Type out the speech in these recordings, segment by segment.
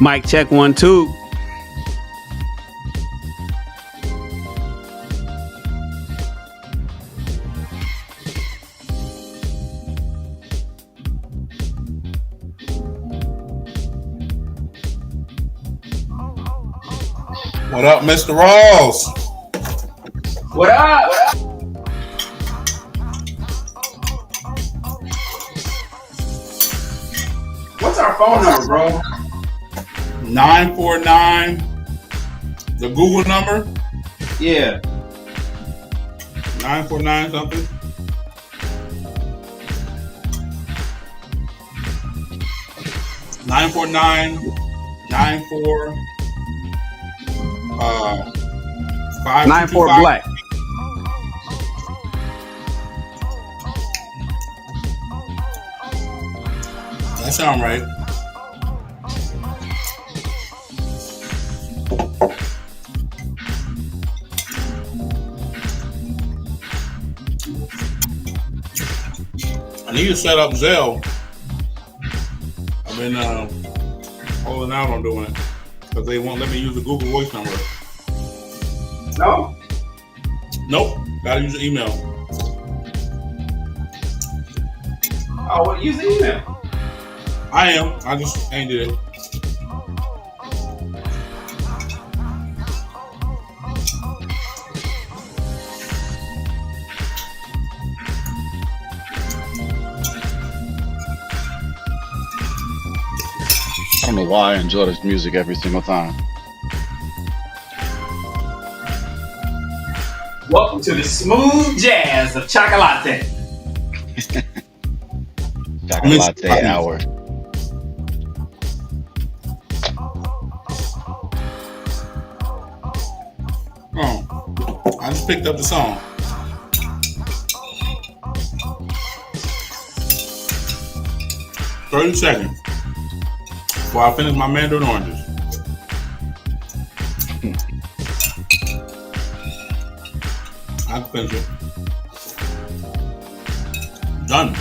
Mic check 1 2. What up, Mr. Ross? What up? What's our phone number, bro? 949. The Google number? Yeah. 949 something. Nine 5 94 Black. That sound right. I need to set up Zelle. I've been holding out on doing it because they won't let me use the Google Voice number. No? Nope. Gotta use the email. Oh, well, use the email. I am. I just ain't did it. I don't know why I enjoy this music every single time. Welcome to the smooth jazz of chocolate. I miss Chocolate chocolate. hour. I just picked up the song. 30 seconds before I finish my mandarin oranges. I can finish it. Done.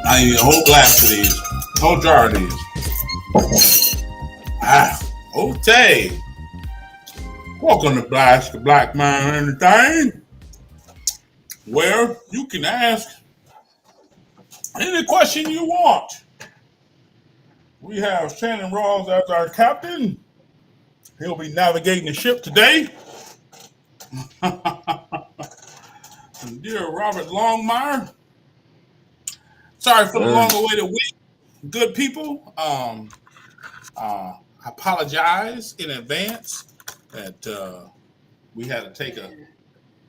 I need a whole glass of these. Whole jar of these. Okay. Welcome to Black the Black Man and the Thing, where you can ask any question you want. We have Shannon Rawls as our captain. He'll be navigating the ship today. And dear Robert Longmire, sorry for the Sir. long awaited wait, good people. I apologize in advance that we had to take a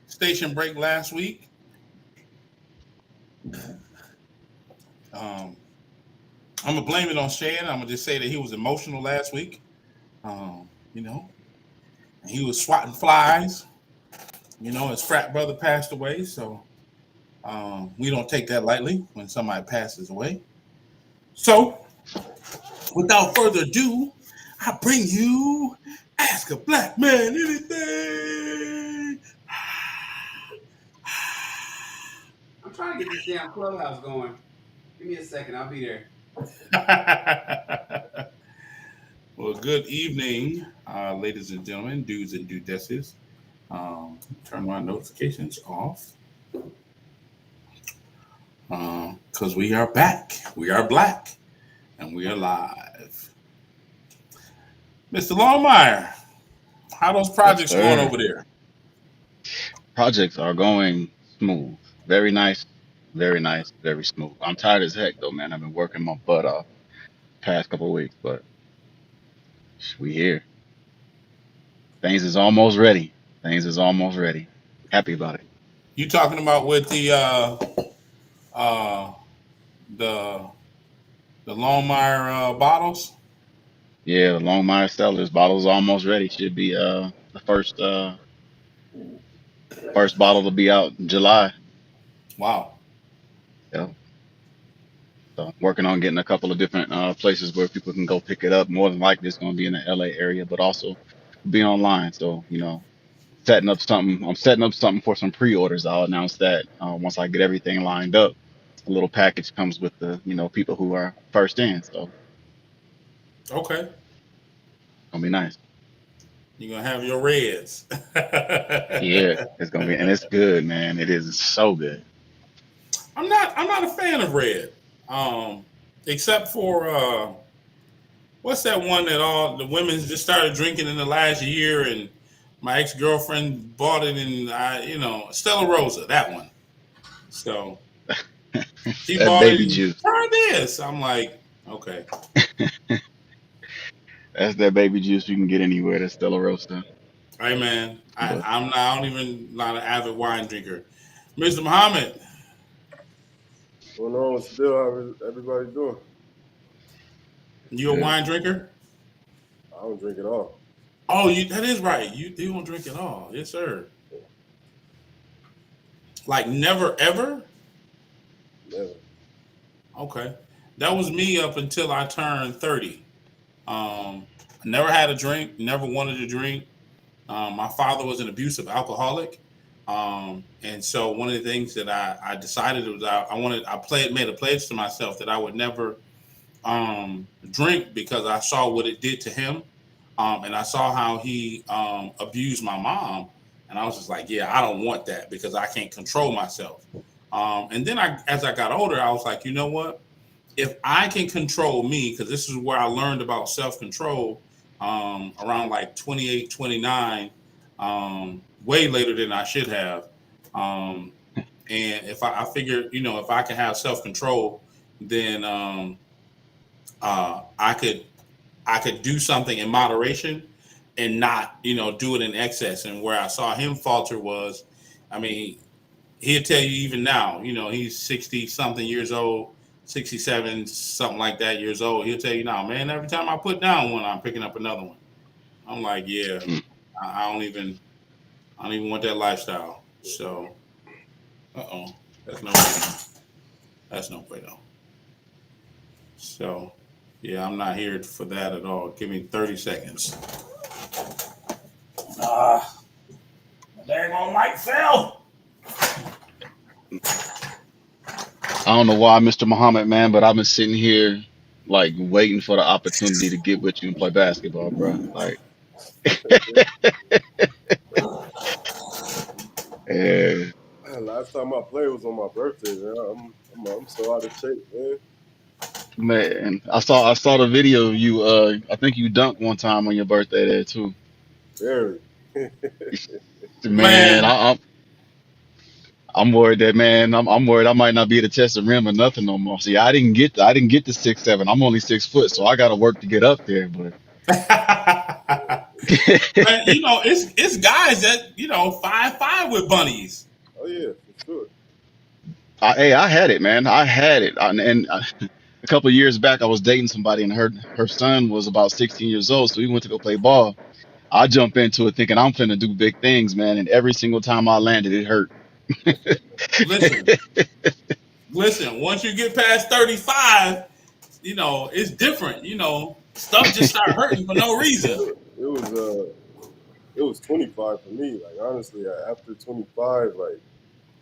station break last week. Um, I'm gonna blame it on Shan. I'm gonna just say that he was emotional last week. You know, and he was swatting flies. You know, his frat brother passed away, so we don't take that lightly when somebody passes away. So, without further ado, I bring you Ask a Black Man Anything. I'm trying to get this damn clubhouse going. Give me a second. I'll be there. Well, good evening, ladies and gentlemen, dudes and dudesses. Turn my notifications off because we are back. We are black and we are live. Mr. Longmire, how those Yes, projects going sir. over there? Projects are going smooth. Very nice. Very nice. Very smooth. I'm tired as heck though, man. I've been working my butt off past couple of weeks, but we here. Things is almost ready. Things is almost ready. Happy about it. You talking about with uh, the the Longmire bottles? Yeah, the Longmire Cellars bottle's almost ready. Should be the first bottle to be out in July. Wow. Yeah. So working on getting a couple of different places where people can go pick it up. More than likely it's gonna be in the LA area, but also be online. So, setting up something. I'm setting up something for some pre-orders. I'll announce that once I get everything lined up. A little package comes with the people who are first in, so Okay. gonna be nice. You're gonna have your reds. Yeah, it's gonna be, and it's good, man. It is so good. I'm not a fan of red. Um, except for what's that one that all the women just started drinking in the last year, and my ex girlfriend bought it, and Stella Rosa, that one. So she That bought it baby and juice. try this. I'm like, okay, That's that baby juice you can get anywhere. That's Stella Rosa. hey man, But I'm not. I don't even not an avid wine drinker. Mr. Muhammad, Going on? What's the deal? How everybody doing? you a good. wine drinker? I don't drink at all. Oh, that is right. You don't drink at all. Yes, sir. Like never ever. Never. Okay, that was me up until I turned 30. I never had a drink. Never wanted to drink. My father was an abusive alcoholic. And so one of the things that I decided was made a pledge to myself that I would never drink because I saw what it did to him. And I saw how he abused my mom. And I was just like, yeah, I don't want that because I can't control myself. And then as I got older, I was like, you know what? If I can control me, because this is where I learned about self control around like 28, 29, way later than I should have. Um, and if I figured, if I can have self control, then I could do something in moderation and not do it in excess. And where I saw him falter was, I mean, he'll tell you even now, he's 60 something years old, 67 something like that years old. He'll tell you now, man, every time I put down one, I'm picking up another one. I'm like, yeah, Mm. I don't even want that lifestyle. So, uh-oh, that's no way. That's no way though. So, yeah, I'm not here for that at all. Give me 30 seconds. Ah, dang on Mike fell. I don't know why, Mr. Muhammad, man, but I've been sitting here like waiting for the opportunity to get with you and play basketball, bro. Like, yeah, Last time I played was on my birthday, man. I'm so out of shape, man. man, I saw the video of you. I think you dunked one time on your birthday there too. Barely. Man, Man, I'm worried that man. I'm worried I might not be able to test the rim or nothing no more. See, I didn't get to 6'7". I'm only 6 foot, so I got to work to get up there. But man, it's guys that 5'5" with bunnies. Oh yeah, for sure. hey, I had it, man. I had it, and a couple of years back, I was dating somebody, and her son was about 16 years old, so we went to go play ball. I jump into it thinking I'm finna do big things, man, and every single time I landed, it hurt. Listen, listen. Once you get past 35, it's different. Stuff just start hurting for no reason. It was 25 for me. Like honestly, after 25, like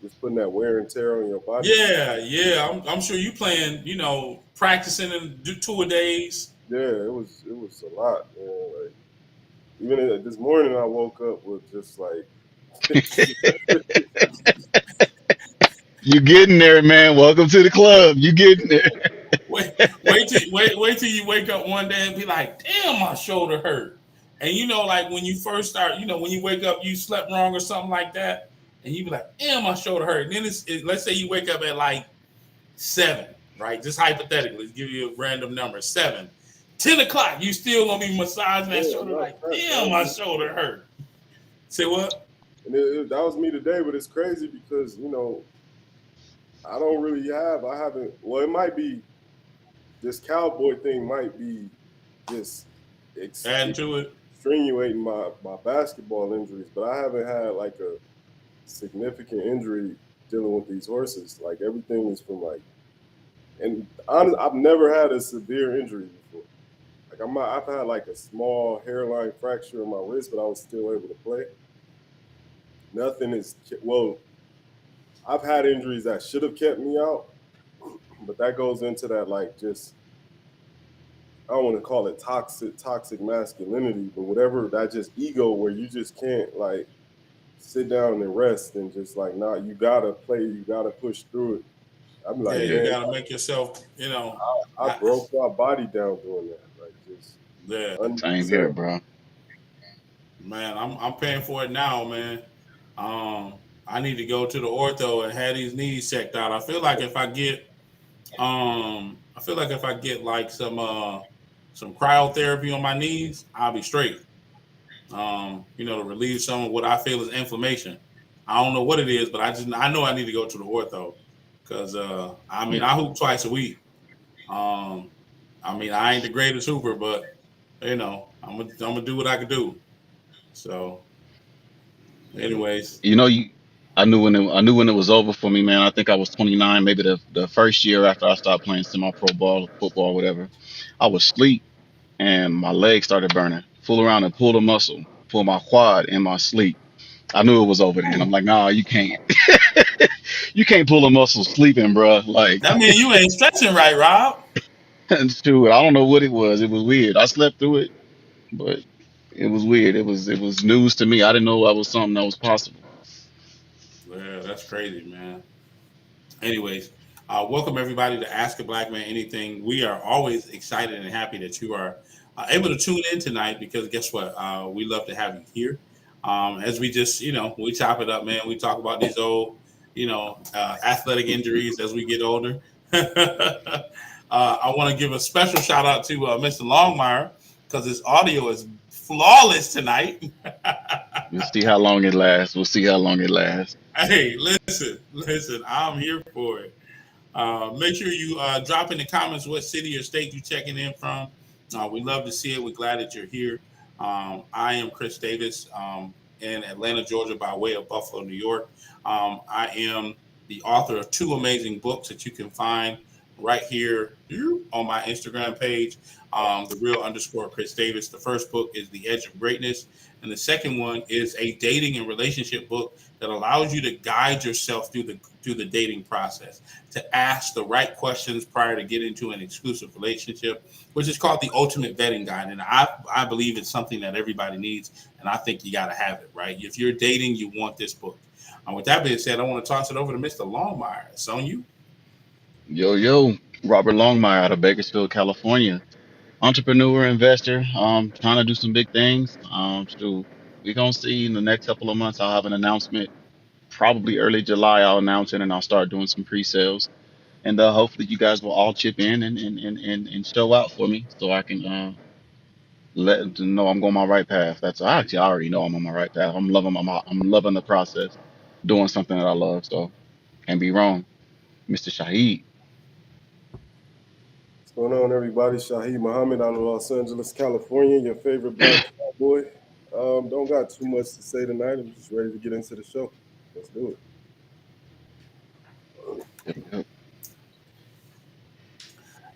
just putting that wear and tear on your body. Yeah, yeah. I'm sure you playing. Practicing and do 2 a days. Yeah, it was a lot, man. Like even this morning, I woke up with just like You getting there, man. Welcome to the club. You getting there. Wait, wait till you wake up one day and be like, "Damn, my shoulder hurt." And like when you first start, when you wake up, you slept wrong or something like that, and you be like, "Damn, my shoulder hurt." And then let's say you wake up at like 7, right? Just hypothetically, let's give you a random number, 7, 10 o'clock. You still gonna be massaging that yeah, shoulder no, like, "Damn, my shoulder hurt." Say what? and that was me today. But it's crazy because I don't really have. I haven't. Well, it might be this cowboy thing. Might be just Adding to it. extenuating my basketball injuries, but I haven't had like a significant injury dealing with these horses. Like everything is from like, and honestly, I've never had a severe injury before. Like I've had like a small hairline fracture in my wrist, but I was still able to play. Nothing is well. I've had injuries that should have kept me out, but that goes into that like just I don't want to call it toxic masculinity, but whatever that just ego where you just can't like sit down and rest and just like nah, you gotta play, you gotta push through it. I'm Yeah, like, you man, gotta make yourself. I I, broke my body down doing that, like just yeah. Same here, unnecessary. bro. Man, I'm paying for it now, man. Um, I need to go to the ortho and have these knees checked out. I feel like if I get like some cryotherapy on my knees, I'll be straight. To relieve some of what I feel is inflammation. I don't know what it is, but I know I need to go to the ortho because Yeah. I hoop twice a week. Um, I ain't the greatest hooper, but I'm gonna do what I can do. So, anyways, You, I knew when it was over for me, man. I think I was 29, maybe the first year after I stopped playing semi-pro ball, football, whatever. I was asleep and my leg started burning. Fool around and pulled a muscle, pull my quad in my sleep. I knew it was over then. I'm like, nah, you can't, you can't pull a muscle sleeping, bro. Like, that means you ain't stretching right, Rob. shoot, I don't know what it was. It was weird. I slept through it, but it was weird. It was news to me. I didn't know that was something that was possible. Yeah, that's crazy, man. Anyways, welcome everybody to Ask a Black Man Anything. We are always excited and happy that you are able to tune in tonight because guess what? We love to have you here. As we just, we chop it up, man. We talk about these old, athletic injuries as we get older. I want to give a special shout out to Mr. Longmire because his audio is flawless tonight. We'll see how long it lasts. We'll see how long it lasts. Hey, listen, I'm here for it. Make sure you drop in the comments what city or state you checking in from. We love to see it. We're glad that you're here. I am Chris Davis in Atlanta, Georgia, by way of Buffalo, New York. I am the author of two amazing books that you can find right here on my Instagram page, the real underscore Chris Davis. The first book is The Edge of Greatness, and the second one is a dating and relationship book that allows you to guide yourself through the dating process, to ask the right questions prior to getting into an exclusive relationship, which is called the Ultimate Vetting Guide. And I believe it's something that everybody needs, and I think you got to have it, right? If you're dating, you want this book. With that being said, I want to toss it over to Mr. Longmire. It's on you. Yo, yo, Robert Longmire out of Bakersfield, California. Entrepreneur, investor, trying to do some big things. So we're gonna see in the next couple of months. I'll have an announcement, probably early July. I'll announce it and I'll start doing some pre-sales. And hopefully you guys will all chip in and show out for me so I can let them know I'm going my right path. That's actually I already know I'm on my right path. I'm loving the process, doing something that I love. So can't be wrong, Mr. Shaheed. What's going on, everybody? Shaheed Muhammad out of Los Angeles, California, your favorite black cowboy. Don't got too much to say tonight. I'm just ready to get into the show. Let's do it. Yep, yep.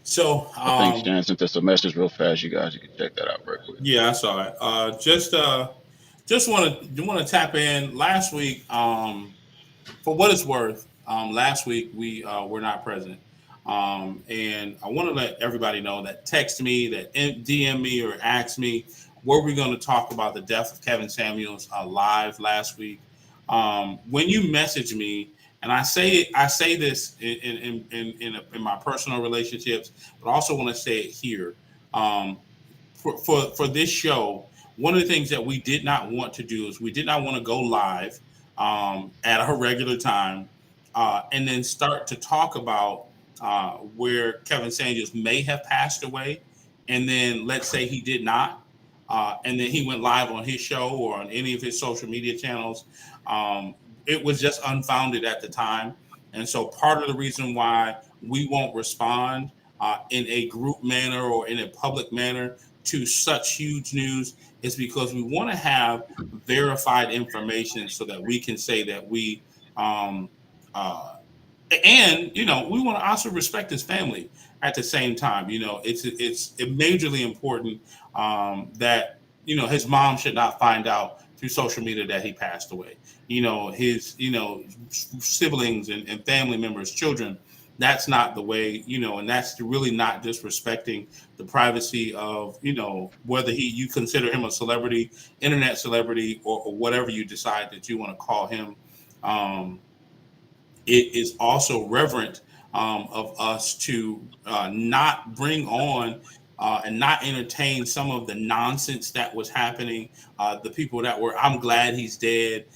So, I think Shan sent us a message real fast. You guys, you can check that out real quick. yeah, I saw it. Just want to tap in. Last week, for what it's worth, last week we were not present, and I want to let everybody know that text me, that DM me, or ask me were we going to talk about the death of Kevin Samuels live last week. When you message me, and I say this in my personal relationships, but I also want to say it here. Um, for this show, one of the things that we did not want to do is we did not want to go live at our regular time and then start to talk about where Kevin Samuels may have passed away, and then let's say he did not, and then he went live on his show or on any of his social media channels. Um, it was just unfounded at the time, and so part of the reason why we won't respond in a group manner or in a public manner to such huge news is because we want to have verified information so that we can say that um, uh, and we want to also respect his family at the same time. It's majorly important that his mom should not find out through social media that he passed away. His siblings and family members, children. That's not the way, and that's really not disrespecting the privacy of whether you consider him a celebrity, internet celebrity, or whatever you decide that you want to call him. Um, it is also reverent of us to not bring on and not entertain some of the nonsense that was happening. The people that were, I'm glad he's dead.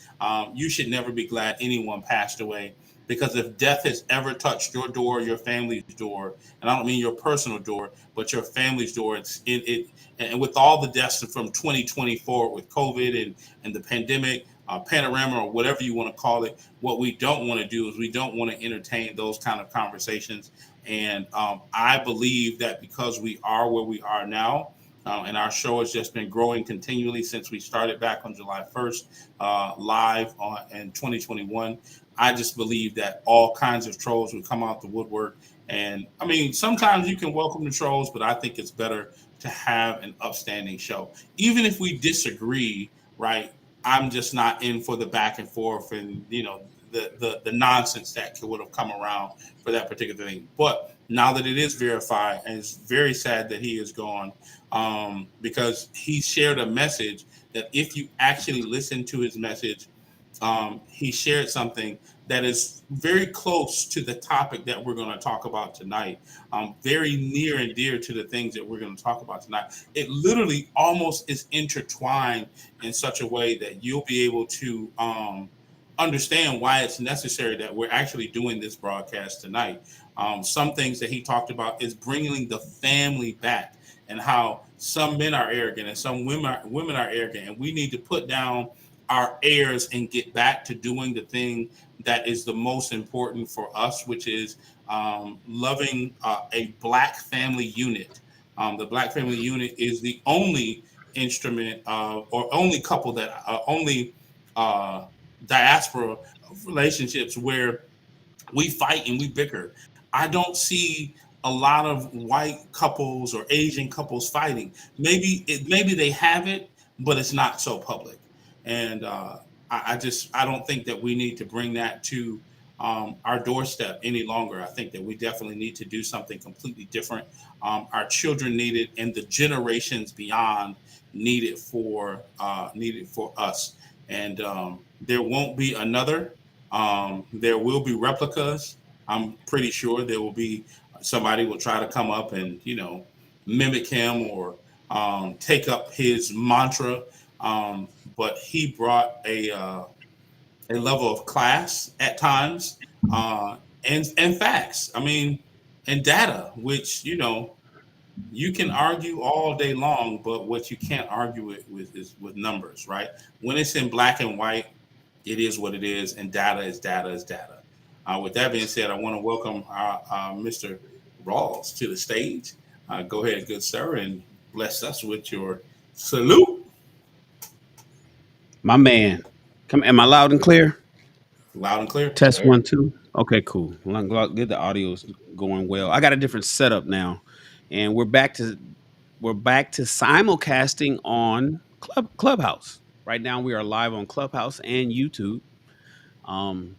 You should never be glad anyone passed away. Because if death has ever touched your door, your family's door, and I don't mean your personal door, but your family's door, and with all the deaths from 2020 forward with COVID and the pandemic, panorama or whatever you want to call it, what we don't want to do is we don't want to entertain those kind of conversations. And I believe that because we are where we are now, and our show has just been growing continually since we started back on July 1st, live in 2021. I just believe that all kinds of trolls would come out the woodwork. And I mean, sometimes you can welcome the trolls, but I think it's better to have an upstanding show. Even if we disagree, right? I'm just not in for the back and forth and the nonsense that would have come around for that particular thing. But now that it is verified, and it's very sad that he is gone, because he shared a message that if you actually listen to his message, he shared something that is very close to the topic that we're going to talk about tonight, very near and dear to the things that we're going to talk about tonight. It literally almost is intertwined in such a way that you'll be able to understand why it's necessary that we're actually doing this broadcast tonight. Some things that he talked about is bringing the family back, and how some men are arrogant and some women are arrogant, and we need to put down our airs and get back to doing the thing that is the most important for us, which is loving a black family unit. The black family unit is the only instrument or only couple that only uh, diaspora relationships where we fight and we bicker. I don't see a lot of white couples or Asian couples fighting. Maybe they have it, but it's not so public. And I don't think that we need to bring that to our doorstep any longer. I think that we definitely need to do something completely different. Our children need it, and the generations beyond need it for us. And there won't be another. There will be replicas. I'm pretty sure there will be somebody will try to come up and mimic him or take up his mantra. But he brought a level of class at times, and facts. I mean, and data, which you can argue all day long, but what you can't argue it with is with numbers, right? When it's in black and white, it is what it is, and data is data is data. With that being said, I want to welcome Mr. Rawls to the stage. Go ahead, good sir, and bless us with your salute. My man. Come, am I loud and clear? Loud and clear. Yes, Test sir. 1 2. Okay, cool. Well, I'm good. The audio's going well. I got a different setup now, and we're back to simulcasting on Clubhouse. Right now, we are live on Clubhouse and YouTube. Um,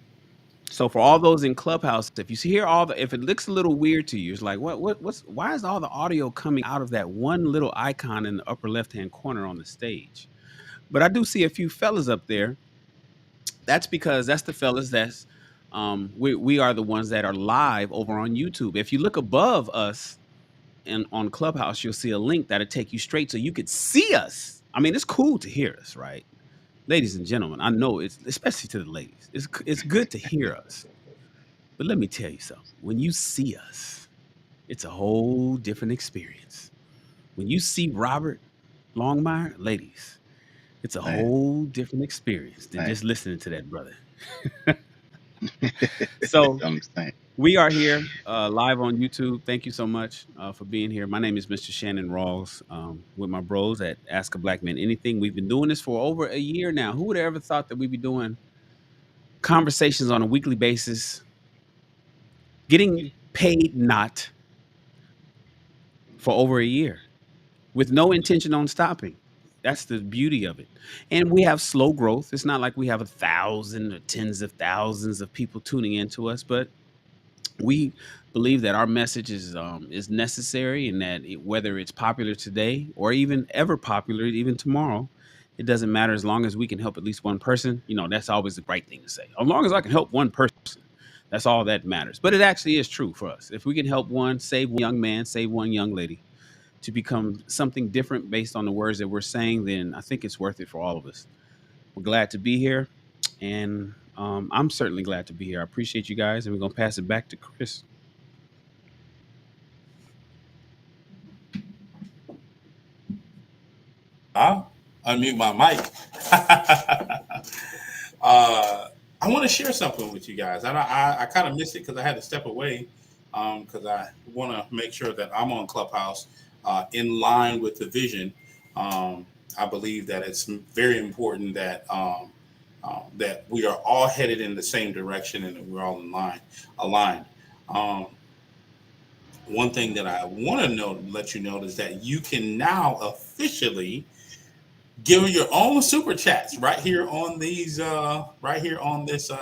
so for all those in Clubhouse, if you see here if it looks a little weird to you, it's like why is all the audio coming out of that one little icon in the upper left hand corner on the stage? But I do see a few fellas up there. That's because that's the fellas we are the ones that are live over on YouTube. If you look above us and on Clubhouse, you'll see a link that'll take you straight so you could see us. I mean, it's cool to hear us, right? Ladies and gentlemen, I know it's especially to the ladies. It's good to hear us. But let me tell you something. When you see us, it's a whole different experience. When you see Robert Longmire, ladies, it's a Man, whole different experience than man. just listening to that brother. So Understand. we are here live on YouTube. Thank you so much for being here. My name is Mr. Shannon Rawls with my bros at Ask a Black Man Anything. We've been doing this for over a year now. Who would have ever thought that we'd be doing conversations on a weekly basis, getting paid not for over a year with no intention on stopping? That's the beauty of it. And we have slow growth. It's not like we have 1,000 or tens of thousands of people tuning into us, but we believe that our message is necessary, and that whether it's popular today or even ever popular, even tomorrow, it doesn't matter as long as we can help at least one person. That's always the right thing to say. As long as I can help one person, that's all that matters. But it actually is true for us. If we can help one, save one young man, save one young lady to become something different based on the words that we're saying, then I think it's worth it for all of us. We're glad to be here, and I'm certainly glad to be here. I appreciate you guys, and we're gonna pass it back to Chris. I'll unmute my mic. I want to share something with you guys. I kind of missed it because I had to step away because I want to make sure that I'm on Clubhouse in line with the vision. I believe that it's very important that we are all headed in the same direction and that we're all aligned. Um, One thing that I want to let you know is that you can now officially give your own super chats right here on this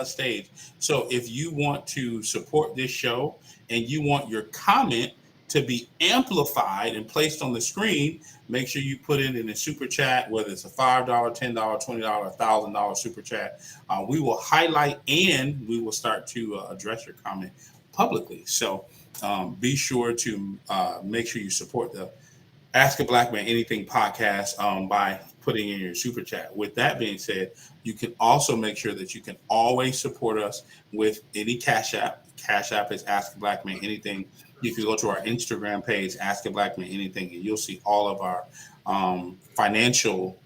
stage. So if you want to support this show and you want your comment to be amplified and placed on the screen, make sure you put it in a super chat, whether it's a $5, $10, $20, $1,000 super chat. We will highlight and we will start to address your comment publicly. So be sure to make sure you support the Ask a Black Man Anything podcast by putting in your super chat. With that being said, you can also make sure that you can always support us with any Cash App. Cash App is Ask a Black Man Anything. You can go to our Instagram page, Ask a Black Man Anything, and you'll see all of our financial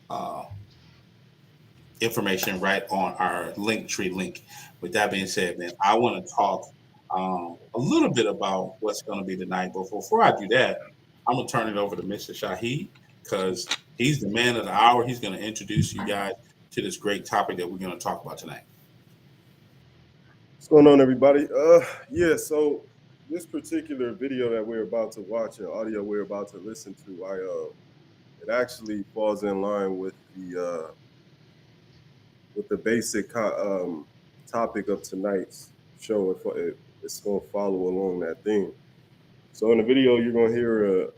uh, information right on our link tree link. With that being said, man, I want to talk a little bit about what's going to be tonight. But before I do that, I'm going to turn it over to Mr. Shahid because he's the man of the hour. He's going to introduce you guys to this great topic that we're going to talk about tonight. What's going on, everybody? Yeah, so this particular video that we're about to watch and audio we're about to listen to, it actually falls in line with the basic topic of tonight's show. It's going to follow along that theme. So in the video, you're going to hear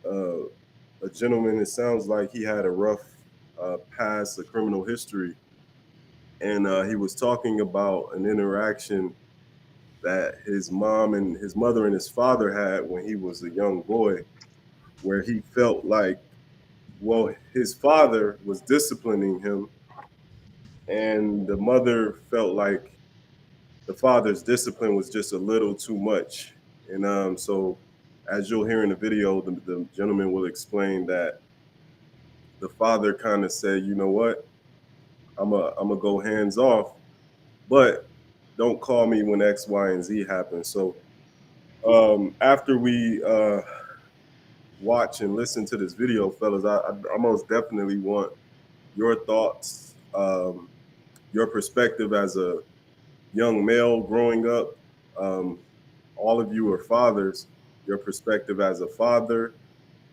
a gentleman. It sounds like he had a rough past, a criminal history, and he was talking about an interaction that his mom and his mother and his father had when he was a young boy, where he felt like, well, his father was disciplining him, and the mother felt like the father's discipline was just a little too much. And so, as you'll hear in the video, the gentleman will explain that the father kind of said, you know what, I'm a go hands off, but don't call me when X, Y, and Z happens. So after we watch and listen to this video, fellas, I most definitely want your thoughts, your perspective as a young male growing up. All of you are fathers, your perspective as a father,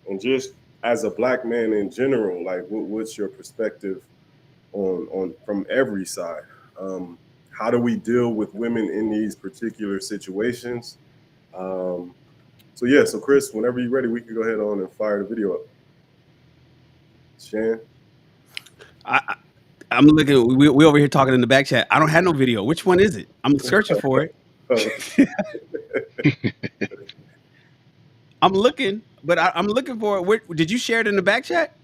and just as a black man in general, like what's your perspective on from every side? How do we deal with women in these particular situations? So yeah, so Chris, whenever you're ready, we can go ahead on and fire the video up. Shan? I'm looking. We over here talking in the back chat. I don't have no video. Which one is it? I'm searching for it. I'm looking, but I'm looking for it. Where, did you share it in the back chat?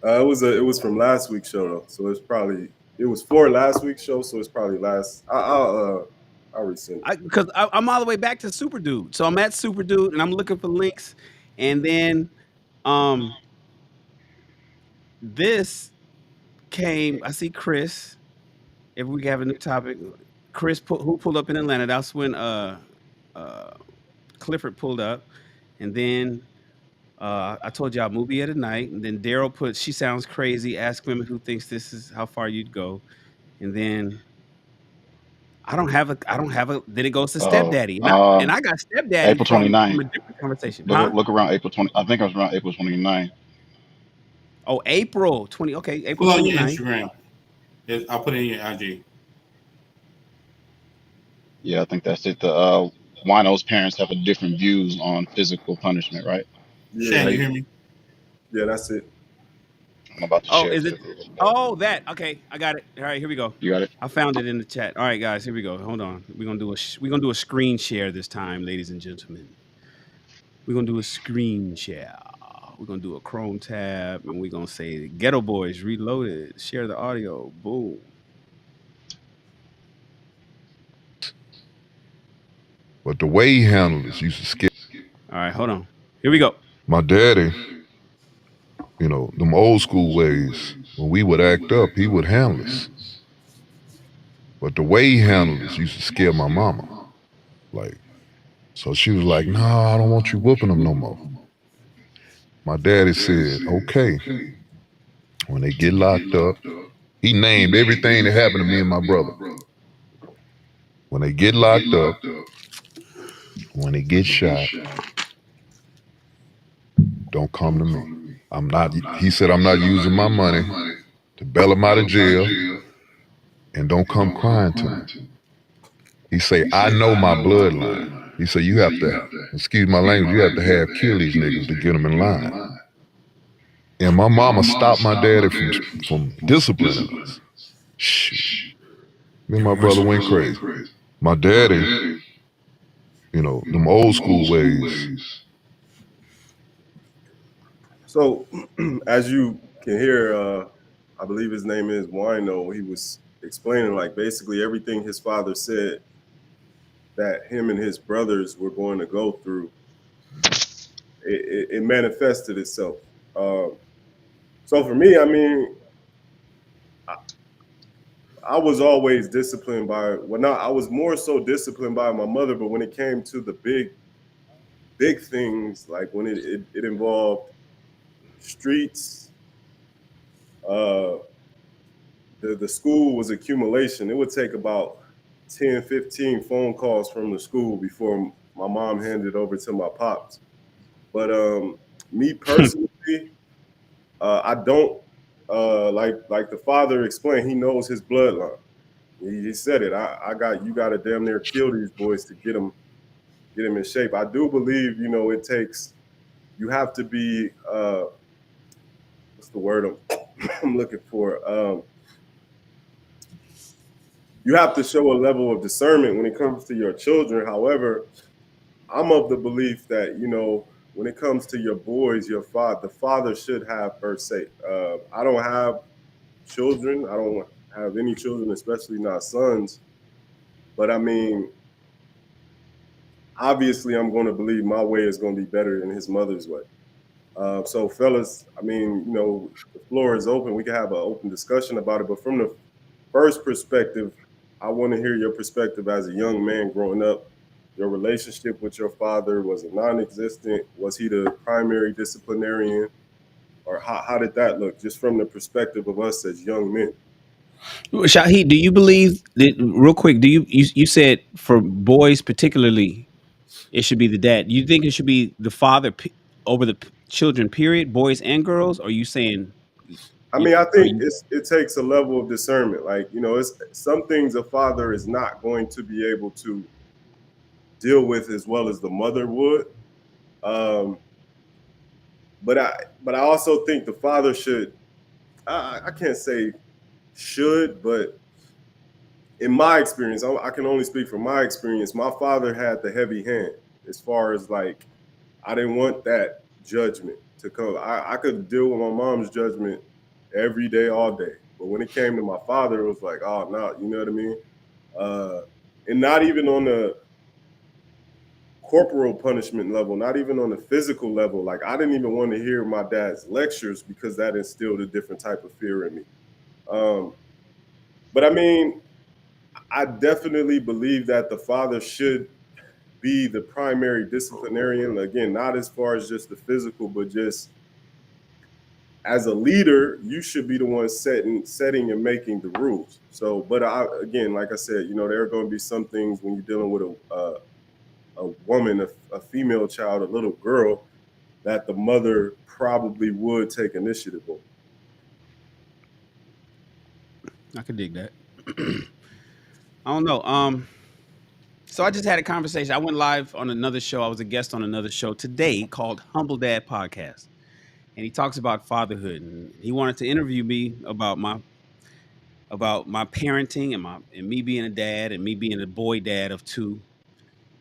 It was from last week's show though, so it was for last week's show, so it's probably last. I'll resend it. Because I'm all the way back to Super Dude, so I'm at Super Dude and I'm looking for links, and then this came. I see Chris. If we have a new topic, Chris who pulled up in Atlanta. That's when Clifford pulled up, and then I told y'all movie of the night, and then Daryl put "She sounds crazy." Ask women who thinks this is how far you'd go, and then I don't have a. Then it goes to Oh, stepdaddy, and I got stepdaddy April from 29th. a different conversation, huh? Look around April 20. I think it was around April 29th. Oh, April 20. Okay, April Put on your 29th. Instagram. I'll put it in your IG. Yeah, I think that's it. Wino's parents have a different views on physical punishment, right? Shan, you Yeah, hear me? yeah, that's it. I'm about to Oh, share it is to it? the group. Oh, that. Okay, I got it. All right, here we go. You got it? I found it in the chat. All right, guys, here we go. Hold on. We're gonna do a screen share this time, ladies and gentlemen. We're gonna do a screen share. We're gonna do a Chrome tab, and we're gonna say "Ghetto Boys Reloaded." Share the audio. Boom. But the way he handled this used to scare All right, hold on. Here we go. my daddy. You know, them old school ways. When we would act up, he would handle us. But the way he handled this used to scare my mama. Like, so she was like, "Nah, I don't want you whooping them no more." My daddy said, "Okay." When they get locked up, he named everything that happened to me and my brother. When they get locked up, when they get shot, don't come to me. I'm not, he said, I'm not using my money to bail him out of jail, and don't come crying to me. He say, I know my bloodline. He said, you have to, excuse my language, you have to have kill these niggas to get them in line. And my mama stopped my daddy from disciplining us. Shoot. Me and my brother went crazy. My daddy, you know, them old school ways. So, as you can hear, I believe his name is Wino. He was explaining like basically everything his father said that him and his brothers were going to go through, it manifested itself. Um, so for me, I mean, I, I was always disciplined by, well, not, I was more so disciplined by my mother, but when it came to the big things, like when it involved streets, uh, the school was accumulation. It would take about 10, 15 phone calls from the school before my mom handed it over to my pops. But me personally, I don't like the father explained. He knows his bloodline. He said it. I got you. Got to damn near kill these boys to get them in shape. I do believe it takes. You have to be what's the word I'm looking for. You have to show a level of discernment when it comes to your children. However, I'm of the belief that when it comes to your boys, the father should have first say. I don't have children. I don't have any children, especially not sons. But I mean, obviously, I'm going to believe my way is going to be better than his mother's way. So, fellas, I mean, the floor is open. We can have an open discussion about it. But from the first perspective, I want to hear your perspective as a young man growing up. Your relationship with your father, was it non-existent? Was he the primary disciplinarian, or how did that look? Just from the perspective of us as young men. Shahid, do you believe that, real quick, you said for boys particularly it should be the dad. You think it should be the father over the children, period, boys and girls? Or are you saying I mean, I are think you it takes a level of discernment. Like, it's some things a father is not going to be able to deal with as well as the mother would. Um, but I also think the father should. I can't say should, but in my experience, I can only speak from my experience. My father had the heavy hand as far as like I didn't want that judgment to come. I could deal with my mom's judgment every day, all day. But when it came to my father, it was like, oh no, you know what I mean? Uh, and not even on the corporal punishment level, not even on the physical level. Like I didn't even want to hear my dad's lectures because that instilled a different type of fear in me. Um, but I mean, I definitely believe that the father should be the primary disciplinarian. Again, not as far as just the physical, but just as a leader, you should be the one setting and making the rules. So, but again, like I said, there are going to be some things when you're dealing with a woman, a female child, a little girl, that the mother probably would take initiative on. I could dig that. I don't know. So I just had a conversation. I went live on another show. I was a guest on another show today called Humble Dad Podcast. And he talks about fatherhood. And he wanted to interview me about my parenting and me being a dad and me being a boy dad of two,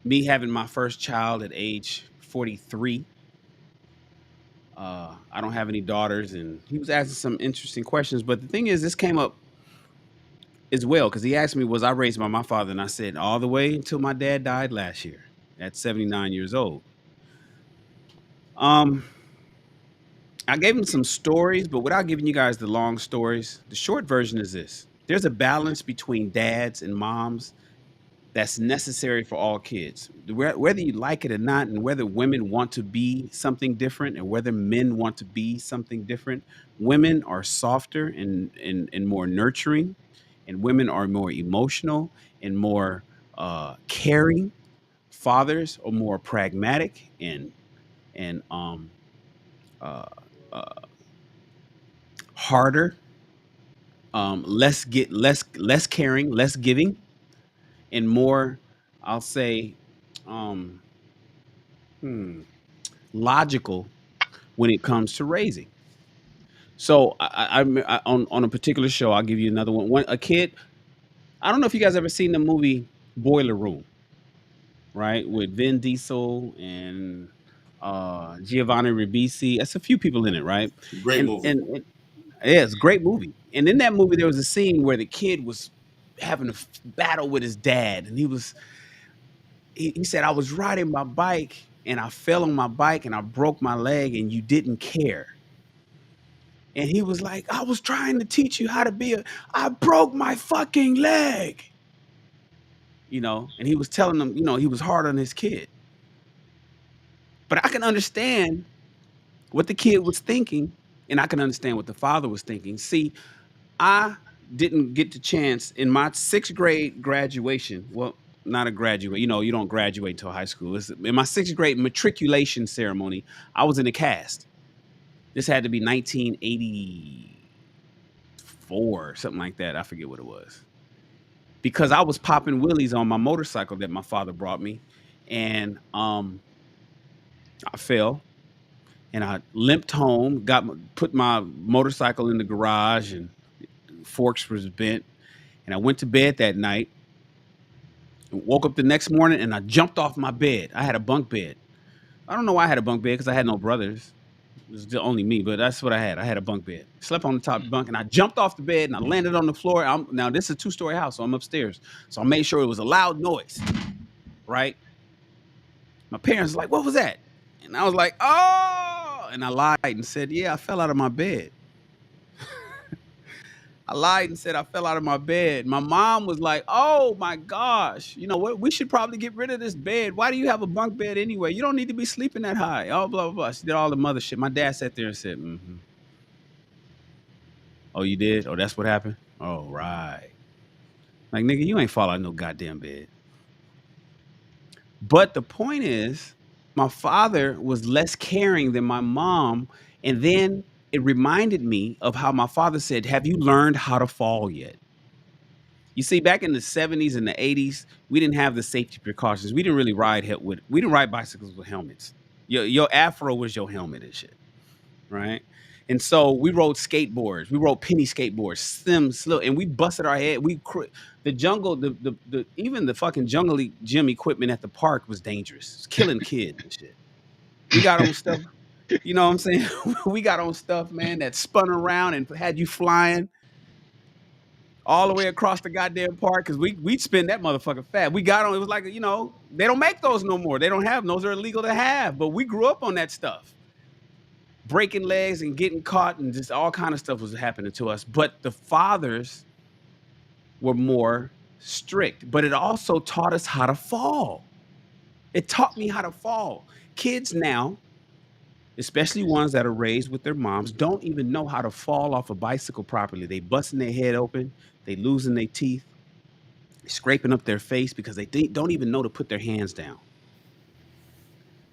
me having my first child at age 43. I don't have any daughters, and he was asking some interesting questions. But the thing is, this came up as well because he asked me, "Was I raised by my father?" And I said, "All the way until my dad died last year at 79 years old." Um, I gave him some stories, but without giving you guys the long stories, the short version is this: there's a balance between dads and moms that's necessary for all kids, whether you like it or not, and whether women want to be something different and whether men want to be something different. Women are softer and more nurturing, and women are more emotional and more caring. Fathers are more pragmatic and uh, uh, harder, less caring, less giving, and more. I'll say. Um, hmm, Logical when it comes to raising. So on a particular show, I'll give you another one. When a kid, I don't know if you guys ever seen the movie Boiler Room, right, with Vin Diesel and Giovanni Ribisi. That's a few people in it, right? Great movie. And yeah, it's a great movie. And in that movie, there was a scene where the kid was having a battle with his dad, and he was he said, I was riding my bike and I fell on my bike and I broke my leg and you didn't care. And he was like, I was trying to teach you how to I broke my fucking leg. And he was telling them, he was hard on his kid. But I can understand what the kid was thinking, and I can understand what the father was thinking. See, I didn't get the chance in my 6th grade graduation. Well, not a graduate. You don't graduate until high school. In my 6th grade matriculation ceremony, I was in a cast. This had to be 1984, something like that. I forget what it was. Because I was popping wheelies on my motorcycle that my father brought me, and I fell and I limped home. Put my motorcycle in the garage, and forks was bent. And I went to bed that night. Woke up the next morning and I jumped off my bed. I had a bunk bed. I don't know why I had a bunk bed because I had no brothers. It was only me, but that's what I had. I had a bunk bed. Slept on the top bunk and I jumped off the bed and I landed on the floor. Now this is a 2-story house, so I'm upstairs. So I made sure it was a loud noise, right? My parents were like, what was that? And I was like, oh, and I lied and said, yeah, I fell out of my bed. I lied and said I fell out of my bed. My mom was like, oh my gosh, you know what? We should probably get rid of this bed. Why do you have a bunk bed anyway? You don't need to be sleeping that high. Oh, blah, blah, blah. She did all the mother shit. My dad sat there and said, mm-hmm. Oh, you did? Oh, that's what happened? Oh, right. Like, nigga, you ain't fall out of no goddamn bed. But the point is, my father was less caring than my mom. And then it reminded me of how my father said, have you learned how to fall yet? You see, back in the 70s and the 80s, we didn't have the safety precautions. We didn't really we didn't ride bicycles with helmets. Your afro was your helmet and shit, right? And so we rode skateboards. We rode penny skateboards, slow, and we busted our head. The jungle, even the fucking jungle gym equipment at the park was dangerous. It's killing kids and shit. We got on stuff, you know what I'm saying? We got on stuff, man, that spun around and had you flying all the way across the goddamn park because we'd spin that motherfucker fat. We got on, it was like, they don't make those no more. They don't have those. Are illegal to have, but we grew up on that stuff. Breaking legs and getting caught and just all kind of stuff was happening to us. But the fathers were more strict, but it also taught us how to fall. It taught me how to fall. Kids now, especially ones that are raised with their moms, don't even know how to fall off a bicycle properly. They busting their head open, they losing their teeth, they scraping up their face because they don't even know to put their hands down.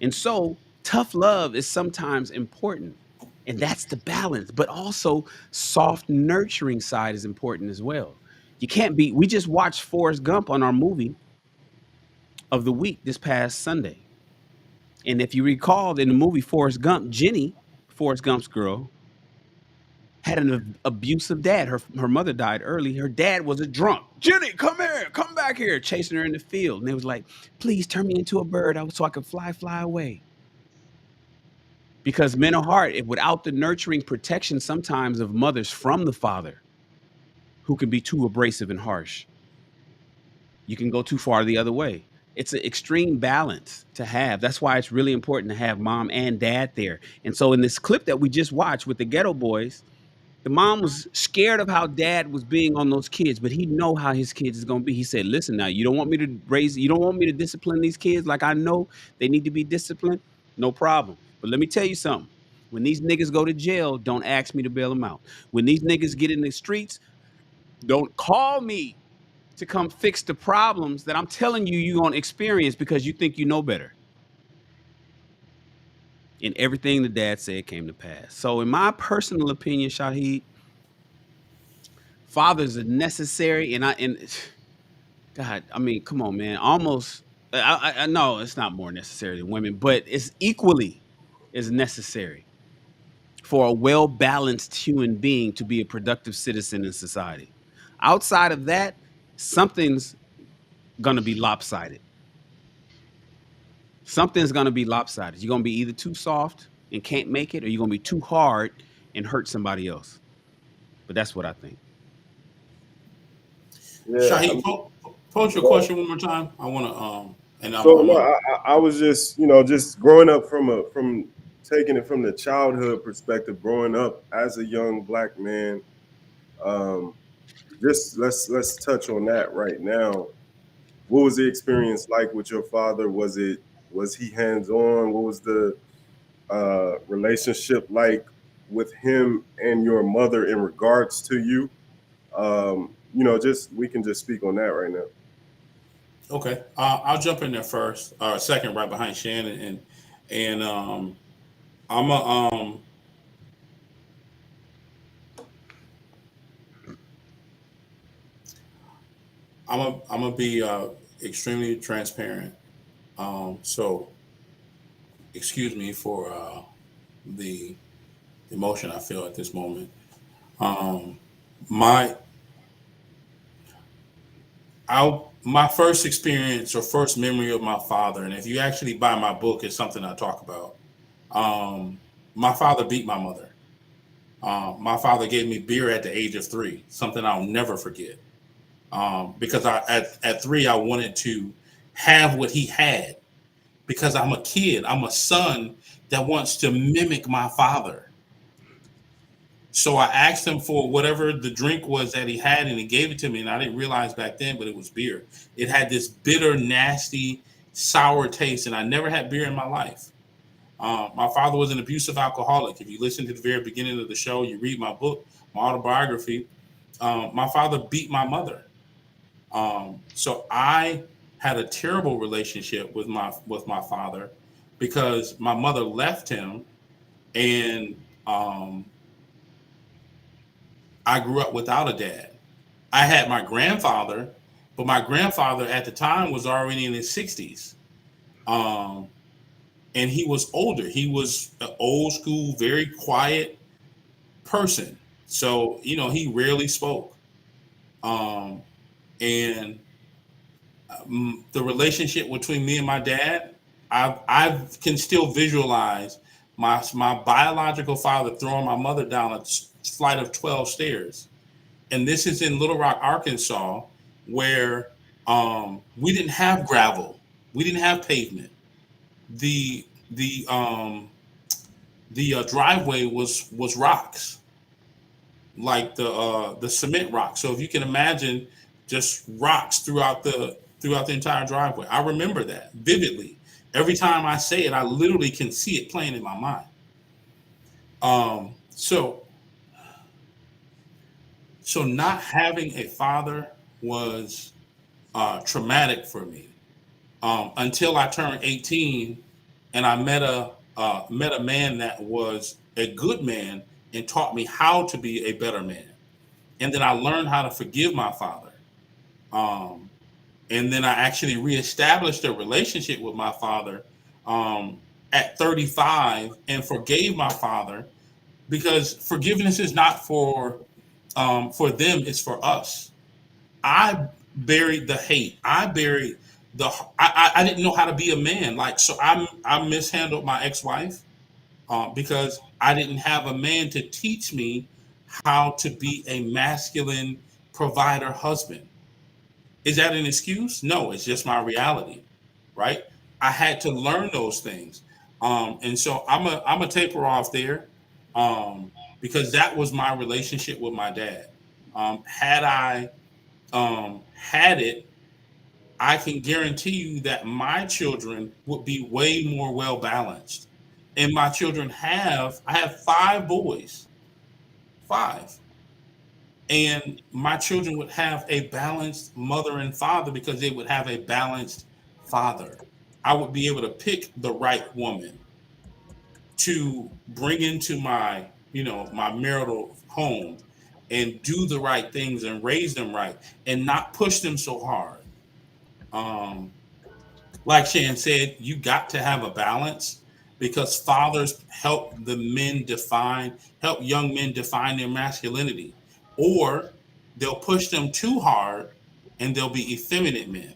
And so tough love is sometimes important. And that's the balance. But also soft nurturing side is important as well. You can't be, we just watched Forrest Gump on our movie of the week this past Sunday. And if you recall in the movie Forrest Gump, Jenny, Forrest Gump's girl, had an abusive dad. Her mother died early. Her dad was a drunk. Jenny, come here, come back here, chasing her in the field. And they was like, please turn me into a bird so I could fly away. Because men of heart, without the nurturing protection sometimes of mothers from the father, who can be too abrasive and harsh, you can go too far the other way. It's an extreme balance to have. That's why it's really important to have mom and dad there. And so in this clip that we just watched with the Ghetto Boys, the mom was scared of how dad was being on those kids, but he know how his kids is going to be. He said, listen, now, you don't want me to discipline these kids like I know they need to be disciplined? No problem. But let me tell you something. When these niggas go to jail, don't ask me to bail them out. When these niggas get in the streets, don't call me to come fix the problems that I'm telling you you're going to experience because you think you know better. And everything the dad said came to pass. So in my personal opinion, Shahid, fathers are necessary. God, I mean, come on, man. Almost, I know it's not more necessary than women, but it's equally as necessary for a well-balanced human being to be a productive citizen in society. Outside of that, something's going to be lopsided. Something's going to be lopsided. You're going to be either too soft and can't make it, or you're going to be too hard and hurt somebody else. But that's what I think. Yeah, Shaheed, pose your question one more time. I want to And So I'm no, a, I was just just growing up from taking it from the childhood perspective, growing up as a young black man. Um, just let's touch on that right now. What was the experience like with your father? Was he hands on? What was the relationship like with him and your mother in regards to you? Just we can just speak on that right now. okay. I'll jump in there first, or second, right behind Shannon, and I'm a I'm gonna be extremely transparent. So excuse me for the emotion I feel at this moment. Um, my my first experience or first memory of my father, and if you actually buy my book, it's something I talk about. Um, my father beat my mother. My father gave me beer at the age of 3, something I'll never forget. Because at 3 I wanted to have what he had because I'm a kid. I'm a son that wants to mimic my father. So I asked him for whatever the drink was that he had, and he gave it to me. And I didn't realize back then, but it was beer. It had this bitter, nasty, sour taste, and I never had beer in my life. My father was an abusive alcoholic. If you listen to the very beginning of the show, you read my book, my autobiography. My father beat my mother. So I had a terrible relationship with my father because my mother left him, and um, I grew up without a dad. I had my grandfather, but my grandfather at the time was already in his 60s. Um, and he was older. He was an old school, very quiet person. So, he rarely spoke. Um, and the relationship between me and my dad, I can still visualize my biological father throwing my mother down a flight of 12 stairs. And this is in Little Rock, Arkansas, where we didn't have gravel, we didn't have pavement. The the driveway was rocks, like the cement rock. So if you can imagine, just rocks throughout the entire driveway. I remember that vividly. Every time I say it, I literally can see it playing in my mind. So not having a father was traumatic for me until I turned 18 and I met a man that was a good man and taught me how to be a better man. And then I learned how to forgive my father. Um, and then I actually reestablished a relationship with my father um, at 35 and forgave my father because forgiveness is not for them; it's for us. I buried the hate. I buried the. I didn't know how to be a man. Like so, I mishandled my ex-wife because I didn't have a man to teach me how to be a masculine provider husband. Is that an excuse? No, it's just my reality, right? I had to learn those things, and so I'm a taper off there because that was my relationship with my dad. Had I had it, I can guarantee you that my children would be way more well balanced. And my children I have 5 boys, 5. And my children would have a balanced mother and father because they would have a balanced father. I would be able to pick the right woman to bring into my marital home and do the right things and raise them right and not push them so hard. Um, like Shan said, you got to have a balance because fathers help young men define their masculinity, or they'll push them too hard and they'll be effeminate men.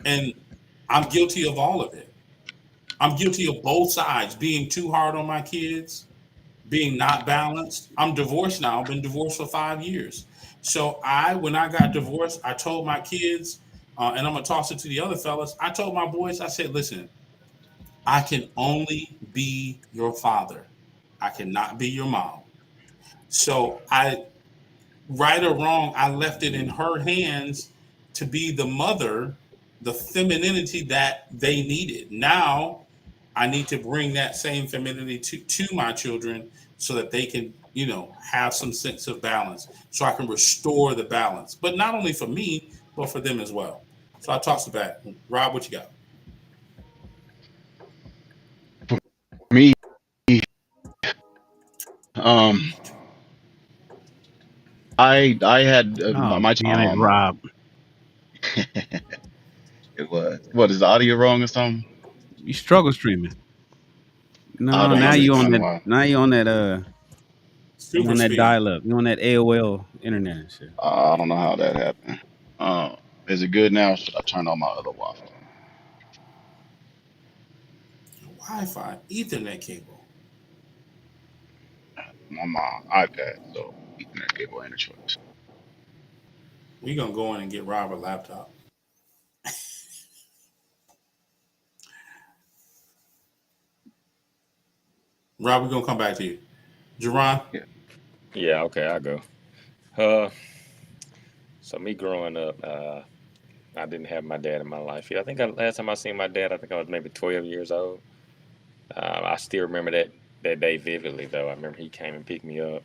And I'm guilty of all of it. I'm guilty of both sides, being too hard on my kids, being not balanced. I'm divorced now. I've been divorced for 5 years. So when I got divorced, I told my kids, and I'm gonna toss it to the other fellas. I told my boys, I said, listen, I can only be your father. I cannot be your mom. So I, right or wrong, I left it in her hands to be the mother, the femininity that they needed. Now I need to bring that same femininity to my children so that they can, have some sense of balance. So I can restore the balance. But not only for me, but for them as well. So I tossed it back. Rob, what you got? Me, um, I had Oh, my damn it, Rob. it was, what, is the audio wrong or something? You struggle streaming. I No, don't now you on understand that. why. Now you on that. You Super on that speed. dial up. You on that AOL internet and shit. I don't know how that happened. Is it good now? Or should I turn on my other Wi-Fi? Wi-Fi, Ethernet cable. I'm on my iPad, so Ethernet cable ain't a choice. We gonna go in and get Rob a laptop. Rob, we're gonna come back to you. Jerron, Yeah. Yeah, okay, I'll go. Uh, so me growing up, I didn't have my dad in my life. Yeah, I think last time I seen my dad, I think I was maybe 12 years old. I still remember that day vividly, though. I remember he came and picked me up.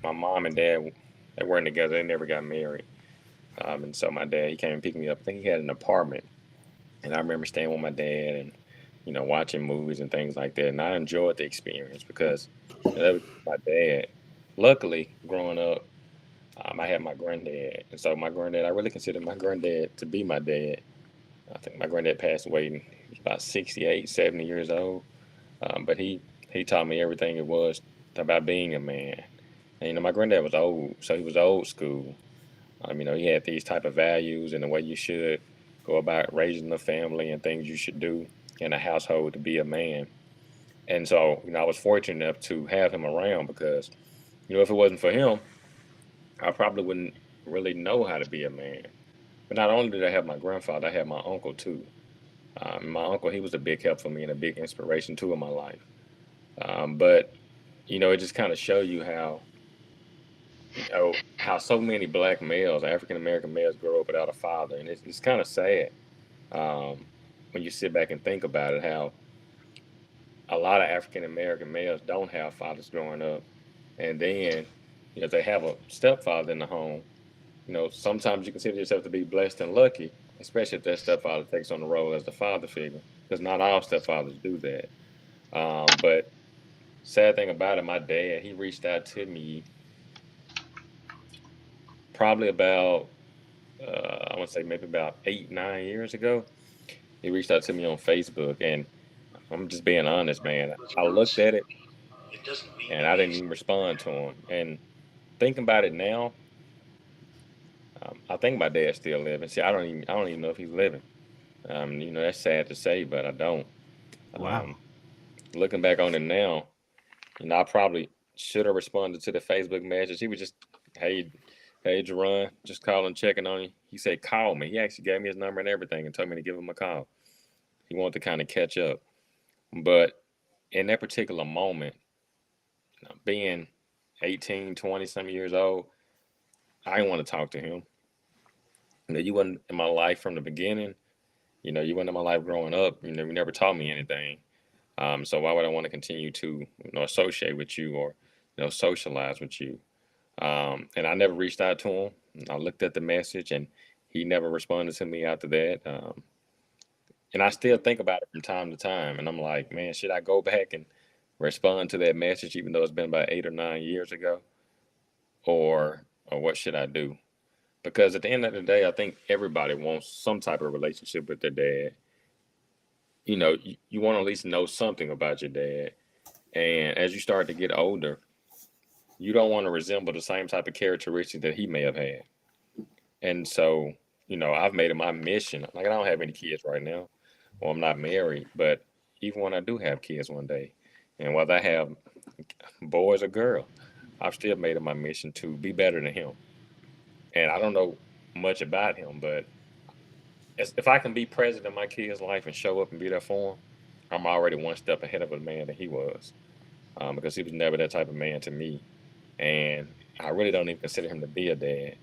My mom and dad, they weren't together. They never got married. And so my dad, he came and picked me up. I think he had an apartment, and I remember staying with my dad and watching movies and things like that. And I enjoyed the experience because that was my dad. Luckily, growing up, I had my granddad, and so my granddad, I really consider my granddad to be my dad. I think my granddad passed away when he was about 68, 70 years old. But he taught me everything it was about being a man. And my granddad was old, so he was old school. He had these type of values and the way you should go about raising a family and things you should do in a household to be a man. And so, I was fortunate enough to have him around because, if it wasn't for him, I probably wouldn't really know how to be a man. But not only did I have my grandfather, I had my uncle too. My uncle, he was a big help for me and a big inspiration too in my life. But it just kind of show you how so many black males, African American males, grow up without a father, and it's kind of sad when you sit back and think about it. How a lot of African American males don't have fathers growing up, and then if they have a stepfather in the home, sometimes you consider yourself to be blessed and lucky, especially if that stepfather takes on the role as the father figure, because not all stepfathers do that. But sad thing about it, my dad, he reached out to me probably about, I want to say maybe about 8, 9 years ago. He reached out to me on Facebook, and I'm just being honest, man. I looked at it and I didn't even respond to him. And thinking about it now, I think my dad's still living. See, I don't even know if he's living. That's sad to say, but I don't. Wow. Um, Looking back on it now, I probably should have responded to the Facebook message. He was just, hey, hey, Jerron, just calling, checking on you. He said, call me. He actually gave me his number and everything and told me to give him a call. He wanted to kind of catch up. But in that particular moment, being 18, 20 some years old, I didn't want to talk to him. You wasn't in my life from the beginning. You weren't in my life growing up. You never taught me anything. So why would I want to continue to associate with you or socialize with you? And I never reached out to him. I looked at the message and he never responded to me after that. And I still think about it from time to time. And I'm like, man, should I go back and respond to that message even though it's been about 8 or 9 years ago? Or what should I do? Because at the end of the day, I think everybody wants some type of relationship with their dad. You want to at least know something about your dad. And as you start to get older, you don't want to resemble the same type of characteristics that he may have had. And so, I've made it my mission. Like, I don't have any kids right now, or I'm not married, but even when I do have kids one day, and whether I have boys or girls, I've still made it my mission to be better than him. And I don't know much about him, but if I can be present in my kid's life and show up and be there for him, I'm already one step ahead of a man that he was, because he was never that type of man to me, and I really don't even consider him to be a dad.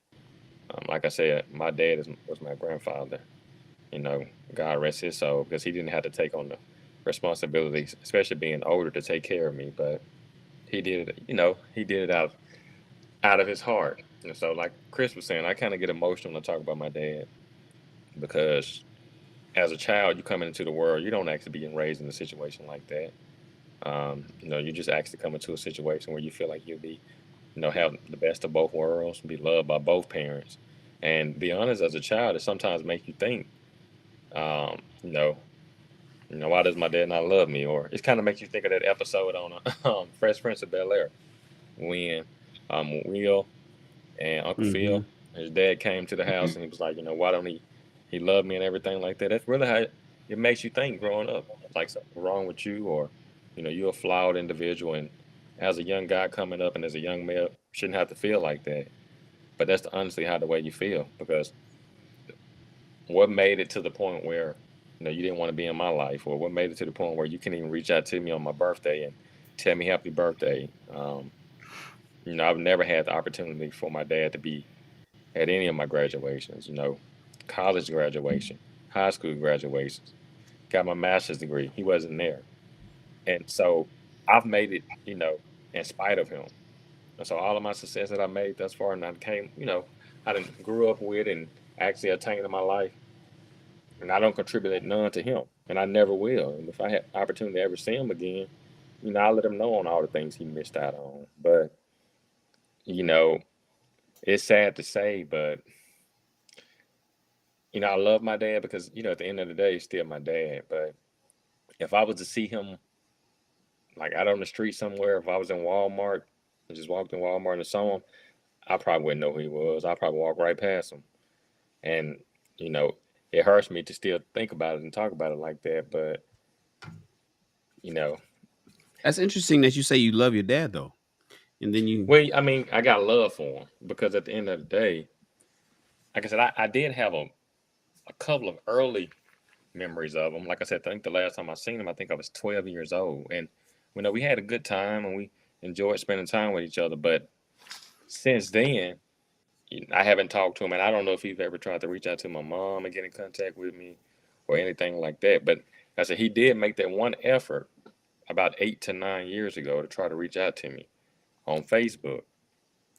Like I said, my dad was my grandfather. You know, God rest his soul, because he didn't have to take on the responsibilities, especially being older, to take care of me. But he did it. You know, he did it out of his heart. And so, like Chris was saying, I kind of get emotional when I talk about my dad, because as a child, you come into the world, you don't actually be raised in a situation like that. You know, you just actually come into a situation where you feel like you'll be, you know, have the best of both worlds, be loved by both parents. And be honest, as a child, it sometimes makes you think, um, you know, why does my dad not love me? Or it kind of makes you think of that episode on Fresh Prince of Bel Air, when Will and Uncle Phil, Mm-hmm. his dad came to the house and he was like, you know, why don't he love me and everything like that. That's really how it makes you think growing up, like something's wrong with you, or you know, you're a flawed individual. And as a young guy coming up and as a young male, shouldn't have to feel like that. But that's honestly how the way you feel, because what made it to the point where, you know, you didn't want to be in my life, or what made it to the point where you can even reach out to me on my birthday and tell me happy birthday. You know, I've never had the opportunity for my dad to be at any of my graduations, you know, college graduation, high school graduations, got my master's degree. He wasn't there. And so I've made it, you know, in spite of him. And so all of my success that I made thus far, and I came, you know, I didn't grew up with and actually attained in my life, and I don't contribute none to him, and I never will. And if I had opportunity to ever see him again, you know, I'll let him know on all the things he missed out on. But you know, it's sad to say, but you know, I love my dad, because you know, at the end of the day, he's still my dad. But if I was to see him like out on the street somewhere, if I was in Walmart and just walked in Walmart and saw him, I probably wouldn't know who he was. I probably walk right past him. And you know, it hurts me to still think about it and talk about it like that. But you know, That's interesting that you say you love your dad though, and then you. well, I mean, I got love for him, because at the end of the day, like I said, I did have a couple of early memories of him. Like I said, I think the last time I seen him, I think I was 12 years old, and you know, we had a good time and we enjoyed spending time with each other. But since then, I haven't talked to him, and I don't know if he's ever tried to reach out to my mom and get in contact with me or anything like that. But like I said, he did make that one effort about 8 to 9 years ago to try to reach out to me on Facebook,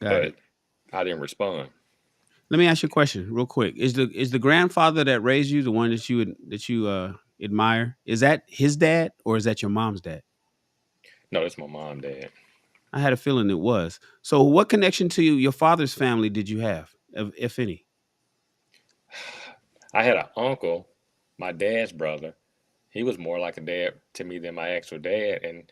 Got but it. I didn't respond. Let me ask you a question real quick. Is the grandfather that raised you the one that you admire? Is that his dad or is that your mom's dad? No, it's my mom, dad. I had a feeling it was. So, what connection to your father's family did you have, if any? I had an uncle, my dad's brother. He was more like a dad to me than my actual dad. And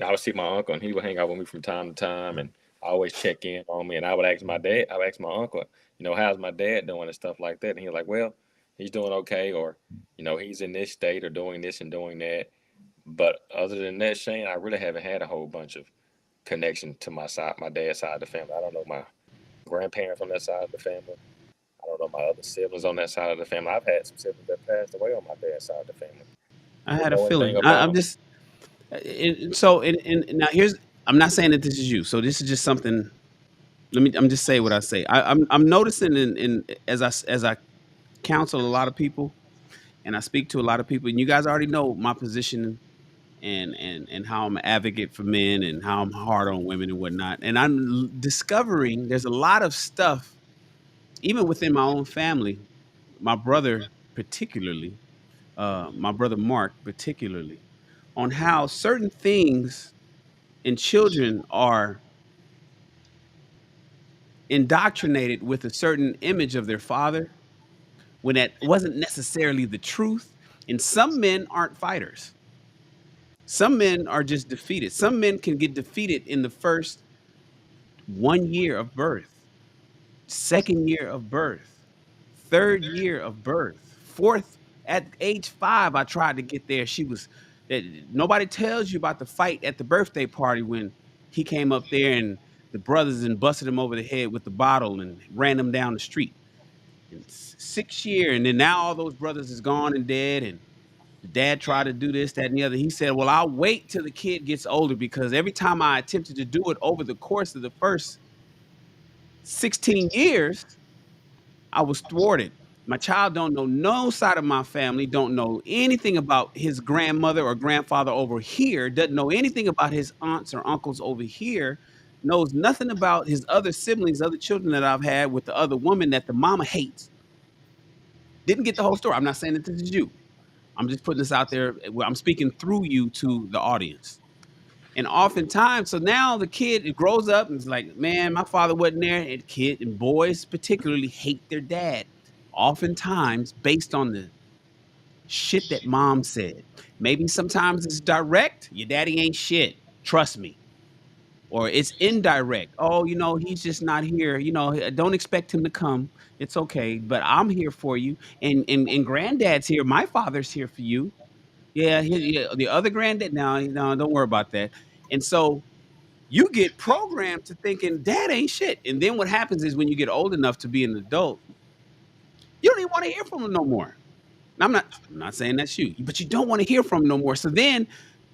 I would see my uncle, and he would hang out with me from time to time, and always check in on me. And I would ask my dad, I would ask my uncle, you know, how's my dad doing and stuff like that. And he was like, well, he's doing okay, or you know, he's in this state or doing this and doing that. But other than that, Shane, I really haven't had a whole bunch of connection to my side, my dad's side of the family. I don't know my grandparents on that side of the family. I don't know my other siblings on that side of the family. I've had some siblings that passed away on my dad's side of the family. I Didn't had a know anything feeling. about I'm them. just so and now here's. I'm not saying that this is you. So this is just something. I'm just say what I say. I'm noticing in as I counsel a lot of people and I speak to a lot of people, and you guys already know my position and how I'm an advocate for men and how I'm hard on women and whatnot. And I'm discovering there's a lot of stuff, even within my own family, my brother particularly, my brother Mark particularly, on how certain things in children are indoctrinated with a certain image of their father when that wasn't necessarily the truth. And some men aren't fighters. Some men are just defeated. Some men can get defeated in the first 1 year of birth, second year of birth, third year of birth, fourth. At age 5, I tried to get there. She was that nobody tells you about the fight at the birthday party when he came up there and the brothers and busted him over the head with the bottle and ran him down the street. in 6 year, and then now all those brothers is gone and dead, and the dad tried to do this, that, and the other. He said, "Well, I'll wait till the kid gets older because every time I attempted to do it over the course of the first 16 years, I was thwarted. My child don't know no side of my family, don't know anything about his grandmother or grandfather over here, doesn't know anything about his aunts or uncles over here, knows nothing about his other siblings, other children that I've had with the other woman that the mama hates. Didn't get the whole story. I'm not saying that this is you. I'm just putting this out there. I'm speaking through you to the audience. And oftentimes, so now the kid it grows up and is like, man, my father wasn't there. And kid and boys particularly hate their dad. Oftentimes, based on the shit that mom said. Maybe sometimes it's direct. Your daddy ain't shit. Trust me. Or it's indirect. Oh, he's just not here. Don't expect him to come. It's okay, but I'm here for you. And granddad's here. My father's here for you. Yeah, yeah, the other granddad. No, don't worry about that. And so you get programmed to thinking dad ain't shit. And then what happens is when you get old enough to be an adult, you don't even want to hear from him no more. And I'm not saying that's you, but you don't want to hear from him no more. So then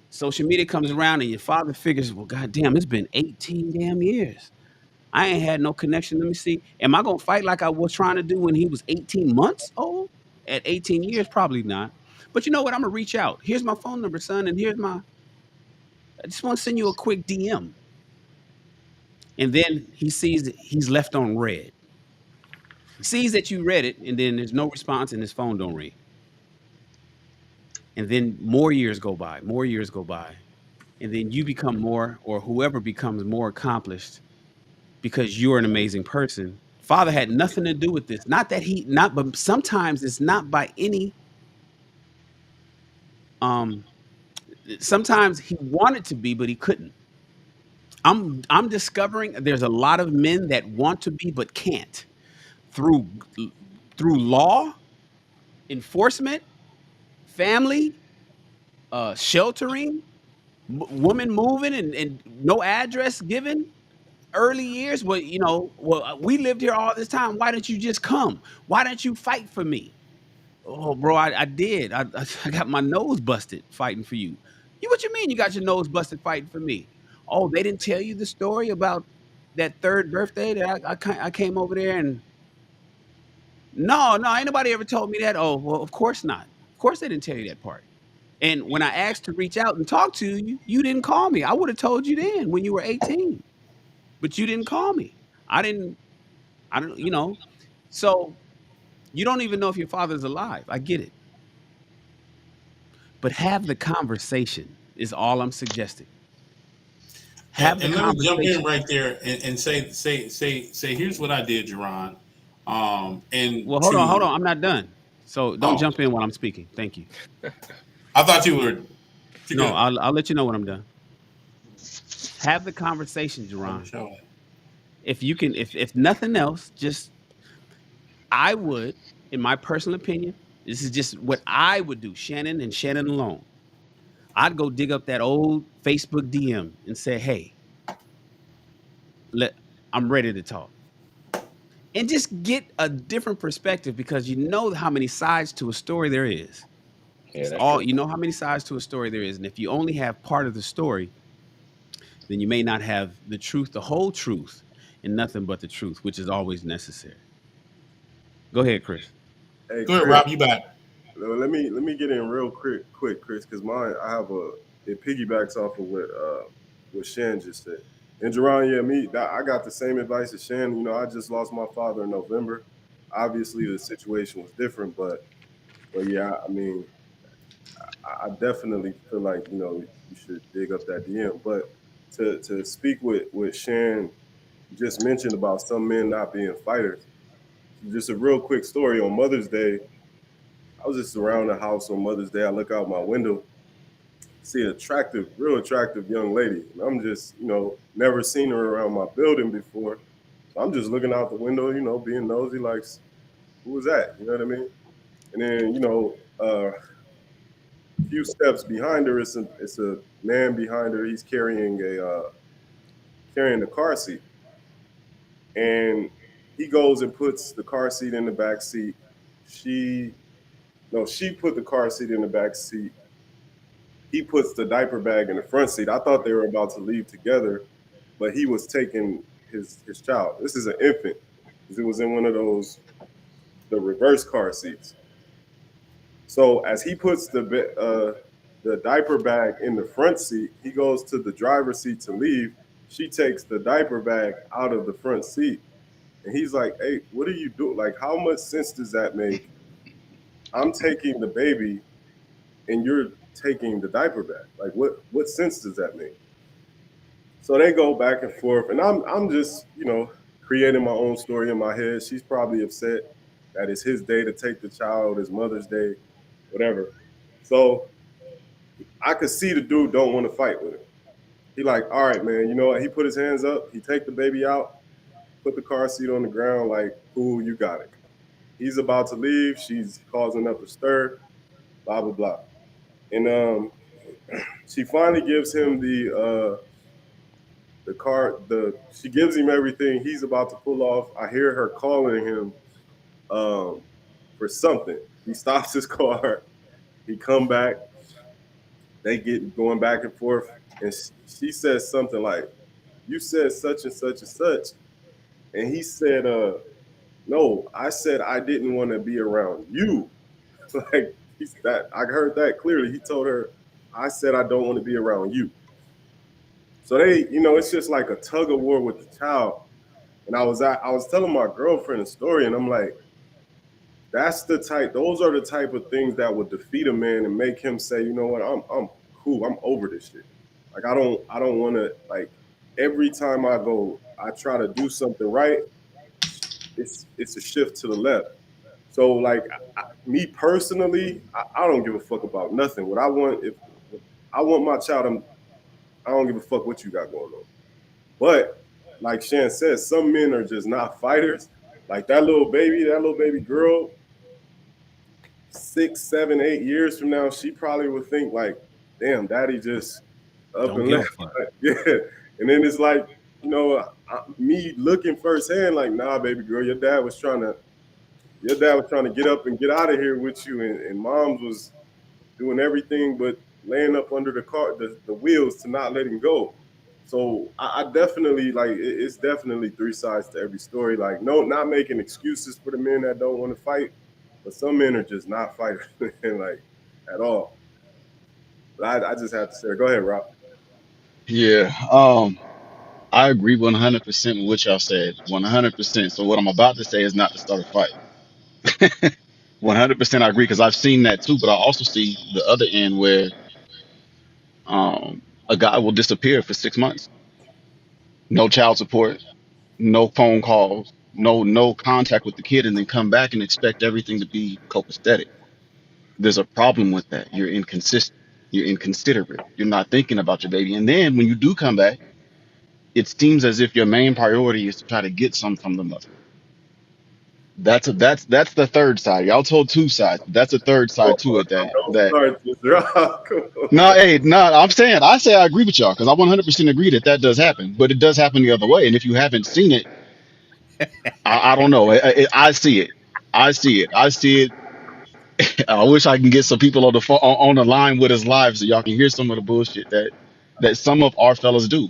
social media comes around and your father figures, well, goddamn, it's been 18 damn years. I ain't had no connection. Let me see. Am I gonna fight like I was trying to do when he was 18 months old? At 18 years, probably not. But you know what? I'm gonna reach out. Here's my phone number, son, and I just want to send you a quick DM. And then he sees that he's left on red. He sees that you read it, and then there's no response, and his phone don't ring. And then more years go by, and then you become more, or whoever becomes more accomplished because you're an amazing person. Father had nothing to do with this. Not that he not, but sometimes it's not by any. Um, Sometimes he wanted to be, but he couldn't. I'm discovering there's a lot of men that want to be but can't through through law enforcement, family, sheltering, woman moving and no address given. Early years, well, we lived here all this time. Why didn't you just come? Why didn't you fight for me? Oh, bro, I did. I got my nose busted fighting for you. What you mean you got your nose busted fighting for me? Oh, they didn't tell you the story about that third birthday that I came over there and no, no, ain't nobody ever told me that. Oh, well, of course not. Of course they didn't tell you that part. And when I asked to reach out and talk to you, you didn't call me. I would have told you then when you were 18, but you didn't call me. I didn't. I don't. So you don't even know if your father's alive. I get it, but have the conversation is all I'm suggesting. Have the And let me jump in conversation. right there and say, here's what I did, Jerron. And Well, hold on. to I'm not done. So don't oh, jump in while I'm speaking. Thank you. I thought you were too No, good. I'll let you know when I'm done. Have the conversation, Oh, Jerron. sure. If you can, if nothing else, just I would, in my personal opinion, this is just what I would do, Shannon and Shannon alone. I'd go dig up that old Facebook DM and say, "Hey, let I'm ready to talk," and just get a different perspective because you know how many sides to a story there is. Yeah, It's that's all true. you know how many sides to a story there is, and if you only have part of the story, then you may not have the truth, the whole truth, and nothing but the truth, which is always necessary. Go ahead, Chris. Hey, Go ahead, Chris. Rob. You back? Let me get in real quick, Chris, because mine I have it piggybacks off of what Shan just said. And Jerron, yeah, I got the same advice as Shan. I just lost my father in November. Obviously, the situation was different, but yeah, I mean, I definitely feel like you should dig up that DM. But to speak with Shan just mentioned about some men not being fighters. Just a real quick story on Mother's Day. I was just around the house on Mother's Day. I look out my window, see an attractive, real attractive young lady. And I'm just, never seen her around my building before. So I'm just looking out the window, being nosy, like, who was that? You know what I mean? And then, a few steps behind her, it's a man behind her. He's carrying a car seat, and He goes and puts the car seat in the back seat. She no, she put the car seat in the back seat. He puts the diaper bag in the front seat. I thought they were about to leave together, but he was taking his child. This is an infant, because it was in one of those the reverse car seats. So as he puts the diaper bag in the front seat, he goes to the driver's seat to leave. She takes the diaper bag out of the front seat, and he's like, "Hey, what are you doing? Like, how much sense does that make? I'm taking the baby, and you're taking the diaper bag. Like, what sense does that make?" So they go back and forth, and I'm just creating my own story in my head. She's probably upset that it's his day to take the child, his Mother's Day, whatever. So I could see the dude don't want to fight with him. He like, all right, man, you know what? He put his hands up. He take the baby out, put the car seat on the ground. Like, cool, you got it. He's about to leave. She's causing up a stir. Blah blah blah. And she finally gives him the car. She gives him everything. He's about to pull off. I hear her calling him for something. He stops his car. He come back. They get going back and forth, and she says something like, "You said such and such and such," and he said, "No, I said I didn't want to be around you." Like he's that. I heard that clearly. He told her, "I said I don't want to be around you." So they, it's just like a tug of war with the child. And I was telling my girlfriend a story, and I'm like, those are the type of things that would defeat a man and make him say, you know what, I'm cool, I'm over this shit. Like I don't want to, like, every time I try to do something right, it's a shift to the left. So like me personally, I don't give a fuck about nothing. What I want, if I want my child, I don't give a fuck what you got going on. But like Shan says, some men are just not fighters. Like that little baby girl, 6, 7, 8 years from now, she probably would think like, damn, daddy just up Don't and give a left. fuck. Yeah. And then it's like, me looking firsthand, like, nah, baby girl, your dad was trying to get up and get out of here with you, and mom's was doing everything but laying up under the wheels to not let him go. So I definitely like it's definitely three sides to every story. Like, no, not making excuses for the men that don't want to fight, but some men are just not fighters, like at all. But I just have to say, go ahead, Rob. Yeah. I agree 100% with what y'all said. 100%. So what I'm about to say is not to start a fight. 100% I agree, because I've seen that too. But I also see the other end where a guy will disappear for 6 months, no child support, no phone calls, no contact with the kid, and then come back and expect everything to be copacetic. There's a problem with that. You're inconsistent. You're inconsiderate. You're not thinking about your baby. And then when you do come back, it seems as if your main priority is to try to get some from the mother. That's the third side. Y'all told two sides. That's a third Oh, side to it. don't That start this, Rob. Come No, on. hey, no, I say I agree with y'all, because I 100% agree that that does happen, but it does happen the other way. And if you haven't seen it, I don't know. I see it. I see it. I see it. I wish I can get some people on the on the line with us live so y'all can hear some of the bullshit that some of our fellas do.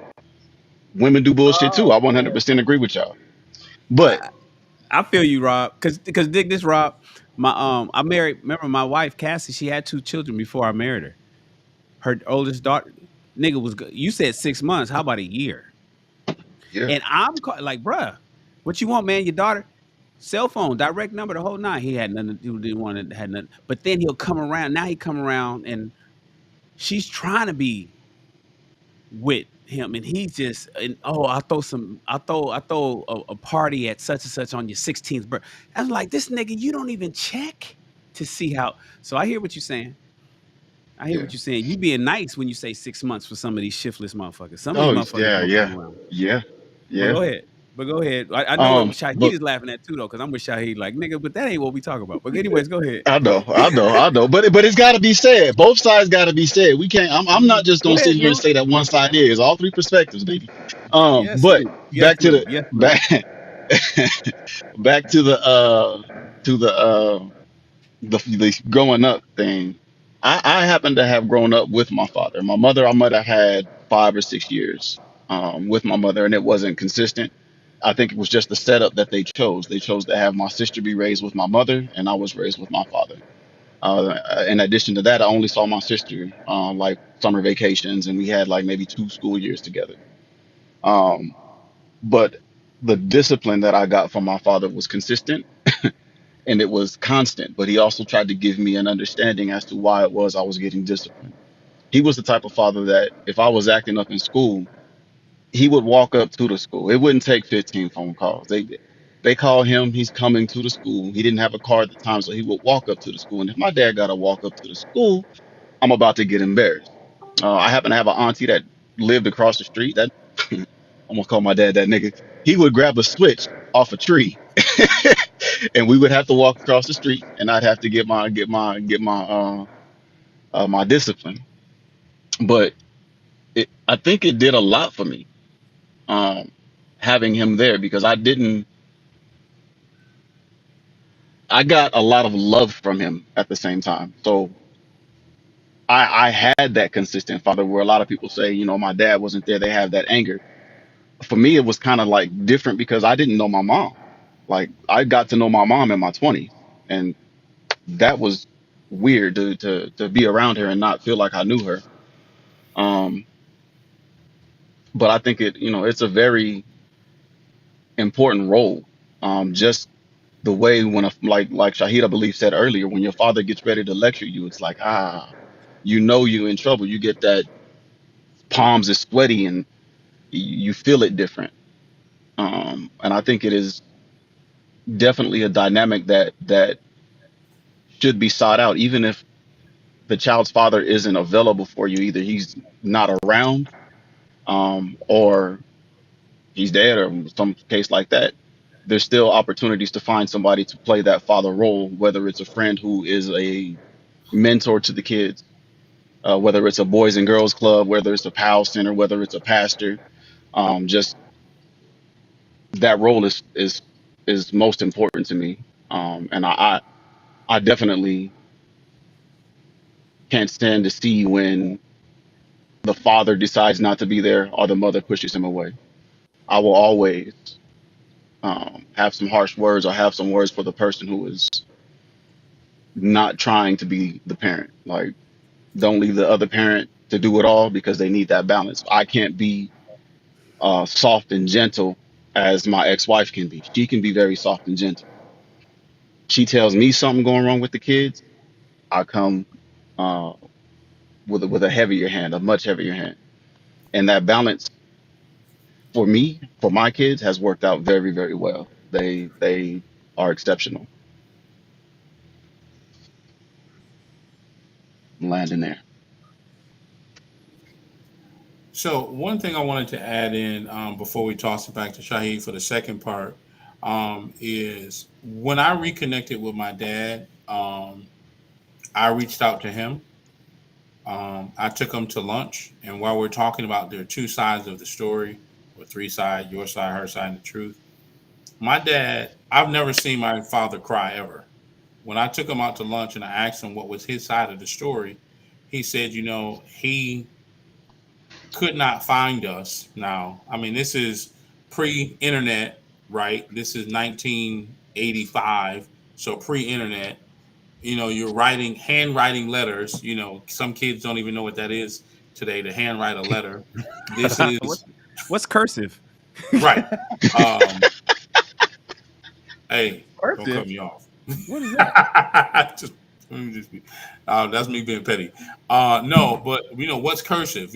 Women do bullshit too. Oh I man. 100% agree with y'all. But I feel you, Rob. Cause dig this, Rob. I married. Remember my wife Cassie? She had 2 children before I married her. Her oldest daughter, nigga was good. You said 6 months. How about a year? yeah, And like, bruh, what you want, man? Your daughter, cell phone, direct number, the whole nine. He had nothing. He didn't want to had nothing. But then he'll come around. Now he come around, and she's trying to be with him, and he's just, and oh, I throw a party at such and such on your 16th birthday. I was like, this nigga, you don't even check to see how. So I hear what you're saying. I hear yeah. what you're saying. You being nice when you say 6 months for some of these shiftless motherfuckers. Some of these Oh motherfuckers yeah, gonna come yeah, around. yeah, But yeah. go ahead. But go ahead. I know what Shahid But is laughing at too, though, because I'm with Shahid. Like, nigga, but that ain't what we talk about. But anyways, go ahead. I know. But it's got to be said. Both sides got to be said. We can't. I'm not just Go gonna sit ahead, here and bro. say that one side is. All three perspectives, baby. Yes, But Lou. Yes, back to Lou. the Yes, Lou. back. Back to the growing up thing. I happen to have grown up with my father. My mother, I might have had 5 or 6 years with my mother, and it wasn't consistent. I think it was just the setup that they chose. They chose to have my sister be raised with my mother, and I was raised with my father. In addition to that, I only saw my sister like summer vacations, and we had like maybe 2 school years together. Um, but the discipline that I got from my father was consistent and it was constant, but he also tried to give me an understanding as to why it was I was getting disciplined. He was the type of father that if I was acting up in school, he would walk up to the school. It wouldn't take 15 phone calls. They call him, he's coming to the school. He didn't have a car at the time, so he would walk up to the school. And if my dad got to walk up to the school, I'm about to get embarrassed. I happen to have an auntie that lived across the street. That I'm gonna call my dad that nigga. He would grab a switch off a tree, and we would have to walk across the street, and I'd have to get my discipline. But I think it did a lot for me, um, having him there because I got a lot of love from him at the same time. So I had that consistent father where a lot of people say, my dad wasn't there. They have that anger. For me, it was kind of like different because I didn't know my mom. Like I got to know my mom in my 20s, and that was weird to be around her and not feel like I knew her. Um, but I think it's a very important role. Just the way when like Shahid, I believe said earlier, when your father gets ready to lecture you, it's like you're in trouble. You get that palms is sweaty and you feel it different. And I think it is definitely a dynamic that should be sought out, even if the child's father isn't available for you. Either he's not around, or he's dead, or some case like that. There's still opportunities to find somebody to play that father role, whether it's a friend who is a mentor to the kids, whether it's a boys and girls club, whether it's a PAL center, whether it's a pastor. Just that role is most important to me. And I definitely can't stand to see when the father decides not to be there or the mother pushes him away. I will always have some harsh words or have some words for the person who is not trying to be the parent. Like, don't leave the other parent to do it all because they need that balance. I can't be soft and gentle as my ex-wife can be. She can be very soft and gentle. She tells me something going wrong with the kids, I come uh, with a heavier hand, a much heavier hand, and that balance for me, for my kids, has worked out very, very well. They are exceptional. I'm landing there. So one thing I wanted to add in before we toss it back to Shahid for the second part is when I reconnected with my dad, I reached out to him. I took him to lunch, and while we're talking about there are two sides of the story, or three sides, your side, her side, and the truth. My dad, I've never seen my father cry ever. When I took him out to lunch and I asked him what was his side of the story, he said, he could not find us. Now, I mean, this is pre-internet, right? This is 1985, so pre-internet. You're writing handwriting letters. Some kids don't even know what that is today to handwrite a letter. This what's is what's cursive? right. Um, hey, don't cut Cursive. me off. What is that? just, let me just be, that's me being petty. No, but what's cursive?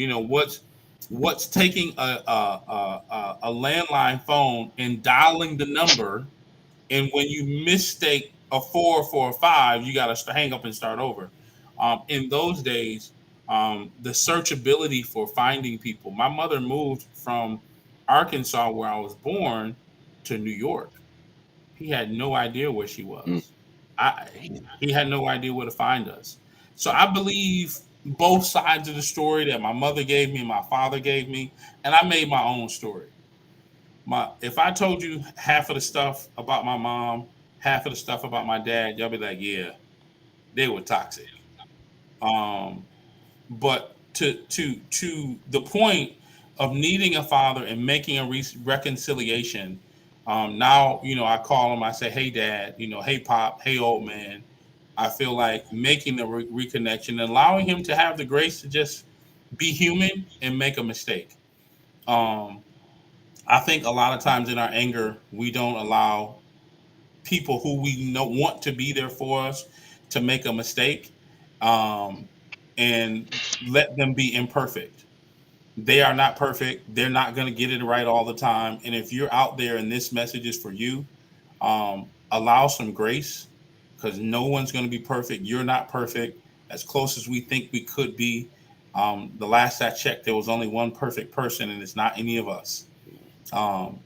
What's taking a landline phone and dialing the number, and when you mistake a four for a five, you got to hang up and start over. In those days, the searchability for finding people. My mother moved from Arkansas, where I was born, to New York. He had no idea where she Mm, was. He had no idea where to find us. So I believe both sides of the story that my mother gave me, my father gave me, and I made my own story. My if I told you half of the stuff about my mom, half of the stuff about my dad, y'all be like, yeah, they were toxic. Um, but to the point of needing a father and making a reconciliation. Now I call him. I say, "Hey, Dad. Hey, Pop. Hey, old man." I feel like making the reconnection and allowing him to have the grace to just be human and make a mistake. Um, I think a lot of times in our anger, we don't allow people who we know want to be there for us to make a mistake, um, and let them be imperfect. They are not perfect. They're not going to get it right all the time. And if you're out there and this message is for you, allow some grace, because no one's going to be perfect. You're not perfect. As close as we think we could be. The last I checked, there was only one perfect person, and it's not any of us.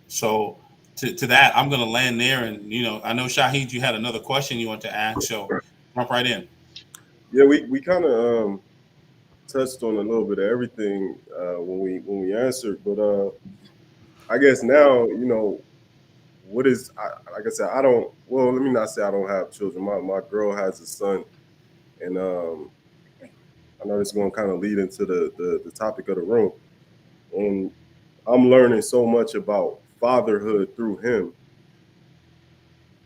So to that, I'm going to land there. And I know Shahid, you had another question you want to ask, so jump right in. Yeah, we kind of touched on a little bit of everything when we answered, but I guess now what is like I said, I don't. Well, let me not say I don't have children. My girl has a son, and I know this is going to kind of lead into the topic of the room, and I'm learning so much about fatherhood through him.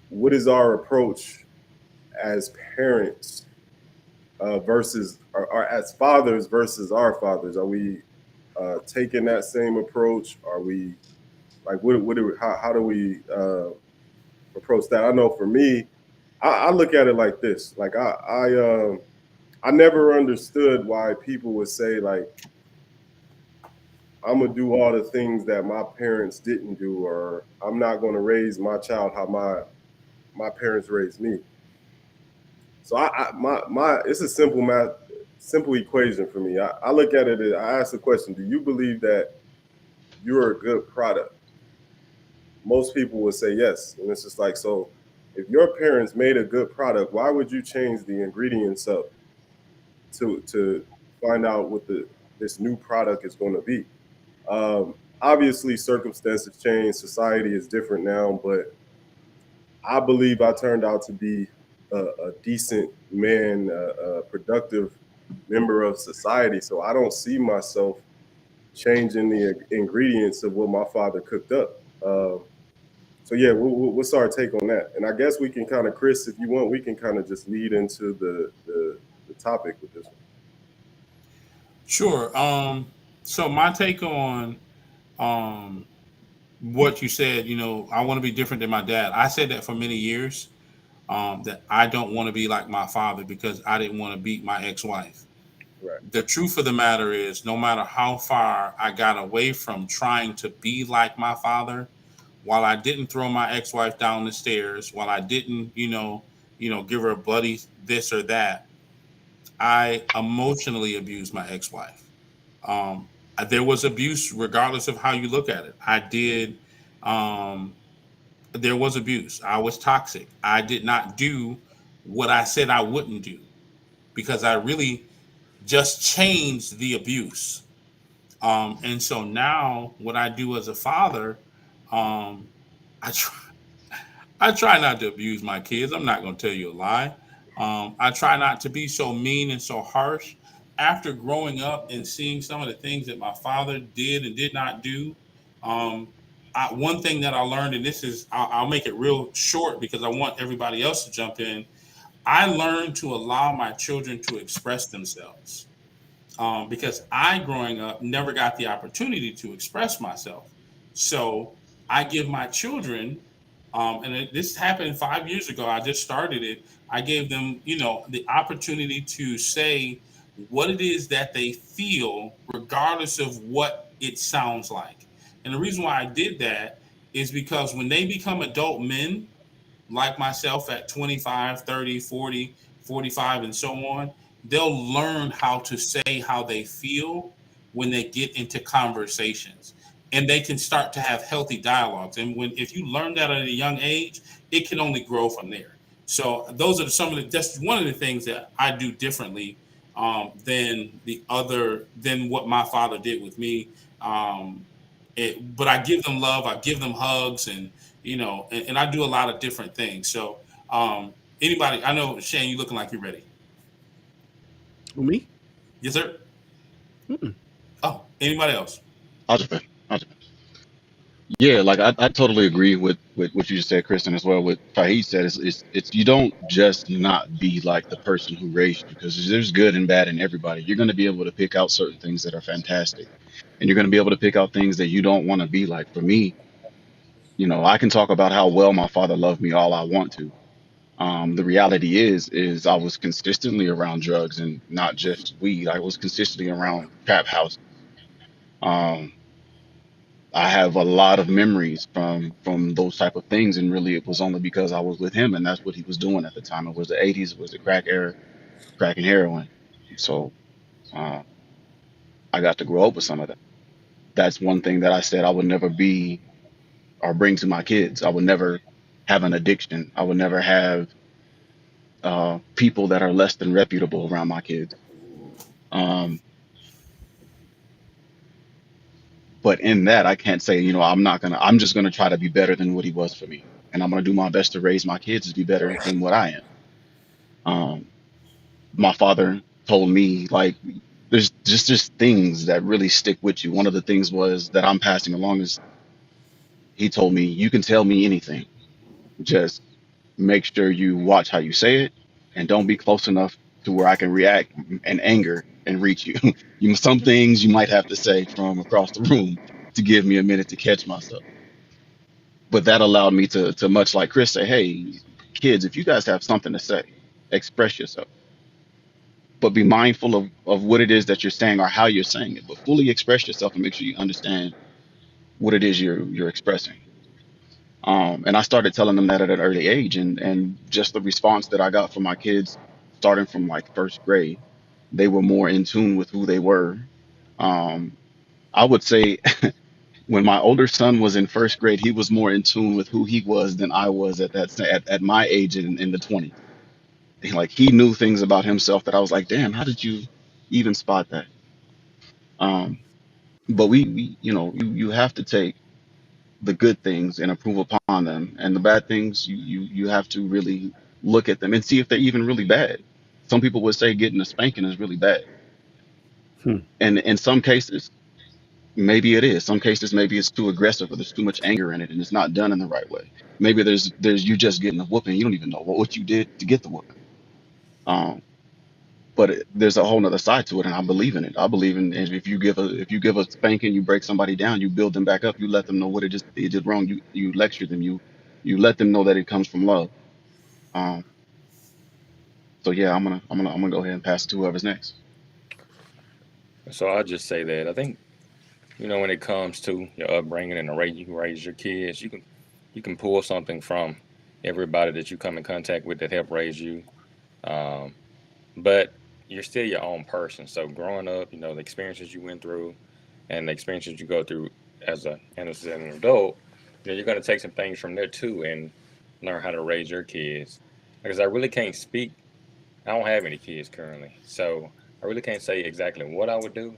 What is our approach as parents versus or as fathers versus our fathers? Are we taking that same approach? Are we like what do we, how do we approach that? I know for me, I look at it like this. Like I never understood why people would say like I'm gonna do all the things that my parents didn't do, or I'm not gonna raise my child how my parents raised me. So my it's a simple equation for me. I look at it. I ask the question: do you believe that you're a good product? Most people would say yes, and it's just like so. If your parents made a good product, why would you change the ingredients up to find out what this new product is going to be? Obviously, circumstances change. Society is different now, but I believe I turned out to be a decent man, a productive member of society. So I don't see myself changing the ingredients of what my father cooked up. So yeah, what's our take on that? And I guess we can kind of, Chris, if you want, we can kind of just lead into the topic with this one. Sure. So my take on um, what you said, I want to be different than my dad. I said that for many years, that I don't want to be like my father because I didn't want to beat my ex-wife. Right. The truth of the matter is, no matter how far I got away from trying to be like my father, while I didn't throw my ex-wife down the stairs, while I didn't, give her a bloody this or that, I emotionally abused my ex-wife. Um, there was abuse, regardless of how you look at it. I did. Um, there was abuse. I was toxic. I did not do what I said I wouldn't do because I really just changed the abuse. And so now, what I do as a father, um, I try. I try not to abuse my kids. I'm not going to tell you a lie. I try not to be so mean and so harsh. After growing up and seeing some of the things that my father did and did not do, um, one thing that I learned, and this is, I'll make it real short because I want everybody else to jump in. I learned to allow my children to express themselves, because I, growing up, never got the opportunity to express myself. So I give my children, this happened 5 years ago. I just started it. I gave them, the opportunity to say what it is that they feel, regardless of what it sounds like. And the reason why I did that is because when they become adult men, like myself at 25, 30, 40, 45, and so on, they'll learn how to say how they feel when they get into conversations. And they can start to have healthy dialogues. And if you learn that at a young age, it can only grow from there. So those are that's one of the things that I do differently, than what my father did with me. But I give them love, I give them hugs, and and I do a lot of different things. So, anybody, I know Shane, you looking like you're ready. Who, me? Yes, sir. Mm-mm. Oh, anybody else? I'll jump in. I'll jump in. Yeah, like I totally agree with what you just said, Kristen, as well. What Fahid said is you don't just not be like the person who raised you, because there's good and bad in everybody. You're going to be able to pick out certain things that are fantastic, and you're going to be able to pick out things that you don't want to be like. For me, I can talk about how well my father loved me all I want to. The reality is I was consistently around drugs, and not just weed. I was consistently around trap houses. Um, I have a lot of memories from those type of things, and really it was only because I was with him, and that's what he was doing at the time. It was the '80s, it was the crack era, crack and heroin. So uh, I got to grow up with some of that. That's one thing that I said I would never be or bring to my kids. I would never have an addiction. I would never have people that are less than reputable around my kids. Um, but in that, I can't say, I'm just gonna try to be better than what he was for me, and I'm gonna do my best to raise my kids to be better than what I am. Um, my father told me, like, there's just things that really stick with you. One of the things was that I'm passing along is he told me, you can tell me anything, just make sure you watch how you say it, and don't be close enough to where I can react in anger and reach you. Some things you might have to say from across the room to give me a minute to catch myself. But that allowed me to much like Chris, say, hey, kids, if you guys have something to say, express yourself, but be mindful of what it is that you're saying or how you're saying it, but fully express yourself and make sure you understand what it is you're expressing. And I started telling them that at an early age, and just the response that I got from my kids, starting from like first grade, they were more in tune with who they were. Um, I would say when my older son was in first grade, he was more in tune with who he was than I was at my age in the 20s. Like, he knew things about himself that I was like, damn, how did you even spot that? Um, but we you have to take the good things and improve upon them, and the bad things you have to really look at them and see if they're even really bad. Some people would say getting a spanking is really bad, Hmm. and in some cases maybe it is. Some cases maybe it's too aggressive or there's too much anger in it and it's not done in the right way. Maybe there's you just getting a whooping, you don't even know what you did to get the whooping. Um, there's a whole nother side to it, and I believe in it. I believe in, if you give a spanking, you break somebody down, you build them back up, you let them know what it is they did wrong, you lecture them, you let them know that it comes from love. Um, so yeah, I'm gonna go ahead and pass it to whoever's next. So I'll just say that I think, when it comes to your upbringing and the way you raise your kids, you can pull something from everybody that you come in contact with that helped raise you. Um, but you're still your own person. So growing up, the experiences you went through and the experiences you go through as an adult, you're going to take some things from there too and learn how to raise your kids. Because I really can't speak. I don't have any kids currently, so I really can't say exactly what I would do.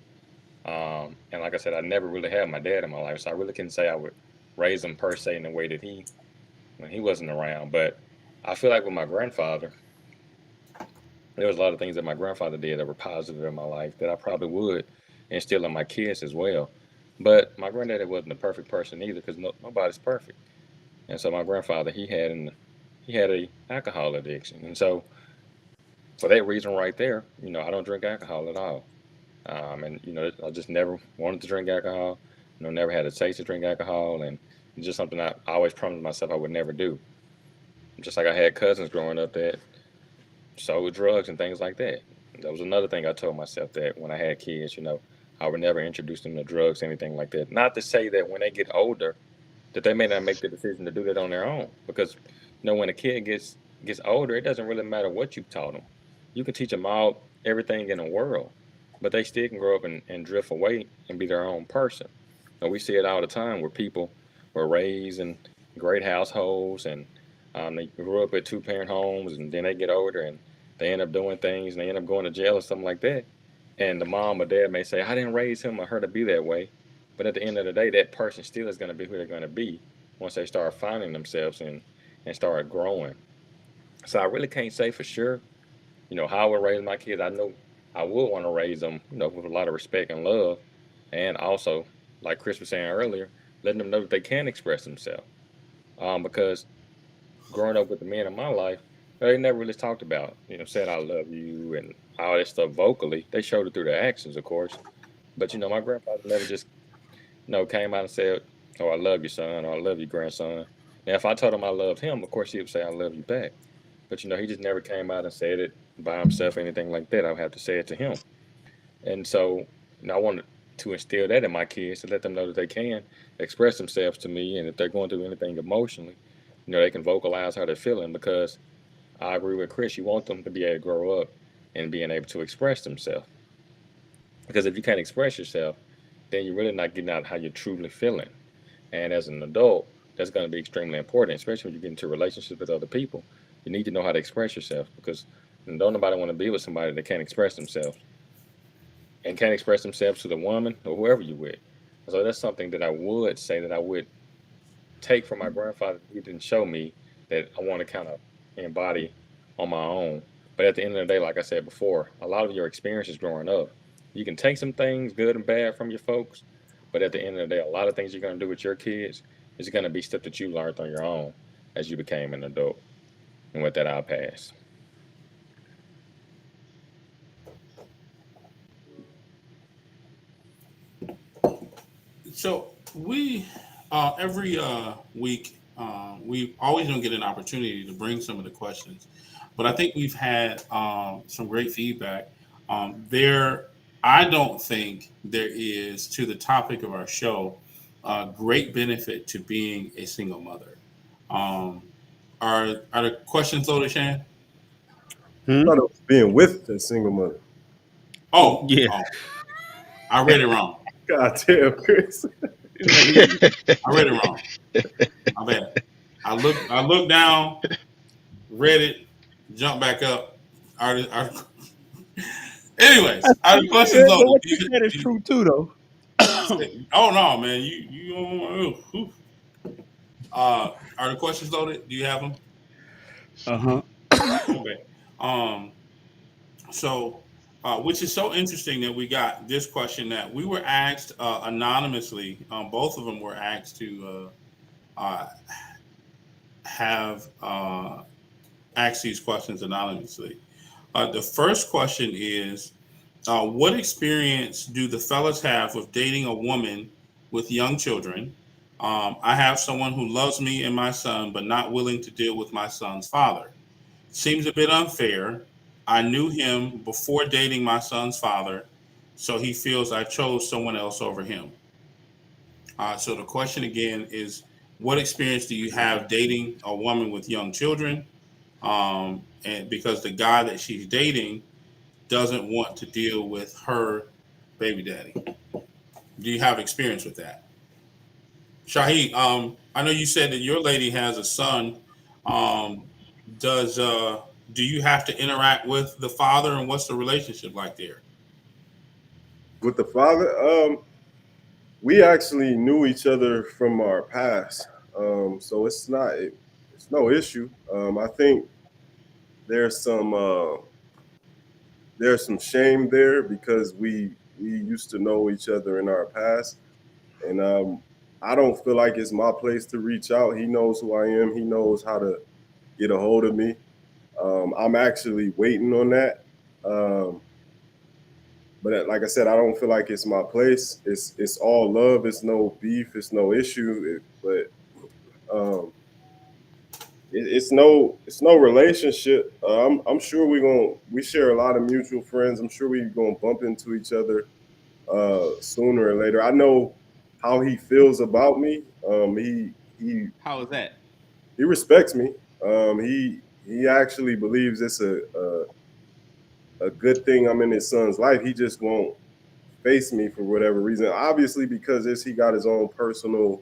And like I said, I never really had my dad in my life, so I really couldn't say I would raise him per se in the way that he when he wasn't around. But I feel like with my grandfather, there was a lot of things that my grandfather did that were positive in my life that I probably would instill in my kids as well. But my granddaddy wasn't a perfect person either, because nobody's perfect. And so my grandfather, he had a alcohol addiction, and so for that reason right there, I don't drink alcohol at all. And I just never wanted to drink alcohol. Never had a taste to drink alcohol, and it's just something I always promised myself I would never do. Just like I had cousins growing up that sold drugs and things like that. That was another thing I told myself, that when I had kids, I would never introduce them to drugs, anything like that. Not to say that when they get older, that they may not make the decision to do that on their own, because when a kid gets older, it doesn't really matter what you taught them. You can teach them all everything in the world, but they still can grow up and drift away and be their own person. And we see it all the time where people were raised in great households, and they grew up at two-parent homes, and then they get older and they end up doing things and they end up going to jail or something like that. And the mom or dad may say, I didn't raise him or her to be that way. But at the end of the day, that person still is going to be who they're going to be once they start finding themselves and start growing. So I really can't say for sure, how I would raise my kids. I know I would want to raise them, with a lot of respect and love, and also, like Chris was saying earlier, letting them know that they can express themselves. Because growing up with the men in my life, they never really talked about, said I love you and all that stuff vocally. They showed it through their actions, of course. But my grandfather never just, came out and said, "Oh, I love you, son," or "I love you, grandson." Now, if I told him I loved him, of course he would say, "I love you back." But he just never came out and said it by himself, or anything like that. I would have to say it to him. And so, I wanted to instill that in my kids to let them know that they can express themselves to me, and if they're going through anything emotionally, they can vocalize how they're feeling. Because I agree with Chris, you want them to be able to grow up and being able to express themselves. Because if you can't express yourself, then you're really not getting out how you're truly feeling. And as an adult, that's going to be extremely important, especially when you get into relationships with other people. You need to know how to express yourself, because don't nobody want to be with somebody that can't express themselves and can't express themselves to the woman or whoever you're with. So that's something that I would say that I would take from my grandfather. He didn't show me that I want to kind of embody on my own. But at the end of the day, like I said before, a lot of your experiences growing up, you can take some things, good and bad, from your folks. But at the end of the day, a lot of things you're going to do with your kids is going to be stuff that you learned on your own as you became an adult. And with that, I'll pass. So we every week we always don't get an opportunity to bring some of the questions, but I think we've had some great feedback. There, I don't think there is to the topic of our show great benefit to being a single mother. Um, are the questions loaded, Shan? Hmm? thought it was being with a single mother. Oh, Yeah. oh, I read it wrong. God damn, Chris. I read it wrong. My bad. I looked down, read it, jumped back up. Our, anyways, our questions But loaded. what you said is true too, though. Oh no, man, are the questions loaded? Do you have them? Uh huh. Okay. Um, so, which is so interesting that we got this question that we were asked anonymously. Both of them were asked to have asked these questions anonymously. The first question is, what experience do the fellas have with dating a woman with young children? I have someone who loves me and my son, but not willing to deal with my son's father. Seems a bit unfair. I knew him before dating my son's father, so he feels I chose someone else over him. So the question again is, what experience do you have dating a woman with young children? And because the guy that she's dating doesn't want to deal with her baby daddy. Do you have experience with that? Shaheed, I know you said that your lady has a son. Um, does do you have to interact with the father, and what's the relationship like there? With the father, we actually knew each other from our past. So it's no issue. I think there's some there's some shame there because we used to know each other in our past, and I don't feel like it's my place to reach out. He knows who I am. He knows how to get a hold of me. I'm actually waiting on that. Um, but like I said, I don't feel like it's my place. It's all love. It's no beef. It's no issue. But it's no relationship. I'm sure we share a lot of mutual friends. I'm sure we gonna bump into each other sooner or later. I know how he feels about me. How is that? He respects me. He actually believes it's a good thing I'm in his son's life. He just won't face me for whatever reason. Obviously, because he got his own personal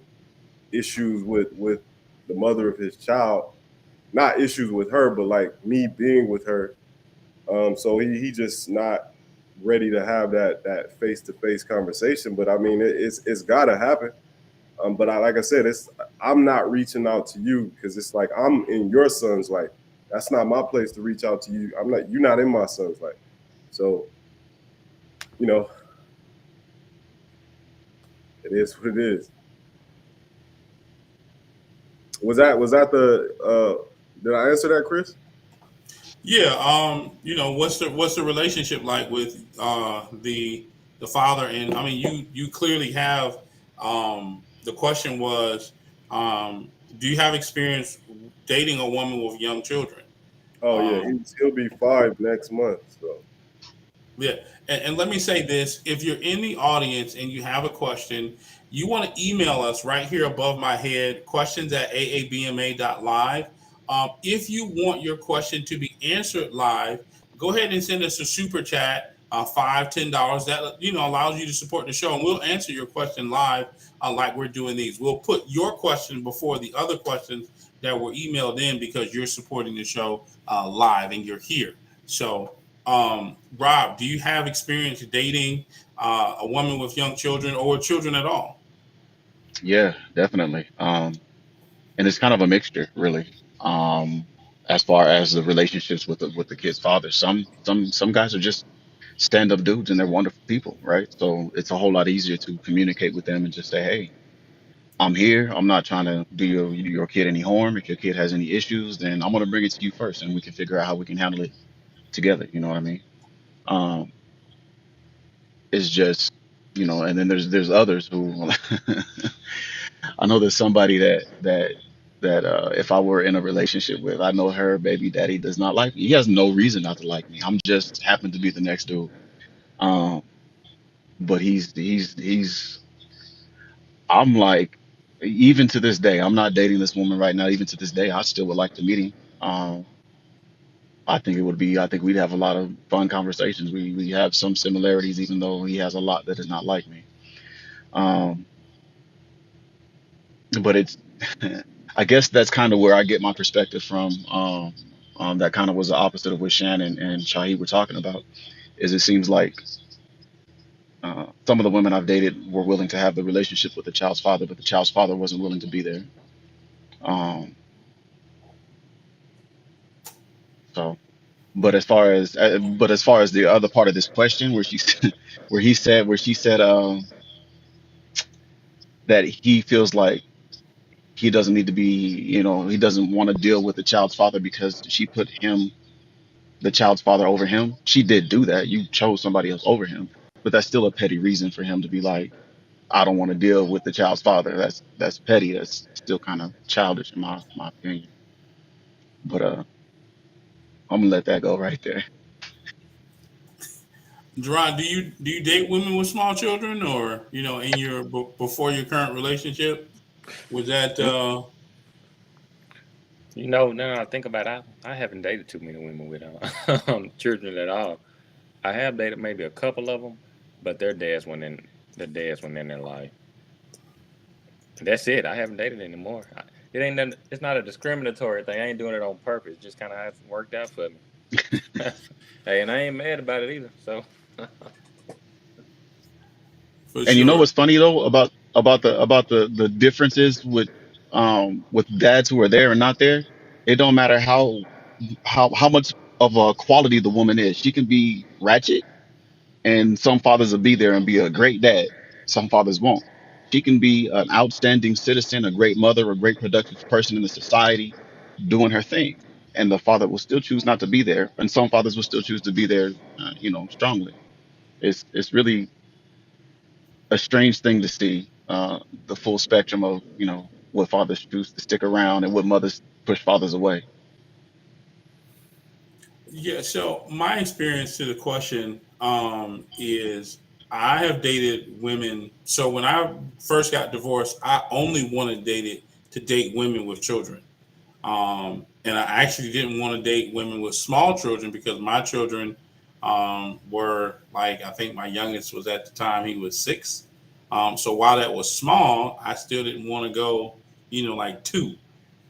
issues with the mother of his child. Not issues with her, but like me being with her. So he just not ready to have that face to face conversation. But I mean, it's got to happen. But like I said, I'm not reaching out to you because it's like I'm in your son's life. That's not my place to reach out to you. I'm not. You're not in my son's life. So you know, it is what it is. Was that the? Did I answer that, Chris? Yeah. What's the relationship like with the father? And I mean, you clearly have. The question was, do you have experience dating a woman with young children? Oh yeah, Um, he'll be 5 next month. So Yeah. And let me say this, if you're in the audience and you have a question, you want to email us right here above my head, questions at aabma.live. If you want your question to be answered live, go ahead and send us a super chat, $5, $10. That allows you to support the show, and we'll answer your question live, like we're doing these. We'll put your question before the other questions that were emailed in because you're supporting the show live and you're here. So Rob, do you have experience dating a woman with young children or children at all? Yeah, definitely. And it's kind of a mixture, really. As far as the relationships with the kid's father, some guys are just stand up dudes and they're wonderful people, right? So it's a whole lot easier to communicate with them and just say, hey, I'm here. I'm not trying to do your kid any harm. If your kid has any issues, then I'm gonna bring it to you first, and we can figure out how we can handle it together. You know what I mean? Um, it's just, and then there's others who I know there's somebody that if I were in a relationship with, I know her baby daddy does not like me. He has no reason not to like me. I'm just happen to be the next dude. Um, but he's I'm like, even to this day, I'm not dating this woman right now. Even to this day, I still would like to meet him. I think we'd have a lot of fun conversations. We have some similarities, even though he has a lot that is not like me. Um, but it's I guess that's kind of where I get my perspective from. That kind of was the opposite of what Shannon and Shahid were talking about. Is it seems like some of the women I've dated were willing to have the relationship with the child's father, but the child's father wasn't willing to be there. Um, so, but as far as the other part of this question, where she where she said that he feels like he doesn't need to be, he doesn't want to deal with the child's father because she put the child's father over him. She did do that. You chose somebody else over him, but that's still a petty reason for him to be like, I don't want to deal with the child's father. That's petty. That's still kind of childish in my opinion. But I'm gonna let that go right there. Gerard, do you date women with small children, or in your before your current relationship? Was that Now I think about it, I haven't dated too many women with children at all. I have dated maybe a couple of them, but their dads went in their life. That's it. I haven't dated anymore. It ain't nothing, it's not a discriminatory thing. I ain't doing it on purpose. Just kind of how it worked out for me. Hey, and I ain't mad about it either. So for And you know sure? what's funny though about the differences with dads who are there and not there. It don't matter how much of a quality the woman is. She can be ratchet, and some fathers will be there and be a great dad. Some fathers won't. She can be an outstanding citizen, a great mother, a great productive person in the society, doing her thing, and the father will still choose not to be there. And some fathers will still choose to be there, strongly. It's really a strange thing to see, the full spectrum of what fathers choose to stick around and what mothers push fathers away. Yeah. So my experience to the question is I have dated women. So when I first got divorced, I only wanted dated to date women with children. And I actually didn't want to date women with small children because my children were like, I think my youngest was at the time, he was 6. So while that was small, I still didn't want to go, like 2,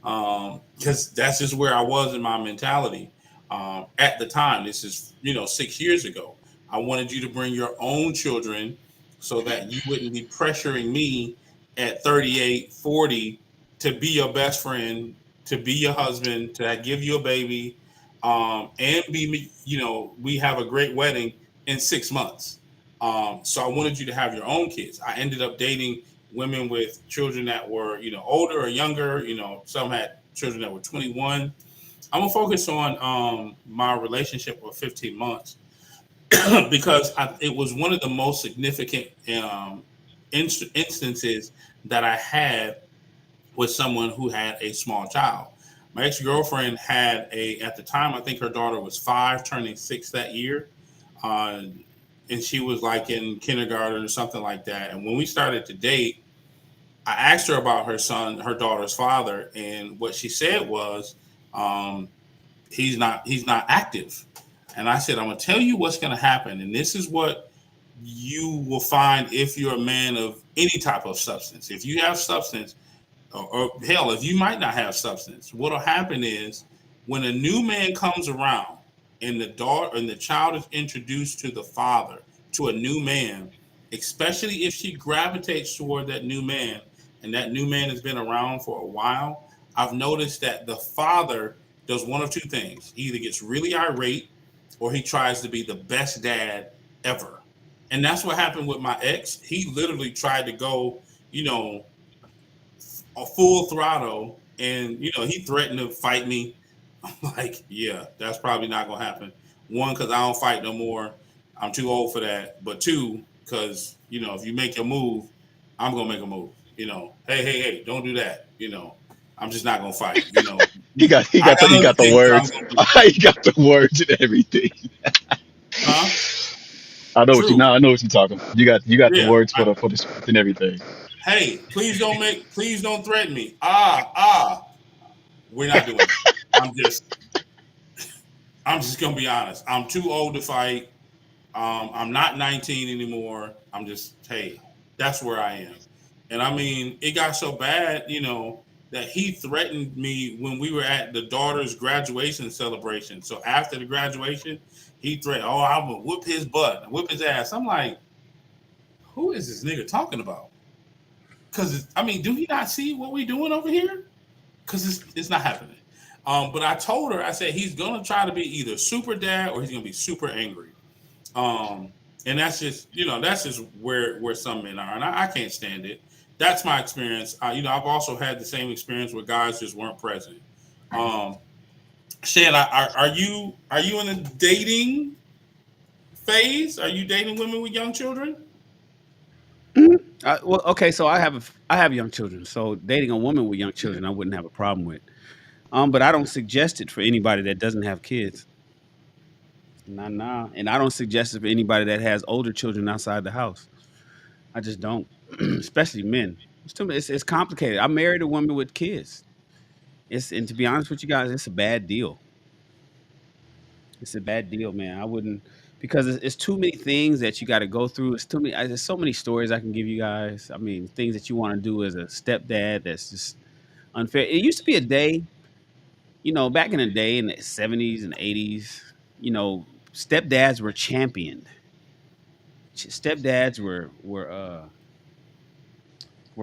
because that's just where I was in my mentality at the time. This is 6 years ago. I wanted you to bring your own children so that you wouldn't be pressuring me at 38, 40 to be your best friend, to be your husband, to give you a baby, and we have a great wedding in 6 months. So I wanted you to have your own kids. I ended up dating women with children that were, older or younger. Some had children that were 21. I'm gonna focus on my relationship for 15 months because it was one of the most significant instances that I had with someone who had a small child. My ex girlfriend had at the time, I think her daughter was 5, turning 6 that year. Uh, and she was like in kindergarten or something like that. And when we started to date, I asked her about her daughter's father. And what she said was, um, he's not active. And I said, I'm gonna tell you what's gonna happen, and this is what you will find if you're a man of any type of substance. If you have substance, or hell, if you might not have substance, what'll happen is when a new man comes around and the child is introduced to the father, to a new man, especially if she gravitates toward that new man, and that new man has been around for a while, I've noticed that the father does one of two things. He either gets really irate or he tries to be the best dad ever. And that's what happened with my ex. He literally tried to go, you know, a full throttle, and he threatened to fight me. I'm like, yeah, that's probably not gonna happen. One, because I don't fight no more. I'm too old for that. But two, because if you make your move, I'm gonna make a move. Hey, hey, hey, don't do that. I'm just not gonna fight. He got he I got the got he other got the things that I'm words. gonna do. He got the words and everything. Huh? True. I know what you're talking. You got the Yeah. words for the script and everything. Hey, please don't threaten me. We're not doing it. I'm just I'm just gonna be honest. I'm too old to fight. I'm not 19 anymore. I'm just, hey, that's where I am. And I mean, it got so bad, that he threatened me when we were at the daughter's graduation celebration. So after the graduation, he threatened, oh, I'm gonna whoop his butt, whip his ass. I'm like, who is this nigga talking about? Because I mean, do he not see what we doing over here? Because it's not happening. But I told her, I said he's gonna try to be either super dad or he's gonna be super angry. Um, and that's just where some men are, and I can't stand it. That's my experience. I've also had the same experience where guys just weren't present. Um, Shan, are you in the dating phase? Are you dating women with young children? Mhm. Well, okay, so I have young children, so dating a woman with young children, I wouldn't have a problem with. But I don't suggest it for anybody that doesn't have kids. Nah, nah, and I don't suggest it for anybody that has older children outside the house. I just don't, especially men. It's complicated. I married a woman with kids. And to be honest with you guys, it's a bad deal. It's a bad deal, man. I wouldn't because it's too many things that you got to go through. It's too many. There's so many stories I can give you guys. I mean, things that you want to do as a stepdad that's just unfair. It used to be a day, back in the day in the 70s and 80s, stepdads were championed. Stepdads were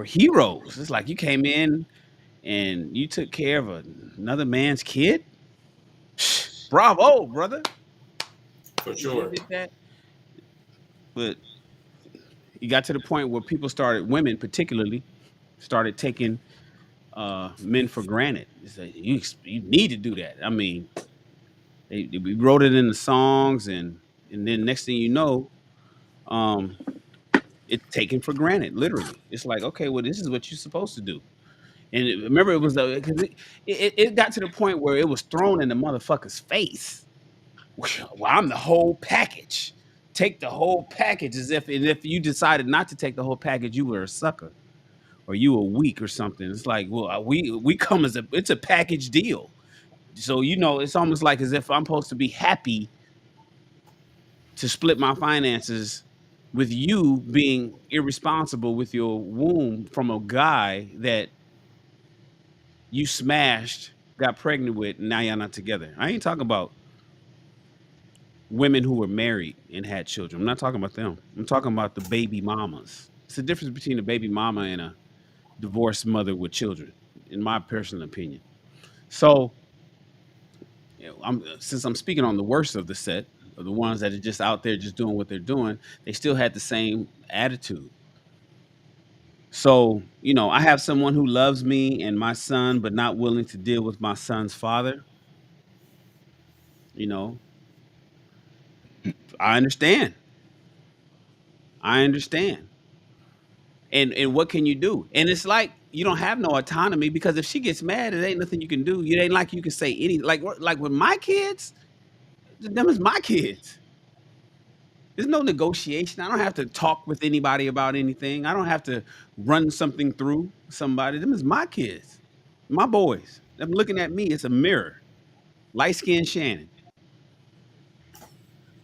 heroes. It's like you came in and you took care of another man's kid. Bravo, brother. For You sure. did that. But you got to the point where women particularly, started taking men for granted. It's like, you need to do that. I mean, we wrote it in the songs, and then next thing you know, um, it's taken for granted. Literally, it's like, okay, well, this is what you're supposed to do. And remember, it was because it got to the point where it was thrown in the motherfucker's face. Well, I'm the whole package. Take the whole package, as if you decided not to take the whole package, you were a sucker or you were weak or something. It's like, well, we come it's a package deal. So it's almost like as if I'm supposed to be happy to split my finances with you being irresponsible with your womb from a guy that you smashed, got pregnant with, and now y'all not together. I ain't talking about women who were married and had children. I'm not talking about them. I'm talking about the baby mamas. It's the difference between a baby mama and a divorced mother with children, in my personal opinion. So, since I'm speaking on the worst of the set, of the ones that are just out there just doing what they're doing, they still had the same attitude. So, I have someone who loves me and my son, but not willing to deal with my son's father. You know, I understand. I understand. And what can you do? And it's like you don't have no autonomy because if she gets mad, it ain't nothing you can do. It ain't like you can say any like with my kids, them is my kids. There's no negotiation. I don't have to talk with anybody about anything. I don't have to run something through somebody. Them is my kids, my boys. Them looking at me. It's a mirror. Light skinned Shannon.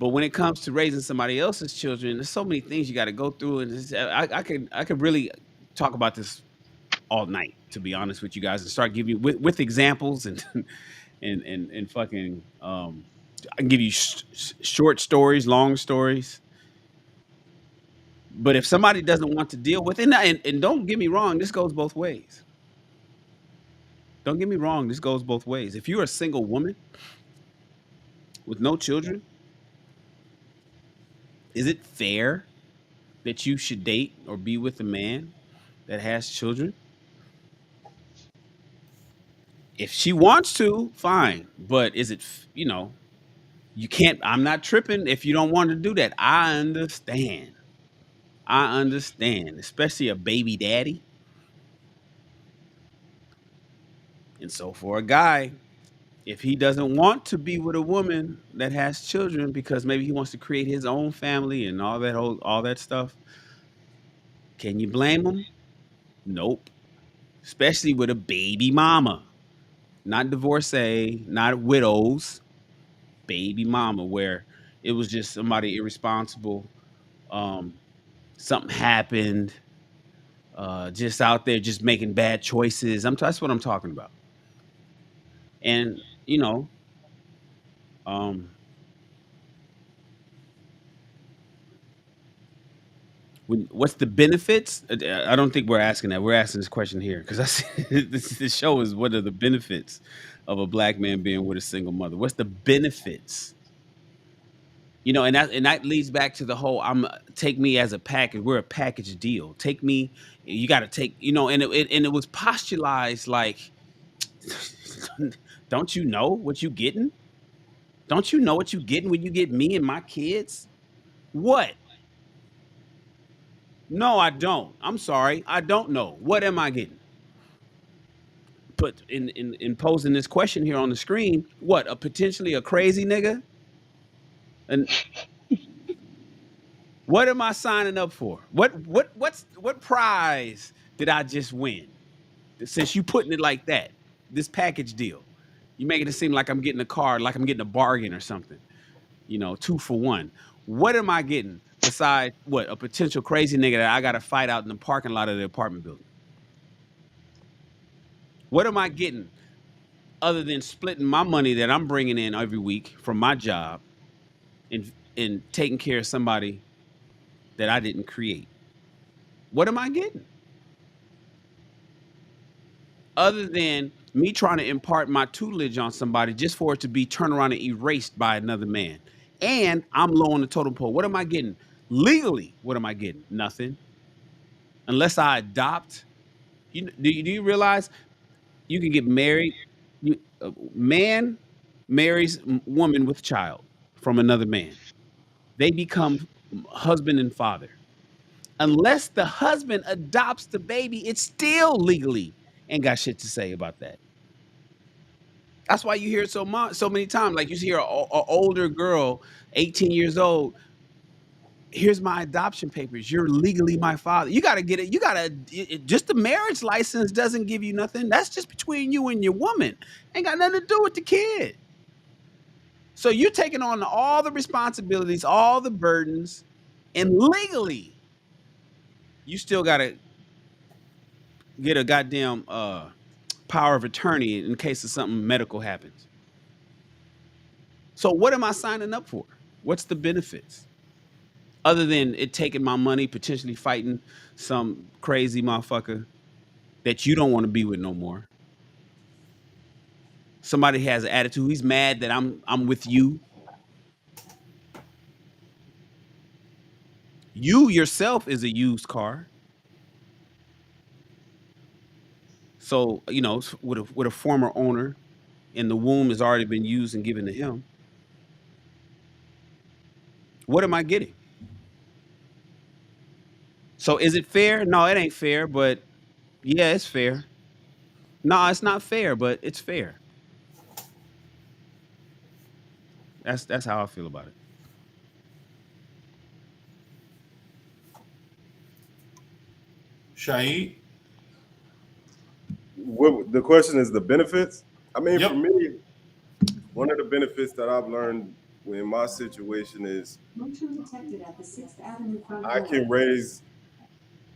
But when it comes to raising somebody else's children, there's so many things you got to go through, and I could really talk about this all night, to be honest with you guys, and start giving you with examples and and fucking I can give you short stories, long stories. But if somebody doesn't want to deal with it, and don't get me wrong, this goes both ways. Don't get me wrong, this goes both ways. If you're a single woman with no children, is it fair that you should date or be with a man that has children? If she wants to, fine. But is it, you can't, I'm not tripping if you don't want to do that. I understand. I understand, especially a baby daddy. And so for a guy, if he doesn't want to be with a woman that has children because maybe he wants to create his own family and all that stuff, can you blame him? Nope. Especially with a baby mama, not divorcee, not widows, baby mama, where it was just somebody irresponsible. Um, Something happened, just out there, just making bad choices. That's what I'm talking about. And um, what's the benefits? I don't think we're asking that. We're asking this question here because I see this show is what are the benefits of a black man being with a single mother? What's the benefits? And that leads back to the whole take me as a package. We're a package deal. Take me. You got to take. And it was postulated like, don't you know what you getting? Don't you know what you getting when you get me and my kids? What? No, I don't. I'm sorry. I don't know. What am I getting? Put in posing this question here on the screen, what, a potentially a crazy nigga? And what am I signing up for? What prize did I just win? Since you putting it like that, this package deal. You making it seem like I'm getting a card, like I'm getting a bargain or something. 2 for 1. What am I getting besides what, a potential crazy nigga that I got to fight out in the parking lot of the apartment building? What am I getting other than splitting my money that I'm bringing in every week from my job and taking care of somebody that I didn't create? What am I getting? Other than me trying to impart my tutelage on somebody just for it to be turned around and erased by another man. And I'm low on the totem pole. What am I getting? Legally, what am I getting? Nothing. Unless I adopt. Do you realize you can get married? A man marries woman with child from another man. They become husband and father. Unless the husband adopts the baby, it's still legally ain't got shit to say about that. That's why you hear it so many times. Like you see a older girl, 18 years old. Here's my adoption papers. You're legally my father. You got to get it. You got to just the marriage license doesn't give you nothing. That's just between you and your woman. Ain't got nothing to do with the kid. So you're taking on all the responsibilities, all the burdens, and legally, you still got to get a goddamn power of attorney in case of something medical happens. So what am I signing up for? What's the benefits? Other than it taking my money, potentially fighting some crazy motherfucker that you don't want to be with no more. Somebody has an attitude. He's mad that I'm with you. You yourself is a used car. So, with a former owner and the womb has already been used and given to him, what am I getting? So is it fair? No, it ain't fair, but yeah, it's fair. No, it's not fair, but it's fair. That's how I feel about it. Shaheed? What the question is, the benefits? I mean, for Yep. me, one of the benefits that I've learned in my situation is I can raise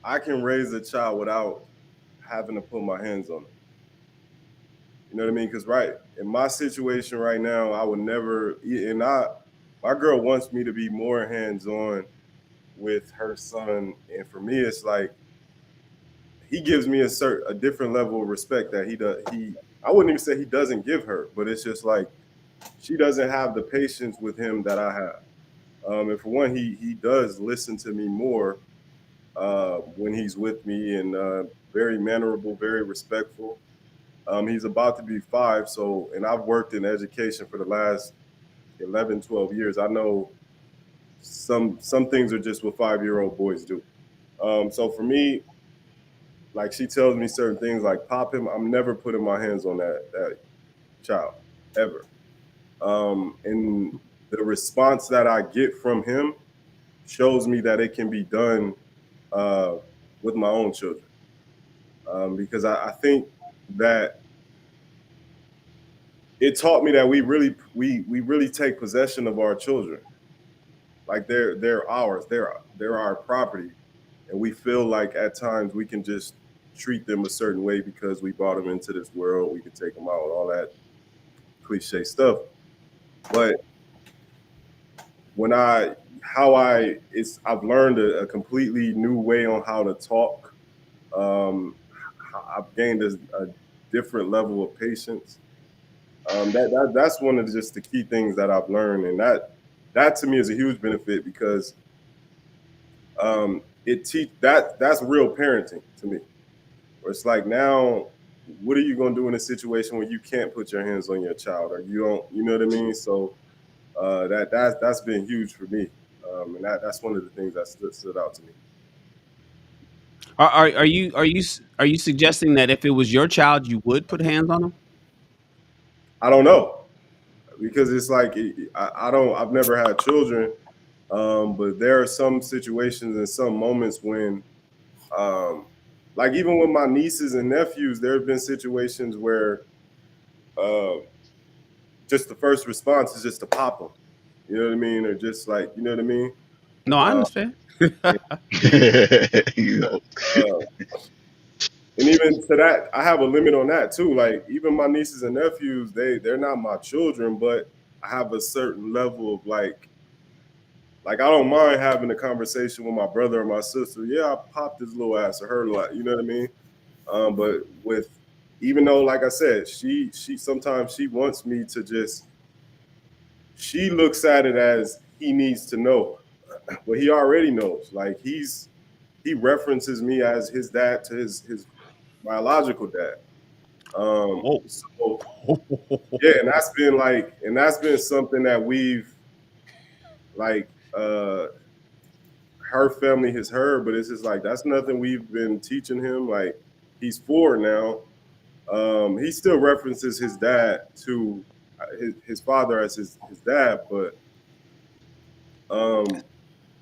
I can raise a child without having to put my hands on them. You know what I mean? Because right in my situation right now, I would never. And my girl wants me to be more hands on with her son, and for me, it's like he gives me a different level of respect that he does. I wouldn't even say he doesn't give her, but it's just like she doesn't have the patience with him that I have. And for one, he does listen to me more when he's with me, and very mannerable, very respectful. He's about to be 5, so, and I've worked in education for the last 11, 12 years. I know some things are just what 5-year-old boys do. So for me, like she tells me certain things like pop him, I'm never putting my hands on that child ever. And the response that I get from him shows me that it can be done uh, with my own children. Because I think that it taught me that we really take possession of our children. Like they're ours. They're our property. And we feel like at times we can just treat them a certain way because we brought them into this world. We can take them out, all that cliche stuff. But when I've learned a completely new way on how to talk. I've gained a different level of patience. That's one of just the key things that I've learned, and that to me is a huge benefit because that's real parenting to me. Where it's like now, what are you going to do in a situation where you can't put your hands on your child or you don't, you know what I mean? So that's been huge for me, and that's one of the things that stood out to me. Are you suggesting that if it was your child, you would put hands on them? I don't know because it's like I've never had children, but there are some situations and some moments when, um, like even with my nieces and nephews, there have been situations where uh, just the first response is just to pop them. You know what I mean? Or just like, you know what I mean? No, I Uh, understand. and, You know, uh, and even to that, I have a limit on that too. Like even my nieces and nephews, they're not my children, but I have a certain level of like I don't mind having a conversation with my brother or my sister. Yeah, I popped his little ass or her lot. You know what I mean? But with even though, like I said, she sometimes she wants me to just. She looks at it as he needs to know, but he already knows. Like he references me as his dad to his biological dad. Whoa. So yeah, and that's been something that we've like her family has heard, but it's just like that's nothing we've been teaching him. Like he's 4 now. He still references his dad to his father as his dad, but um,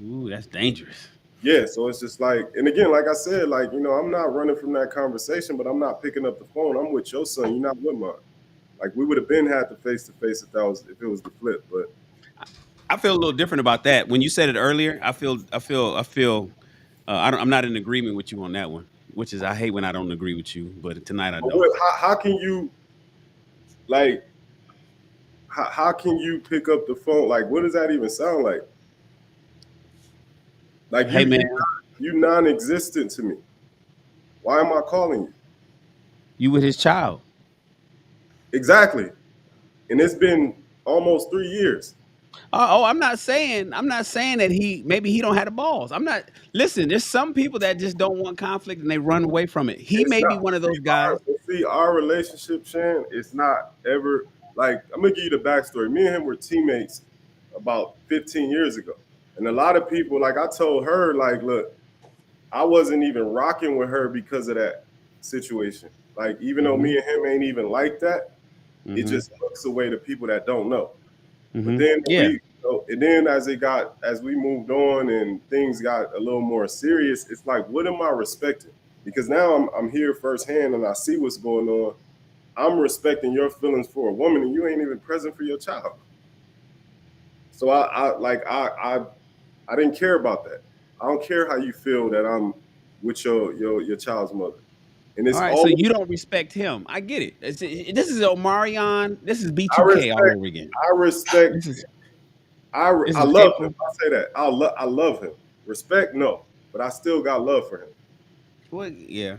Ooh, that's dangerous. yeah. So it's just like, and again, like I said, like I'm not running from that conversation, but I'm not picking up the phone. I'm with your son. You're not with mine. Like we would have been had the face to face if it was the flip, but I feel a little different about that. When you said it earlier, I feel. I'm not in agreement with you on that one. Which is, I hate when I don't agree with you, but tonight I but don't. how can you like how can you pick up the phone? Like, what does that even sound like? Like Hey man, you non-existent to me. Why am I calling you? you with his child. Exactly. And it's been almost 3 years. I'm not saying that maybe he don't have the balls. I'm not listen, there's some people that just don't want conflict and they run away from it. He It's may not be one of those guys. see our relationship, Shan. It's not ever like I'm gonna give you the backstory. Me and him were teammates about 15 years ago, and a lot of people, like I told her, like, look, I wasn't even rocking with her because of that situation. Like, even though Mhm. me and him ain't even like that, it Mhm. just looks away to people that don't know. But Mhm. then Yeah. and then as we moved on and things got a little more serious, it's like, what am I respecting? Because now I'm here firsthand and I see what's going on. I'm respecting your feelings for a woman, and you ain't even present for your child. So I didn't care about that. I don't care how you feel that I'm with your child's mother, and All it's right, so always you don't respect him. I get it. This is Omarion. This is I B2K all respect over again. I respect This is I this is love him. people. I say that I love him. Respect no, but I still got love for him. Well, yeah.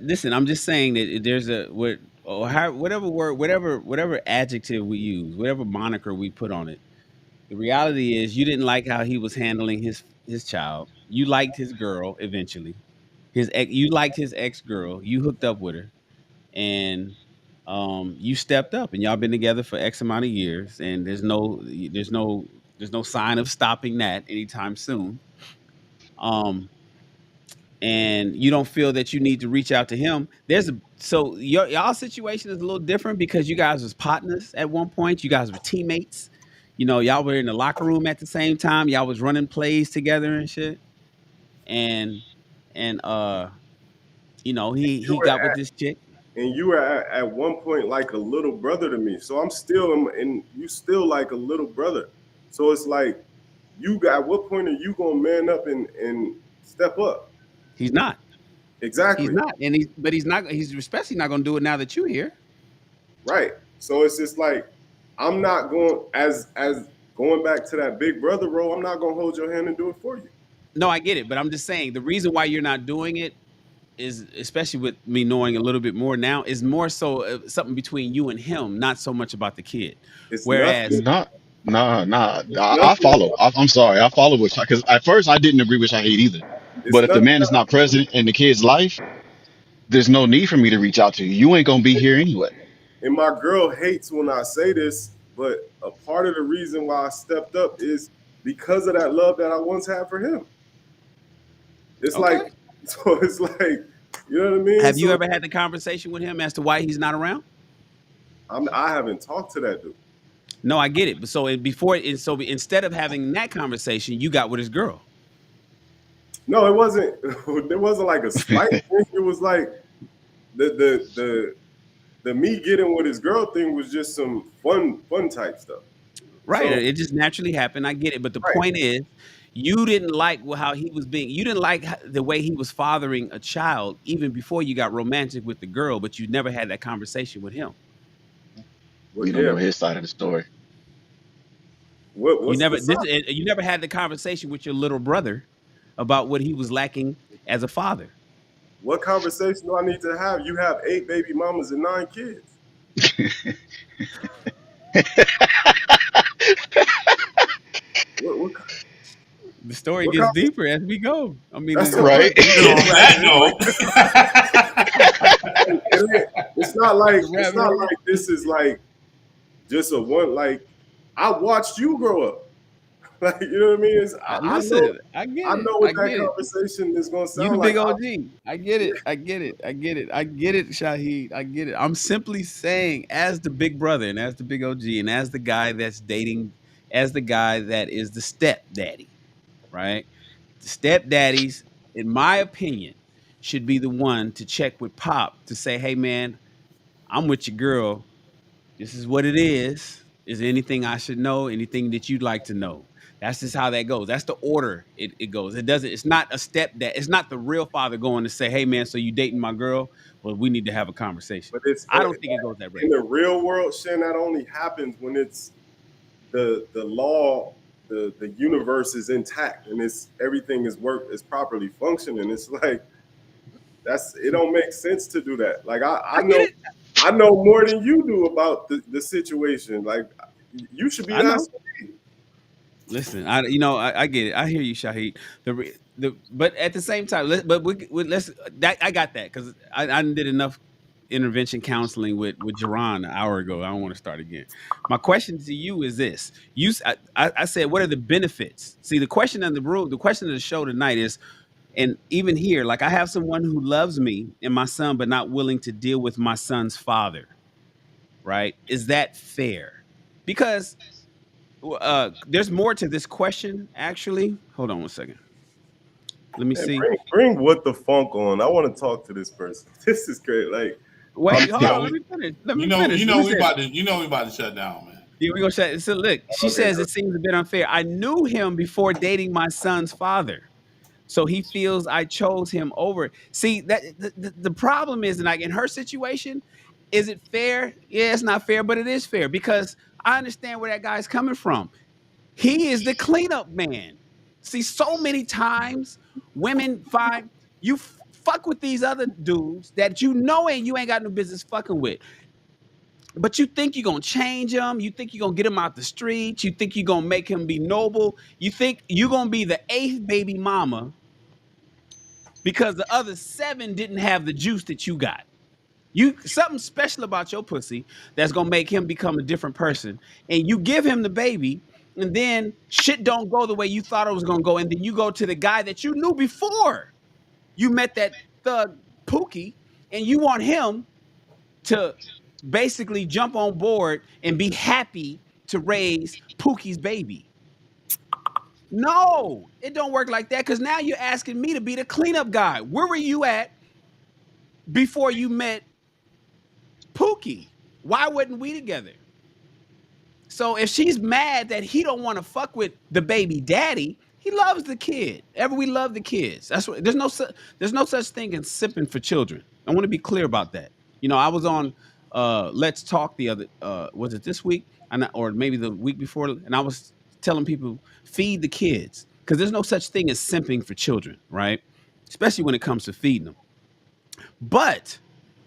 Listen, I'm just saying that there's a what or how, whatever word, whatever adjective we use, whatever moniker we put on it. The reality is, you didn't like how he was handling his child. You liked his girl eventually. You liked his ex girl. You hooked up with her, and you stepped up, and y'all been together for X amount of years, and there's no sign of stopping that anytime soon. Um, and you don't feel that you need to reach out to him. So y'all situation is a little different because you guys was partners at one point. You guys were teammates. You know, y'all were in the locker room at the same time. Y'all was running plays together and shit. And and you know, he got with this chick. And you were at one point like a little brother to me. So I'm still and you still like a little brother. So it's like you got at what point are you gonna man up and step up? He's not. He's Exactly. not. He's not he's especially not gonna do it now that you're here. Right. So it's just like I'm not going as going back to that big brother role, I'm not gonna hold your hand and do it for you. No, I get it, but I'm just saying the reason why you're not doing it is, especially with me knowing a little bit more now, is more so something between you and him, not so much about the kid. It's nothing. Whereas, Not, nah. It's I nothing. follow. I'm sorry. I follow with because at first I didn't agree with Shahid either. It's But if the nothing. man is not present in the kid's life, there's no need for me to reach out to you. You ain't gonna be here anyway. And my girl hates when I say this, but a part of the reason why I stepped up is because of that love that I once had for him. It's like, okay, so it's like, you know what I mean? have you So ever had the conversation with him as to why he's not around? I haven't talked to that dude. No, I get it. But so before, and so instead of having that conversation, you got with his girl. No, it wasn't. There wasn't like a slight thing. It was like the me getting with his girl thing was just some fun type stuff. Right. So It just naturally happened. I get it. But the right, point is, you didn't like how he was being, you didn't like the way he was fathering a child even before you got romantic with the girl, but you never had that conversation with him. well, We don't yeah. know his side of the story. You What's the never sign? you never had the conversation with your little brother about what he was lacking as a father. What conversation do I need to have? You have 8 baby mamas and 9 kids. What The story what gets conversation? deeper as we go. I mean, That's the Right. point. we And can on wrap that it up. It's not We like can wrap it up. this is like just a one like I watched you grow up. Like you know what I mean? Listen, I I get it. know I what that get it. conversation is gonna You the sound like. big OG. I get it. I get it. I get it. I get it, Shahid. I get it. I'm simply saying, as the big brother and as the big OG and as the guy that's dating, as the guy that is the stepdaddy, right? The stepdaddies, in my opinion, should be the one to check with Pop to say, hey, man, I'm with your girl. This is what it is. Is there anything I should know? Anything that you'd like to know? That's just how that goes. That's the order it goes. It doesn't. It's not a stepdad. It's not the real father going to say, "Hey, man, so you dating my girl? Well, we need to have a conversation." But it's I don't think it goes that in way. the real world, Shen, that only happens when it's the law, the universe is intact and it's everything is properly functioning. It's like it don't make sense to do that. Like I get it. I know more than you do about the situation. Like you should be I know. asking me. Listen, I get it. I hear you, Shahid. But at the same time, let's that I got that because I did enough intervention counseling with Jerron an hour ago. I don't want to start again. My question to you is this: I said, what are the benefits? See, the question of the room, the question of the show tonight is, and even here, like I have someone who loves me and my son, but not willing to deal with my son's father. Right? Is that fair? Because there's more to this question, actually. Hold on one second. Let me Man, see. bring what the funk on. I want to talk to this person. This is great. Like Wait, I'm hold You know, on. Let we, me finish. Let you me know, finish. Let me say it. we about to shut down, man. Yeah, we're gonna say. So look, she okay. says it seems a bit unfair. I knew him before dating my son's father, so he feels I chose him over. See that the problem is, like in her situation, is it fair? Yeah, it's not fair, but it is fair because I understand where that guy's coming from. He is the cleanup man. See, so many times women find you fuck with these other dudes that you know and you ain't got no business fucking with. But you think you're gonna change him, you think you're gonna get him out the streets, you think you're gonna make him be noble, you think you're gonna be the eighth baby mama because the other seven didn't have the juice that you got. You something special about your pussy that's gonna make him become a different person. And you give him the baby, and then shit don't go the way you thought it was gonna go. And then you go to the guy that you knew before you met that thug Pookie, and you want him to basically jump on board and be happy to raise Pookie's baby. No, it don't work like that because now you're asking me to be the cleanup guy. Where were you at before you met Pookie? Why wasn't we together? So if she's mad that he don't want to fuck with the baby daddy, he loves the kid. Ever we love the kids. That's what there's no such thing as simping for children. I want to be clear about that. You know, I was on Let's Talk the other was it this week? Or maybe the week before, and I was telling people feed the kids because there's no such thing as simping for children, right? Especially when it comes to feeding them. But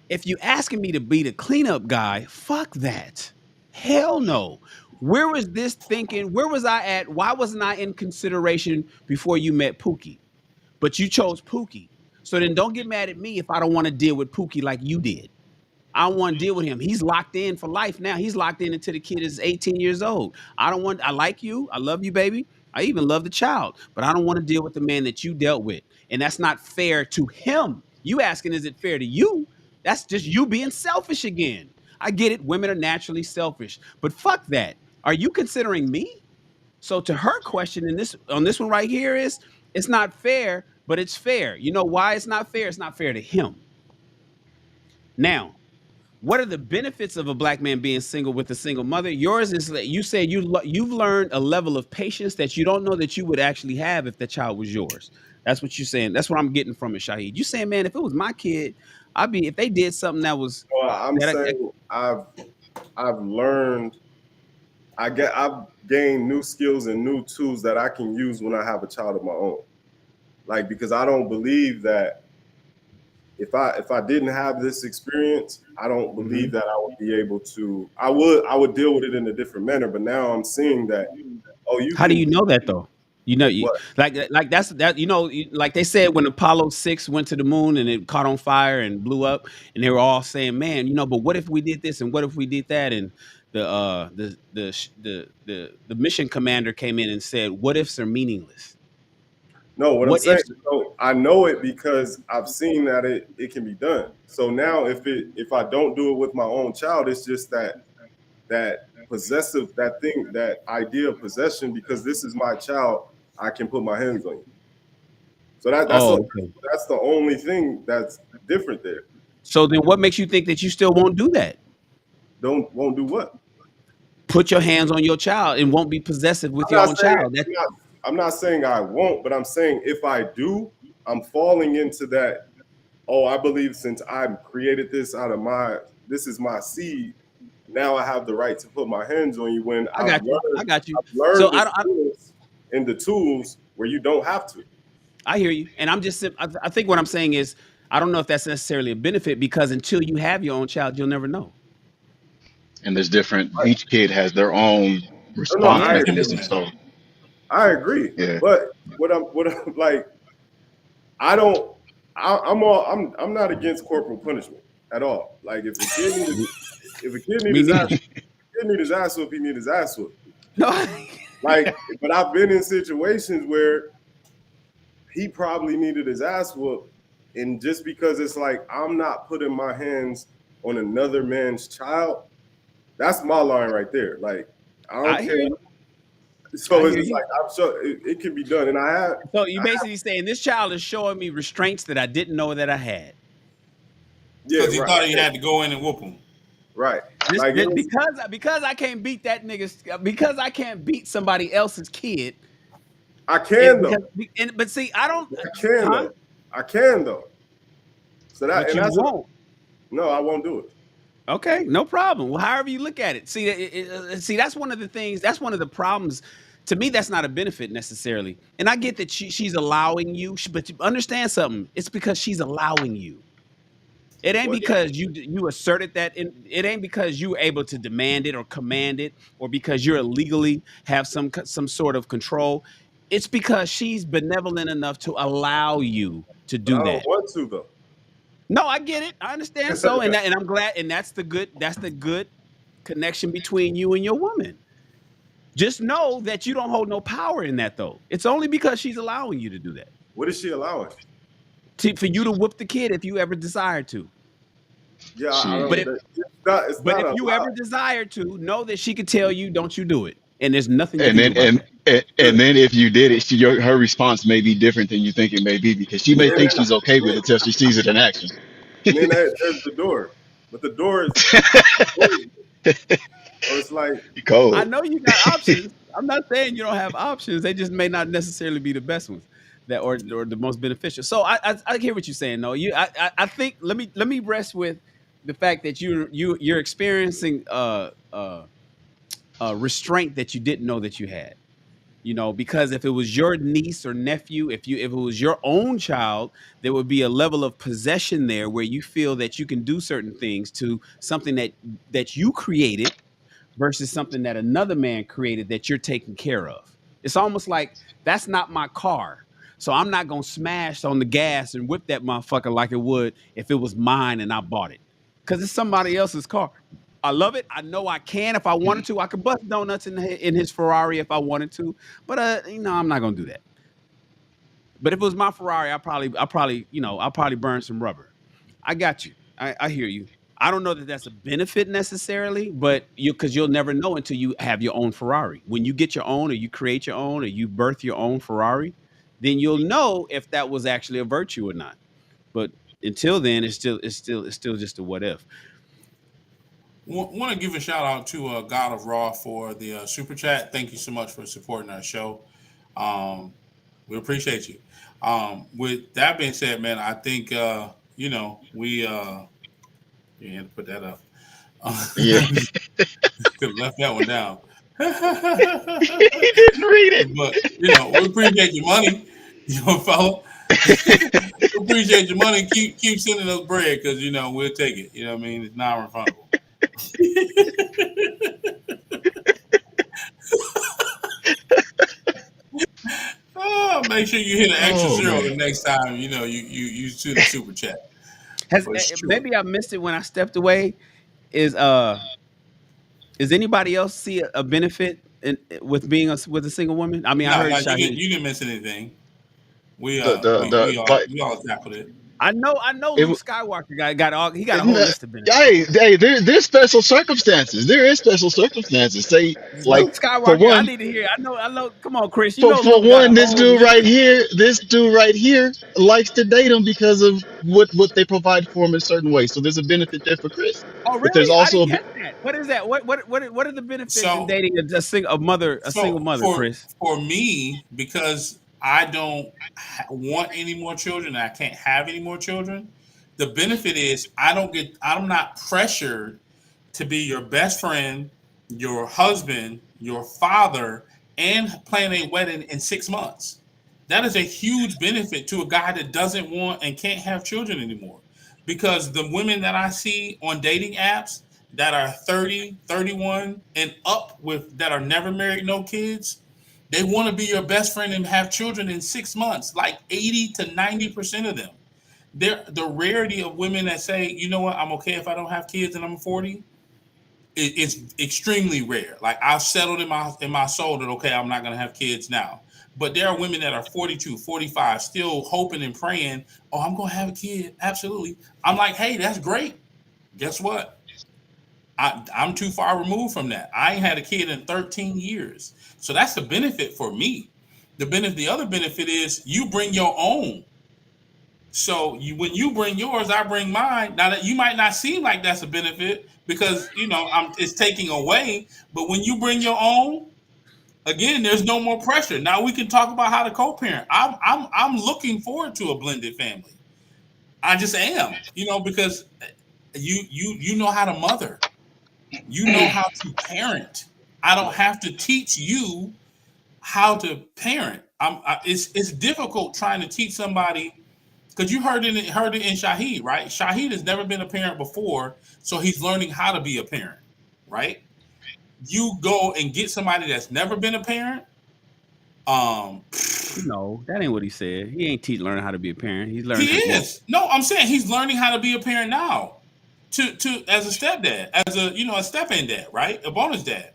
if you asking me to be the cleanup guy, fuck that. Hell no. Where was this thinking? Where was I at? Why wasn't I in consideration before you met Pookie? But you chose Pookie. So then don't get mad at me if I don't want to deal with Pookie like you did. I don't want to deal with him. He's locked in for life now. He's locked in until the kid is 18 years old. I like you. I love you, baby. I even love the child, but I don't want to deal with the man that you dealt with. And that's not fair to him. You asking, is it fair to you? That's just you being selfish again. I get it. Women are naturally selfish, but fuck that. Are you considering me? So to her question in this on this one right here is it's not fair, but it's fair. You know why it's not fair? It's not fair to him. Now, what are the benefits of a black man being single with a single mother? Yours is that you say you've learned a level of patience that you don't know that you would actually have if the child was yours. That's what you're saying. That's what I'm getting from it, Shahid. You saying, man, if it was my kid, I'd be if they did something that was Well, I'm that saying I've learned I've gained new skills and new tools that I can use when I have a child of my own. Like because I don't believe that if I didn't have this experience, I don't believe that I would be able to. I would deal with it in a different manner. But now I'm seeing that you how do can you know that though? You know, what like that's that. You know, like they said when Apollo 6 went to the moon and it caught on fire and blew up, and they were all saying, "Man, you know, but what if we did this and what if we did that?" And the mission commander came in and said, "What ifs are meaningless. no, what I'm What saying, ifs?" I know it because I've seen that it can be done. So now if I don't do it with my own child, it's just that possessive that thing that idea of possession because this is my child, I can put my hands on you. So Oh, okay. that's the only thing that's different there. So then, what makes you think that you still won't do that? Don't won't do what? put your hands on your child and won't be possessive with I'm your not own saying child. That I'm not saying I won't, but I'm saying if I do, I'm falling into that. Oh, I believe since I created this out of this is my seed. Now I have the right to put my hands on you when I got you. I got you. I've So learned the skills and the tools where you don't have to. I hear you, and I'm just. I think what I'm saying is, I don't know if that's necessarily a benefit because until you have your own child, you'll never know. And there's different. Right? Each kid has their own No, no, response Yeah, mechanism. So I agree. yeah, But what I'm like, I don't. I'm not against corporal punishment at all. Like if a kid need me his ass, neither. kid need his ass whooped, he need his ass whooped. No, Like, but I've been in situations where he probably needed his ass whooped, and just because it's like I'm not putting my hands on another man's child, that's my line right there. Like, I don't I care. hear you. So I it's hear just you. like I'm sure it can be done, and So you basically saying this child is showing me restraints that I didn't know that I had. yeah, Because he right, thought he had to go in and whoop him. right. This, Like it was, because I can't beat that nigga's because I can't beat somebody else's kid. I And can though, but see, I don't, I can huh? though, I can though. So But and you that's what won't. no, I won't do it. Okay, no problem. Well, however you look at it, see, see, that's one of the things. That's one of the problems. To me, that's not a benefit necessarily. And I get that she's allowing you, but you understand something. It's because she's allowing you. It ain't Well, because you asserted that. It ain't because you were able to demand it or command it, or because you're illegally have some sort of control. It's because she's benevolent enough to allow you to but I do don't that. want to though. No, I get it. I understand. So, and I'm glad, and that's the good connection between you and your woman. Just know that you don't hold no power in that though. It's only because she's allowing you to do that. What is she allowing? For you to whoop the kid if you ever desire to. Yeah, I But don't. shit. if It's but not if a you ever desire to, know that she could tell you, don't you do it. And there's nothing you And can do then about that. and then if you did it, her response may be different than you think it may be because she may and think then, she's okay with it till she sees it in action. and then there's the door, but the door is closed. So it's like, I Cold. know you got options. I'm not saying you don't have options. They just may not necessarily be the best ones that or the most beneficial. So I hear what you're saying. No, I think let me rest with the fact that you're experiencing restraint that you didn't know that you had. Because if it was your niece or nephew, if it was your own child, there would be a level of possession there where you feel that you can do certain things to something that you created versus something that another man created that you're taking care of. It's almost like that's not my car. So I'm not gonna smash on the gas and whip that motherfucker like it would if it was mine and I bought it. Cause it's somebody else's car. I love it. I know I can if I wanted to. I could bust donuts in his Ferrari if I wanted to. But I'm not gonna do that. But if it was my Ferrari, I'll probably burn some rubber. I got you. I hear you. I don't know that that's a benefit necessarily, but because you'll never know until you have your own Ferrari. When you get your own, or you create your own, or you birth your own Ferrari, then you'll know if that was actually a virtue or not. But until then, it's still just a what if. Want to give a shout out to God of Raw for the super chat. Thank you so much for supporting our show. Um, we appreciate you. With that being said, man, I think we you had to put that up. Yeah. Could have left that one down. He didn't read it. But we appreciate your money, fella. We appreciate your money. Keep sending us bread because we'll take it. You know what I mean? It's non-refundable. Make sure you hit an extra Oh zero man. the next time. You send a super chat Has for sure. maybe I missed it when I stepped away? Is is anybody else see a benefit with being with a single woman? I mean, I No, heard no, Shaheen. you didn't miss anything. We The like we all tackled it. I know it. Luke Skywalker got all he got a whole No, list of benefits. hey, there's special circumstances. There is special circumstances. Say, like, Luke for Skywalker, I one, need to hear. I know. Come on, Chris. You for know for Luke got a one, whole list of. this dude right here likes to date him because of what they provide for him in certain ways. So there's a benefit there for Chris. Oh, But there's really? I also didn't a catch that. What is that? What are the benefits in So dating a single mother, for Chris? me, because I don't want any more children, and I can't have any more children. The benefit is I'm not pressured to be your best friend, your husband, your father, and plan a wedding in 6 months. That is a huge benefit to a guy that doesn't want and can't have children anymore. Because the women that I see on dating apps that are 30, 31, and up with that are never married, no kids, they want to be your best friend and have children in 6 months, like 80 to 90% of them. The rarity of women that say, you know what, I'm okay if I don't have kids and I'm 40, it's extremely rare. Like I've settled in my soul that okay, I'm not gonna have kids now. But there are women that are 42, 45, still hoping and praying, oh, I'm gonna have a kid. Absolutely. I'm like, hey, that's great. Guess what? I'm too far removed from that. I ain't had a kid in 13 years. So that's the benefit for me. The other benefit is you bring your own. So when you bring yours, I bring mine. Now that you might not seem like that's a benefit because it's taking away. But when you bring your own, again, there's no more pressure. Now we can talk about how to co-parent. I'm looking forward to a blended family. I just am, because you know how to mother. You know how to parent. I don't have to teach you how to parent. It's difficult trying to teach somebody because you heard it in Shahid, right? Shahid has never been a parent before, so he's learning how to be a parent, right? You go and get somebody that's never been a parent. No, that ain't what he said. He ain't learning how to be a parent. He's learning. He is. No, I'm saying he's learning how to be a parent now. To as a stepdad, as a step-in dad, right? A bonus dad.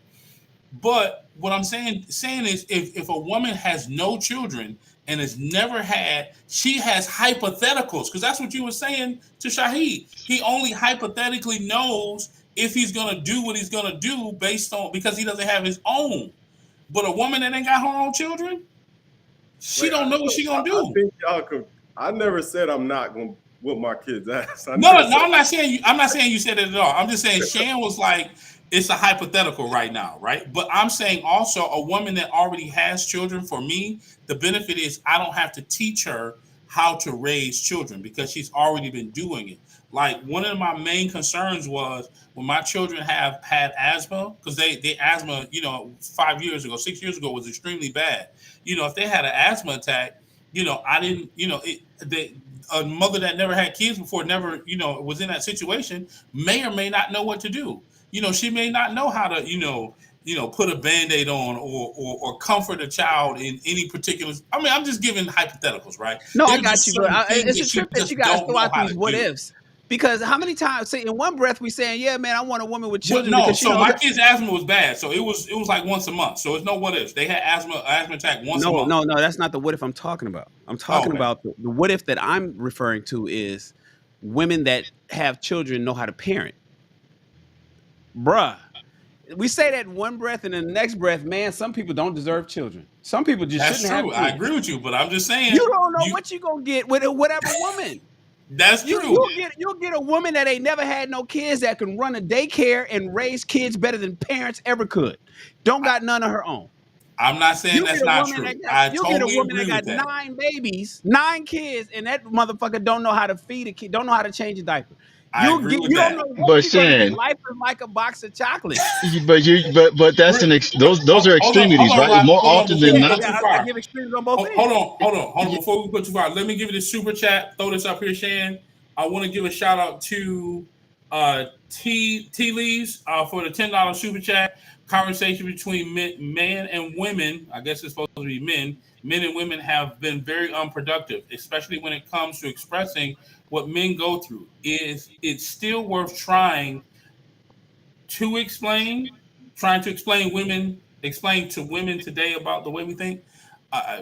But what I'm saying is if a woman has no children and has never had, she has hypotheticals, because that's what you were saying to Shahid. He only hypothetically knows if he's gonna do what he's gonna do based on because he doesn't have his own. But a woman that ain't got her own children, she don't know what she gonna do. I think y'all could. I never said I'm not gonna whoop my kid's ass. No, I'm not saying you said it at all. I'm just saying Shan was like, it's a hypothetical right now, right? But I'm saying also a woman that already has children, for me, the benefit is I don't have to teach her how to raise children because she's already been doing it. Like one of my main concerns was when my children have had asthma, because they asthma, 5 years ago, 6 years ago was extremely bad. If they had an asthma attack, I didn't, a mother that never had kids before, never, was in that situation, may or may not know what to do. She may not know how to, put a Band-Aid on or comfort a child in any particular. I mean, I'm just giving hypotheticals, right? No, I got you, but it's a trip that you guys throw out these what ifs. Because how many times, say in one breath we saying, yeah, man, I want a woman with children. No, so my kid's asthma was bad, so it was like once a month. So it's no what ifs. They had asthma attack once a month. No, that's not the what if I'm talking about. I'm talking about the what if that I'm referring to is women that have children know how to parent. Bruh. We say that in one breath, and in the next breath, man, some people don't deserve children. Some people just shouldn't have children. I agree with you, but I'm just saying you don't know what you gonna get with whatever woman. That's true. You'll get a woman that ain't never had no kids that can run a daycare and raise kids better than parents ever could. Don't got none of her own. I'm not saying that's not true. I totally agree with that. You get a woman that got 9 babies, 9 kids, and that motherfucker don't know how to feed a kid, don't know how to change a diaper. You don't know what you're gonna get. Life is like a box of chocolates. But that's those are extremities, right? More often than not. I give extremes on both ends. Hold on. Before we go too far, let me give you the super chat. Throw this up here, Shan. I want to give a shout out to T Leaves for the $10 super chat. Conversation between men and women. I guess it's supposed to be men. Men and women have been very unproductive, especially when it comes to expressing what men go through. It's still worth trying to explain to women today about the way we think?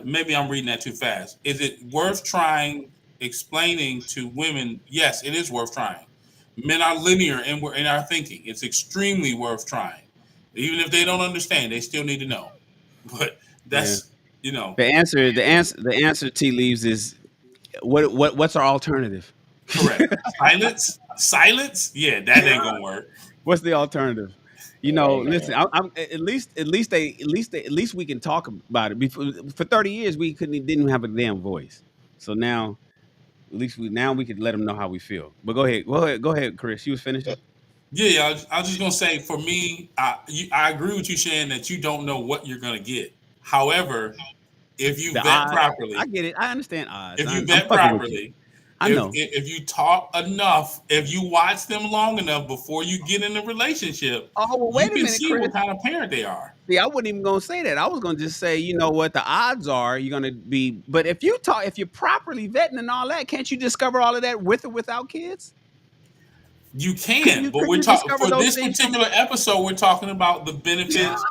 Maybe I'm reading that too fast. Is it worth trying explaining to women? Yes, it is worth trying. Men are linear in our thinking. It's extremely worth trying. Even if they don't understand, they still need to know. But that's the answer T Leaves is what's our alternative? Correct. Silence? Yeah, that ain't gonna work. What's the alternative? You know, listen, Amen. I'm at least we can talk about it. Before for 30 years, we didn't have a damn voice. So now, at least we could let them know how we feel. But go ahead, Chris. You was finishing. Yeah, I was just gonna say for me, I agree with you, Shan, that you don't know what you're gonna get. However, if you The vet odds, I properly, get it. I understand odds. if you I'm vet fucking with you. properly, I know. if you talk enough, if you watch them long enough before you get in a relationship, Oh well, you wait a can minute, see Chris. what kind of parent they are. See, I wasn't even gonna say that. I was gonna just say, you know what, the odds are you're gonna be. But if you're properly vetting and all that, can't you discover all of that with or without kids? You can, but Couldn't we're you talking discover for those this things from? particular episode. We're talking about the benefits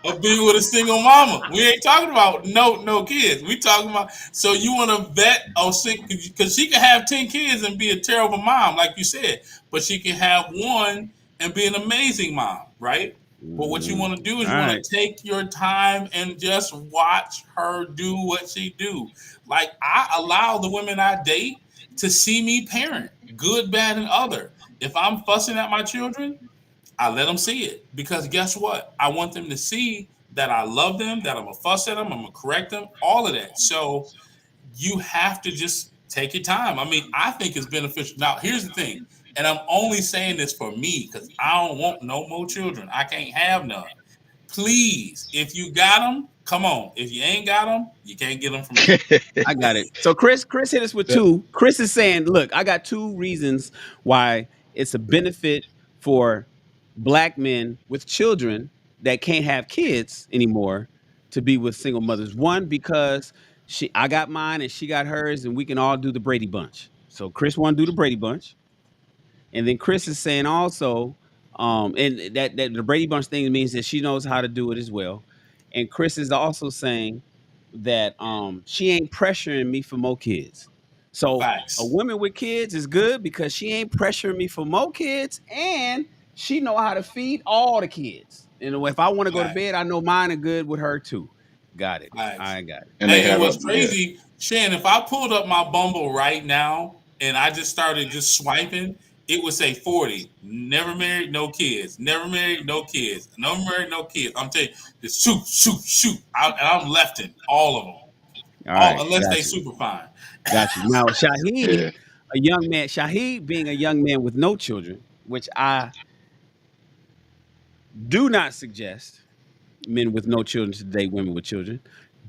of being with a single mama. We ain't talking about no kids. We talking about so you want to vet because she can have 10 kids and be a terrible mom, like you said, but she can have one and be an amazing mom, right? But what you Mhm. want to do is All you want right. to take your time and just watch her do what she do. Like I allow the women I date to see me parent, good, bad, and other. If I'm fussing at my children, I let them see it because guess what? I want them to see that I love them, that I'm gonna fuss at them, I'm gonna correct them, all of that. So you have to just take your time. I mean, I think it's beneficial. Now, here's the thing, and I'm only saying this for me because I don't want no more children. I can't have none. Please, if you got them, come on. If you ain't got them, you can't get them from me. I got it. So Chris hit us with two. Chris is saying, look, I got two reasons why it's a benefit for black men with children that can't have kids anymore to be with single mothers. One, because I got mine and she got hers, and we can all do the Brady Bunch. So Chris want to do the Brady Bunch. And then Chris is saying also, and that the Brady Bunch thing means that she knows how to do it as well. And Chris is also saying that she ain't pressuring me for more kids. So a Facts. woman with kids is good because she ain't pressuring me for more kids, and she know how to feed all the kids. And if I want to go to Facts. bed, I know mine are good with her too. Got it. Facts. I got it. And they Hey, and have a what's yeah. crazy, Shan, if I pulled up my Bumble right now and I just started just swiping, it would say 40. Never married, no kids. Never married, no kids. Never married, no kids. I'm telling you, just shoot, shoot, shoot. And I'm lefting all of them. All All right. unless they Got you. super fine. Got you. Now, Shaheed, Yeah. a young man, Shaheed being a young man with no children, which I do not suggest men with no children to date women with children.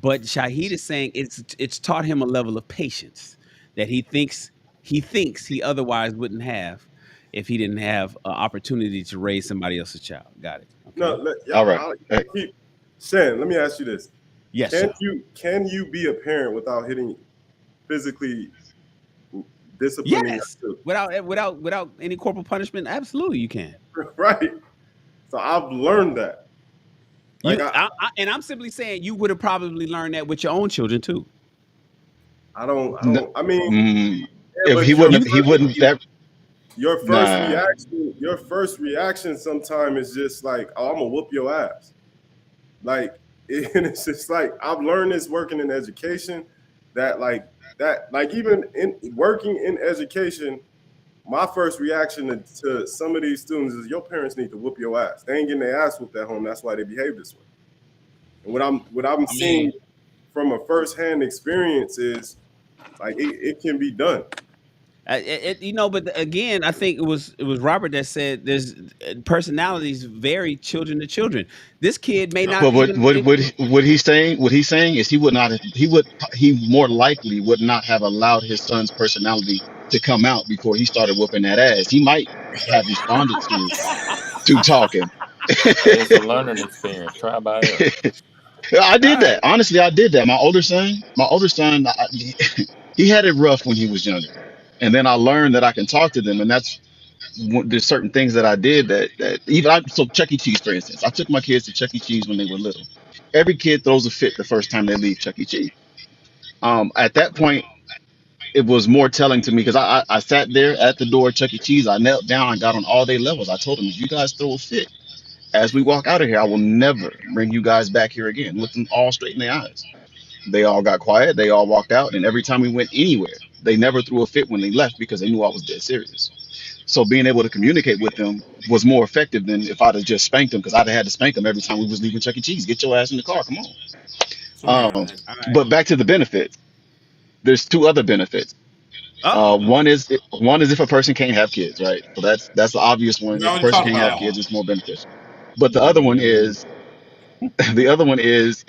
But Shaheed is saying it's taught him a level of patience that he thinks he otherwise wouldn't have if he didn't have an opportunity to raise somebody else's child. Got it. No, Okay. All right. I'll keep Shan, let me ask you this. Yes, sir. Can you be a parent without hitting physically disciplining Yes. your Without any corporal punishment, absolutely you can. children? Right. So I've learned that. Like And I'm simply saying you would have probably learned that with your own children too. No, I mean, yeah, if but he You wouldn't, he wouldn't. That nah. your first reaction sometime is just like, oh, I'm gonna whoop your ass. Like, and it's just like I've learned this working in education that like even in working in education, my first reaction to some of these students is your parents need to whoop your ass. They ain't getting their ass whooped at home. That's why they behave this way. And what I'm I seeing mean, from a firsthand experience is like it can be done. but again, I think it was Robert that said there's personalities vary children to children. This kid may not But even. what he's saying is he more likely would not have allowed his son's personality to come out before he started whooping that ass. He might have responded to talking. Hey, it's a learning experience. Try by ear. I All did that. right. Honestly, I did that. My older son, he had it rough when he was younger, and then I learned that I can talk to them, and there's certain things that I did that even so Chuck E. Cheese, for instance, I took my kids to Chuck E. Cheese when they were little. Every kid throws a fit the first time they leave Chuck E. Cheese. At that point, it was more telling to me because I sat there at the door of Chuck E. Cheese. I knelt down, I got on all day levels. I told them, if you guys throw a fit as we walk out of here, I will never bring you guys back here again. Look them all straight in the eyes. They all got quiet. They all walked out, and every time we went anywhere, they never threw a fit when they left because they knew I was dead serious. So being able to communicate with them was more effective than if I'd have just spanked them, because I'd have had to spank them every time we was leaving Chuck E. Cheese. Get your ass in the car, come on. Somebody got that. All right. But back to the benefits. There's two other benefits. Uh-oh. One is if a person can't have kids, right? So that's the obvious We one. If a already person talked can't about have that kids, one. it's more beneficial. But the other one is the other one is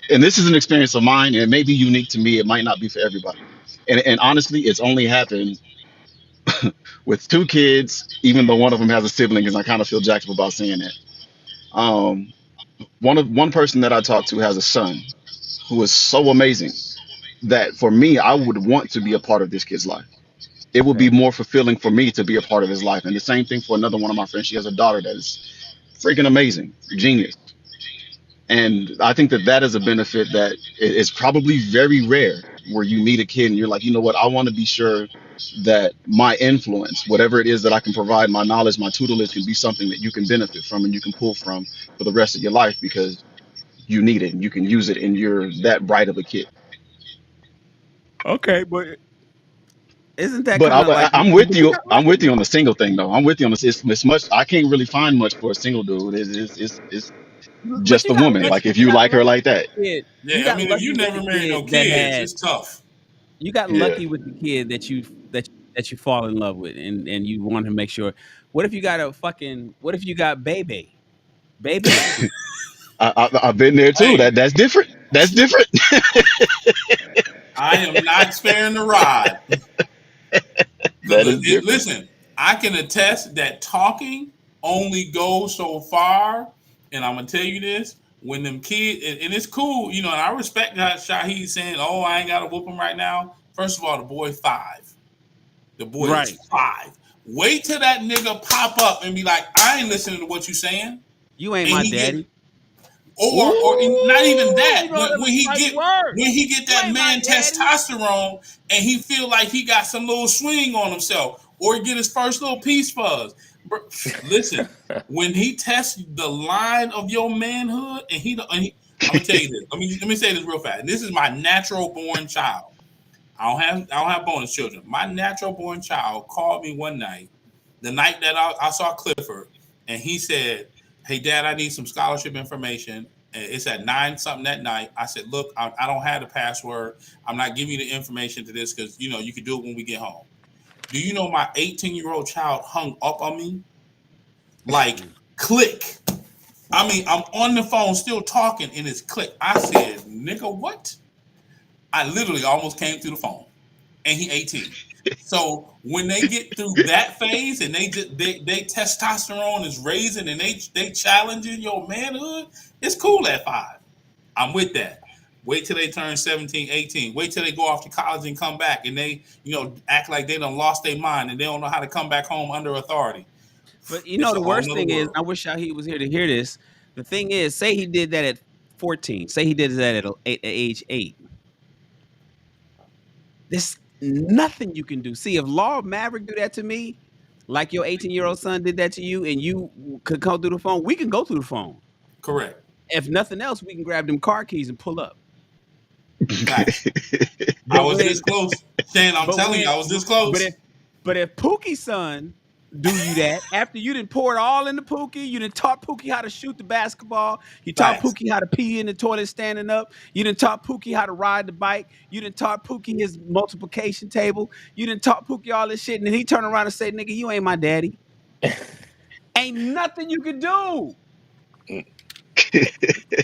and this is an experience of mine, and it may be unique to me. It might not be for everybody. And honestly, it's only happened with two kids, even though one of them has a sibling, and I kind of feel jacked up about saying that. Um, one person that I talked to has a son who is so amazing that for me, I would want to be a part of this kid's life. It would be Okay. more fulfilling for me to be a part of his life. And the same thing for another one of my friends. She has a daughter that is freaking amazing, genius. And I think that that is a benefit that is probably very rare, where you meet a kid and you're like, you know what, I want to be sure that my influence, whatever it is that I can provide, my knowledge, my tutelage, can be something that you can benefit from and you can pull from for the rest of your life, because you need it and you can use it and you're that bright of a kid. Okay, but isn't that But kind of like I'm with but you you. got I'm with lucky? you on the single thing, though. I'm with you on this. It's much. I can't really find much for a single dude. It's But just you the got woman. lucky. Like if You you got like her lucky like with that, the kid. You Yeah, I got mean, if you lucky with never the married no kid that kids, had. it's tough. You got yeah. lucky with the kid that you fall in love with, and you want to make sure. What if you got a fucking? What if you got baby? Baby is cool. I've been there too. Hey, That's different. That's different. I am not sparing the rod. That is different. Listen, I can attest that talking only goes so far, and I'm gonna tell you this: when them kids, and it's cool, you know, and I respect that Shahid saying, "Oh, I ain't got to whoop him right now." First of all, the boy 5. The boy is Right. 5. Wait till that nigga pop up and be like, "I ain't listening to what you saying," You ain't and my he get daddy. or not even Ooh, that you know them fighting words. when he get You that ain't my man daddy. testosterone and he feel like he got some little swing on himself or he get his first little piece fuzz. Listen, when he tests the line of your manhood I'm gonna tell you this. Let me say this real fast. And this is my natural born child. I don't have bonus children. My natural born child called me one night, the night that I saw Clifford, and he said, "Hey, Dad, I need some scholarship information." And it's at 9 something that night. I said, "Look, I don't have the password. I'm not giving you the information to this because you know you can do it when we get home." Do you know my 18-year-old child hung up on me like click? I mean, I'm on the phone still talking, and it's click. I said, "Nigga, what?" I literally almost came through the phone, and he 18. So when they get through that phase and they testosterone is raising and they challenging your manhood, it's cool at 5. I'm with that. Wait till they turn 17, 18. Wait till they go off to college and come back and they, you know, act like they done lost their mind and they don't know how to come back home under authority. But you It's know a the whole worst nother thing is, world. I wish he was here to hear this. The thing is, say he did that at 14. Say he did that at age 8. There's nothing you can do. See, if Law Maverick do that to me, like your 18-year-old son did that to you, and you could come through the phone, we can go through the phone. Correct. If nothing else, we can grab them car keys and pull up. Facts. I But was this when, close. Shane, I'm but telling you, when, I was this but close. if Pookie's son do you that after you didn't pour it all into Pookie, you didn't taught Pookie how to shoot the basketball, you taught Facts. Pookie how to pee in the toilet standing up, you didn't taught Pookie how to ride the bike, you didn't taught Pookie his multiplication table, you didn't taught Pookie all this shit, and then he turned around and said, "Nigga, you ain't my daddy." Ain't nothing you can do.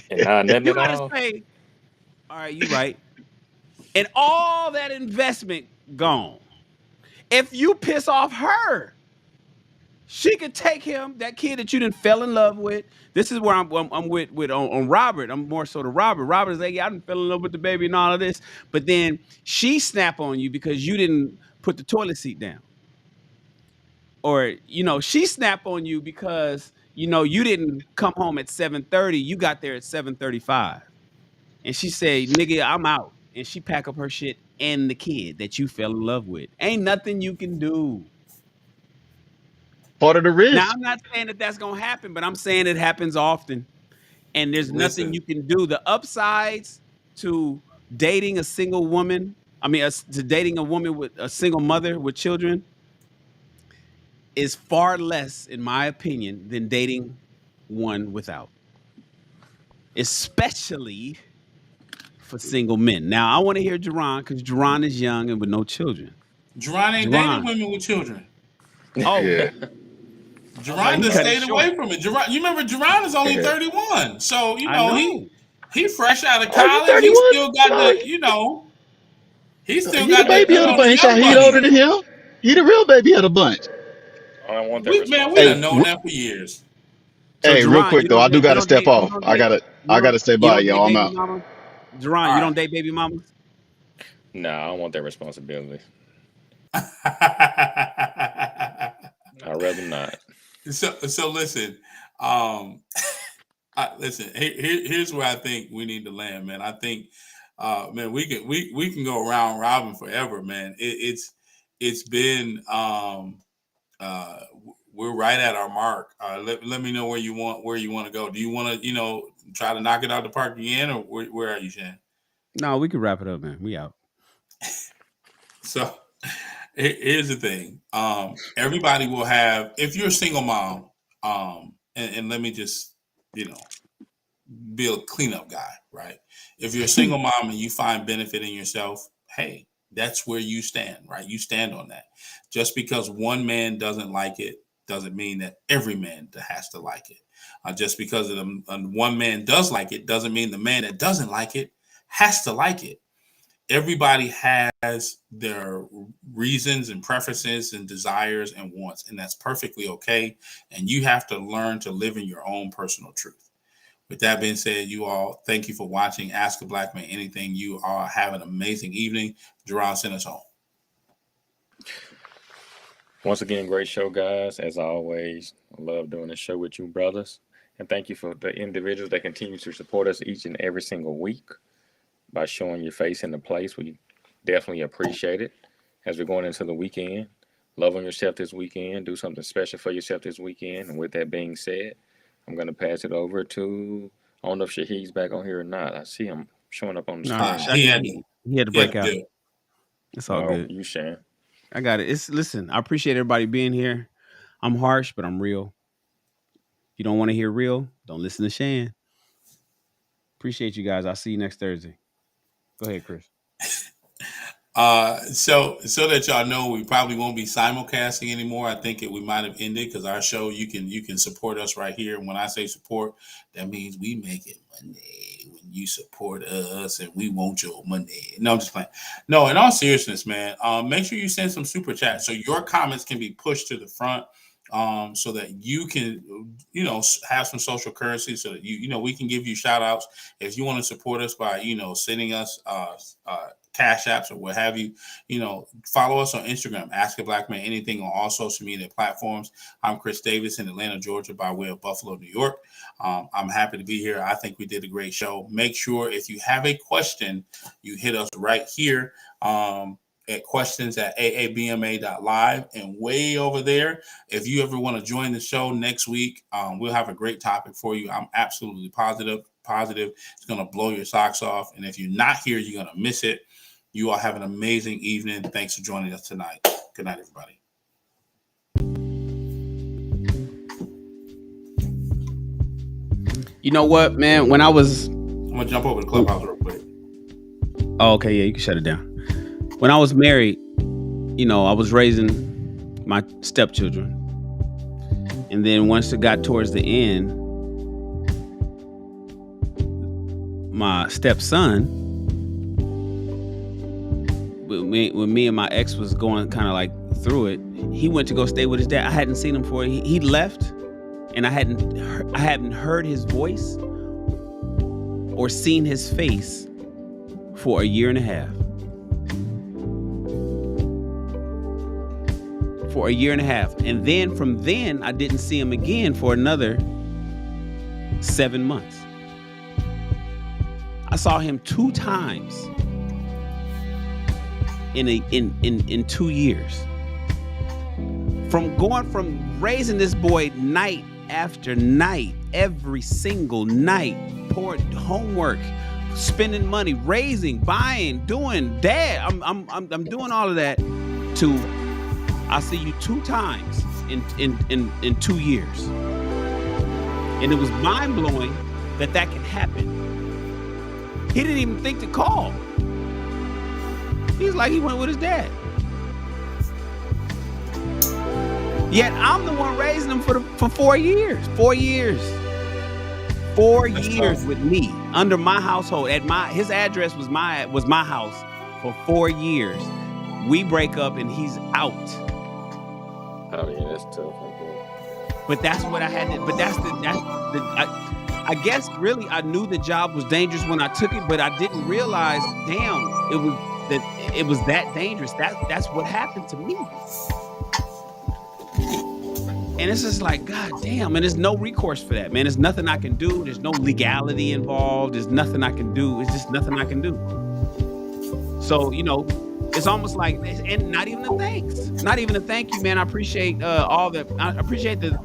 And not nothing You at gotta all. say, "All right, you right," and all that investment gone. If you piss off her, she could take him, that kid that you didn't fell in love with. This is where I'm with on Robert. I'm more so to Robert. Robert is like, yeah, I didn't fell in love with the baby and all of this. But then she snap on you because you didn't put the toilet seat down. Or, she snap on you because, you didn't come home at 7:30. You got there at 7:35. And she said, "Nigga, I'm out." And she pack up her shit and the kid that you fell in love with. Ain't nothing you can do. Part of the Now, risk. I'm not saying that that's going to happen, but I'm saying it happens often. And there's nothing Listen, you can do. The upsides to dating a single woman, to dating a woman with a single mother with children, is far less, in my opinion, than dating one without, especially for single men. Now, I want to hear Jerron because Jerron is young and with no children. Jerron ain't dating Jerron. women with children. Oh, Yeah. Jerron he just cut it stayed short. away from it. Jerron, you remember Jerron is only Yeah. 31, so I know. he fresh out of Oh, you college. He 31? still got No, he still he the got baby of the the bunch. young He older money. than him. He the real baby of the bunch. I don't want that We Hey, done known responsibility. that for years. So, hey, real Jerron, quick though, I do you gotta don't step date, off. I gotta stay you by don't date y'all. I'm baby out. mamas. Jerron, All you right. don't date baby mamas. No, I don't want that responsibility. I'd rather not. So listen, listen. Here's where I think we need to land, man. I think, man, we can go round robin forever, man. It's been we're right at our mark. Let me know where you want to go. Do you want to try to knock it out the park again, or where are you, Shan? No, we can wrap it up, man. We out. So here's the thing. Everybody will have, if you're a single mom, and let me just, be a cleanup guy, right? If you're a single mom and you find benefit in yourself, hey, that's where you stand, right? You stand on that. Just because one man doesn't like it doesn't mean that every man has to like it. Just because one man does like it doesn't mean the man that doesn't like it has to like it. Everybody has their reasons and preferences and desires and wants, and that's perfectly okay. And you have to learn to live in your own personal truth. With that being said, you all, thank you for watching Ask a Black Man Anything. You all have an amazing evening. Jerron, send us home. Once again, great show, guys. As always, I love doing this show with you, brothers. And thank you for the individuals that continue to support us each and every single week by showing your face in the place. We definitely appreciate it. As we're going into the weekend, love on yourself this weekend. Do something special for yourself this weekend. And with that being said, I'm going to pass it over to, I don't know if Shahid's back on here or not. I see him showing up on the No, screen. He had he had to break out. do. It's all Oh, good. you, Shan. I got it. Listen, I appreciate everybody being here. I'm harsh, but I'm real. If you don't want to hear real, don't listen to Shan. Appreciate you guys. I'll see you next Thursday. Go ahead, Chris. So that y'all know, we probably won't be simulcasting anymore. I think we might have ended because our show, you can support us right here. And when I say support, that means we making money when you support us, and we want your money. No, I'm just playing. No, in all seriousness, man, make sure you send some super chats so your comments can be pushed to the front. So that you can, have some social currency, so that we can give you shout outs. If you want to support us by, sending us cash apps or what have you, follow us on Instagram, Ask a Black Man Anything, on all social media platforms. I'm Chris Davis in Atlanta, Georgia, by way of Buffalo, New York. I'm happy to be here. I think we did a great show. Make sure if you have a question, you hit us right here. At questions@aabma.live, and way over there, if you ever want to join the show next week, we'll have a great topic for you. I'm absolutely positive it's going to blow your socks off, and if you're not here, you're going to miss it. You all have an amazing evening. Thanks for joining us tonight. Good night, everybody. You know what, man? When I'm gonna jump over to Clubhouse real quick. Oh, okay, yeah, you can shut it down. When I was married, I was raising my stepchildren. And then once it got towards the end, my stepson, when me and my ex was going kind of like through it, he went to go stay with his dad. I hadn't seen him for he left, and I hadn't heard his voice or seen his face for a year and a half. For a year and a half. And then from then, I didn't see him again for another 7 months. I saw him 2 times in 2 years. From raising this boy night after night, every single night, poured homework, spending money, raising, buying, doing, dad, I'm doing all of that, to I see you 2 times in 2 years. And it was mind blowing that can happen. He didn't even think to call. He's like, he went with his dad. Yet I'm the one raising him for 4 years. 4 years. 4 years with me under my household. His address was my house for 4 years. We break up and he's out. Oh yeah, that's tough. Okay. But that's what I had to. But I guess really I knew the job was dangerous when I took it, but I didn't realize, damn, it was that dangerous. That's what happened to me. And it's just like, God damn, and there's no recourse for that, man. There's nothing I can do. There's no legality involved. There's nothing I can do. It's just nothing I can do. So, it's almost like, and not even a thanks. Not even a thank you, man. I appreciate I appreciate the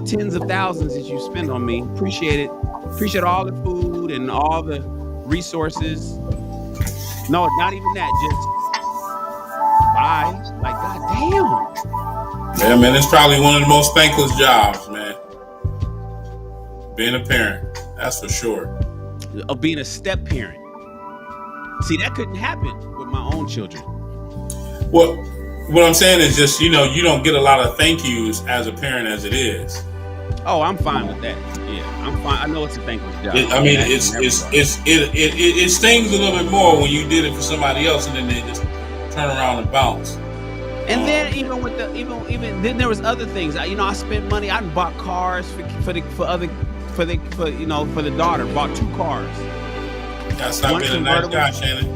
tens of thousands that you spend on me. Appreciate it. Appreciate all the food and all the resources. No, not even that. Just bye. Like, God damn. Yeah, man, it's probably one of the most thankless jobs, man. Being a parent, that's for sure. Of being a step parent. See, that couldn't happen with my own children. Well, what I'm saying is just, you don't get a lot of thank yous as a parent as it is. Oh, I'm fine with that. Yeah, I'm fine. I know it's a thankless job. It stings a little bit more when you did it for somebody else and then they just turn around and bounce. And then even with then there was other things. I spent money. I bought cars for the daughter. Bought 2 cars. Gotta stop being a nice guy, Shannon.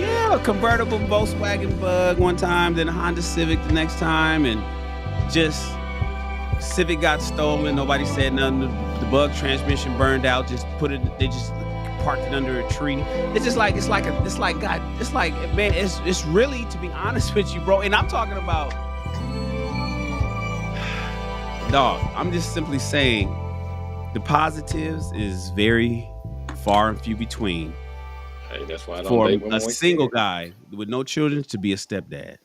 Yeah, a convertible Volkswagen Bug one time, then a Honda Civic the next time, and just Civic got stolen. Nobody said nothing. The Bug transmission burned out. They just parked it under a tree. It's like God. It's like, man, it's really, to be honest with you, bro. And I'm talking about, dog. I'm just simply saying, the positives is very far and few between. Hey, that's why I don't for date women a single guy with no children to be a stepdad.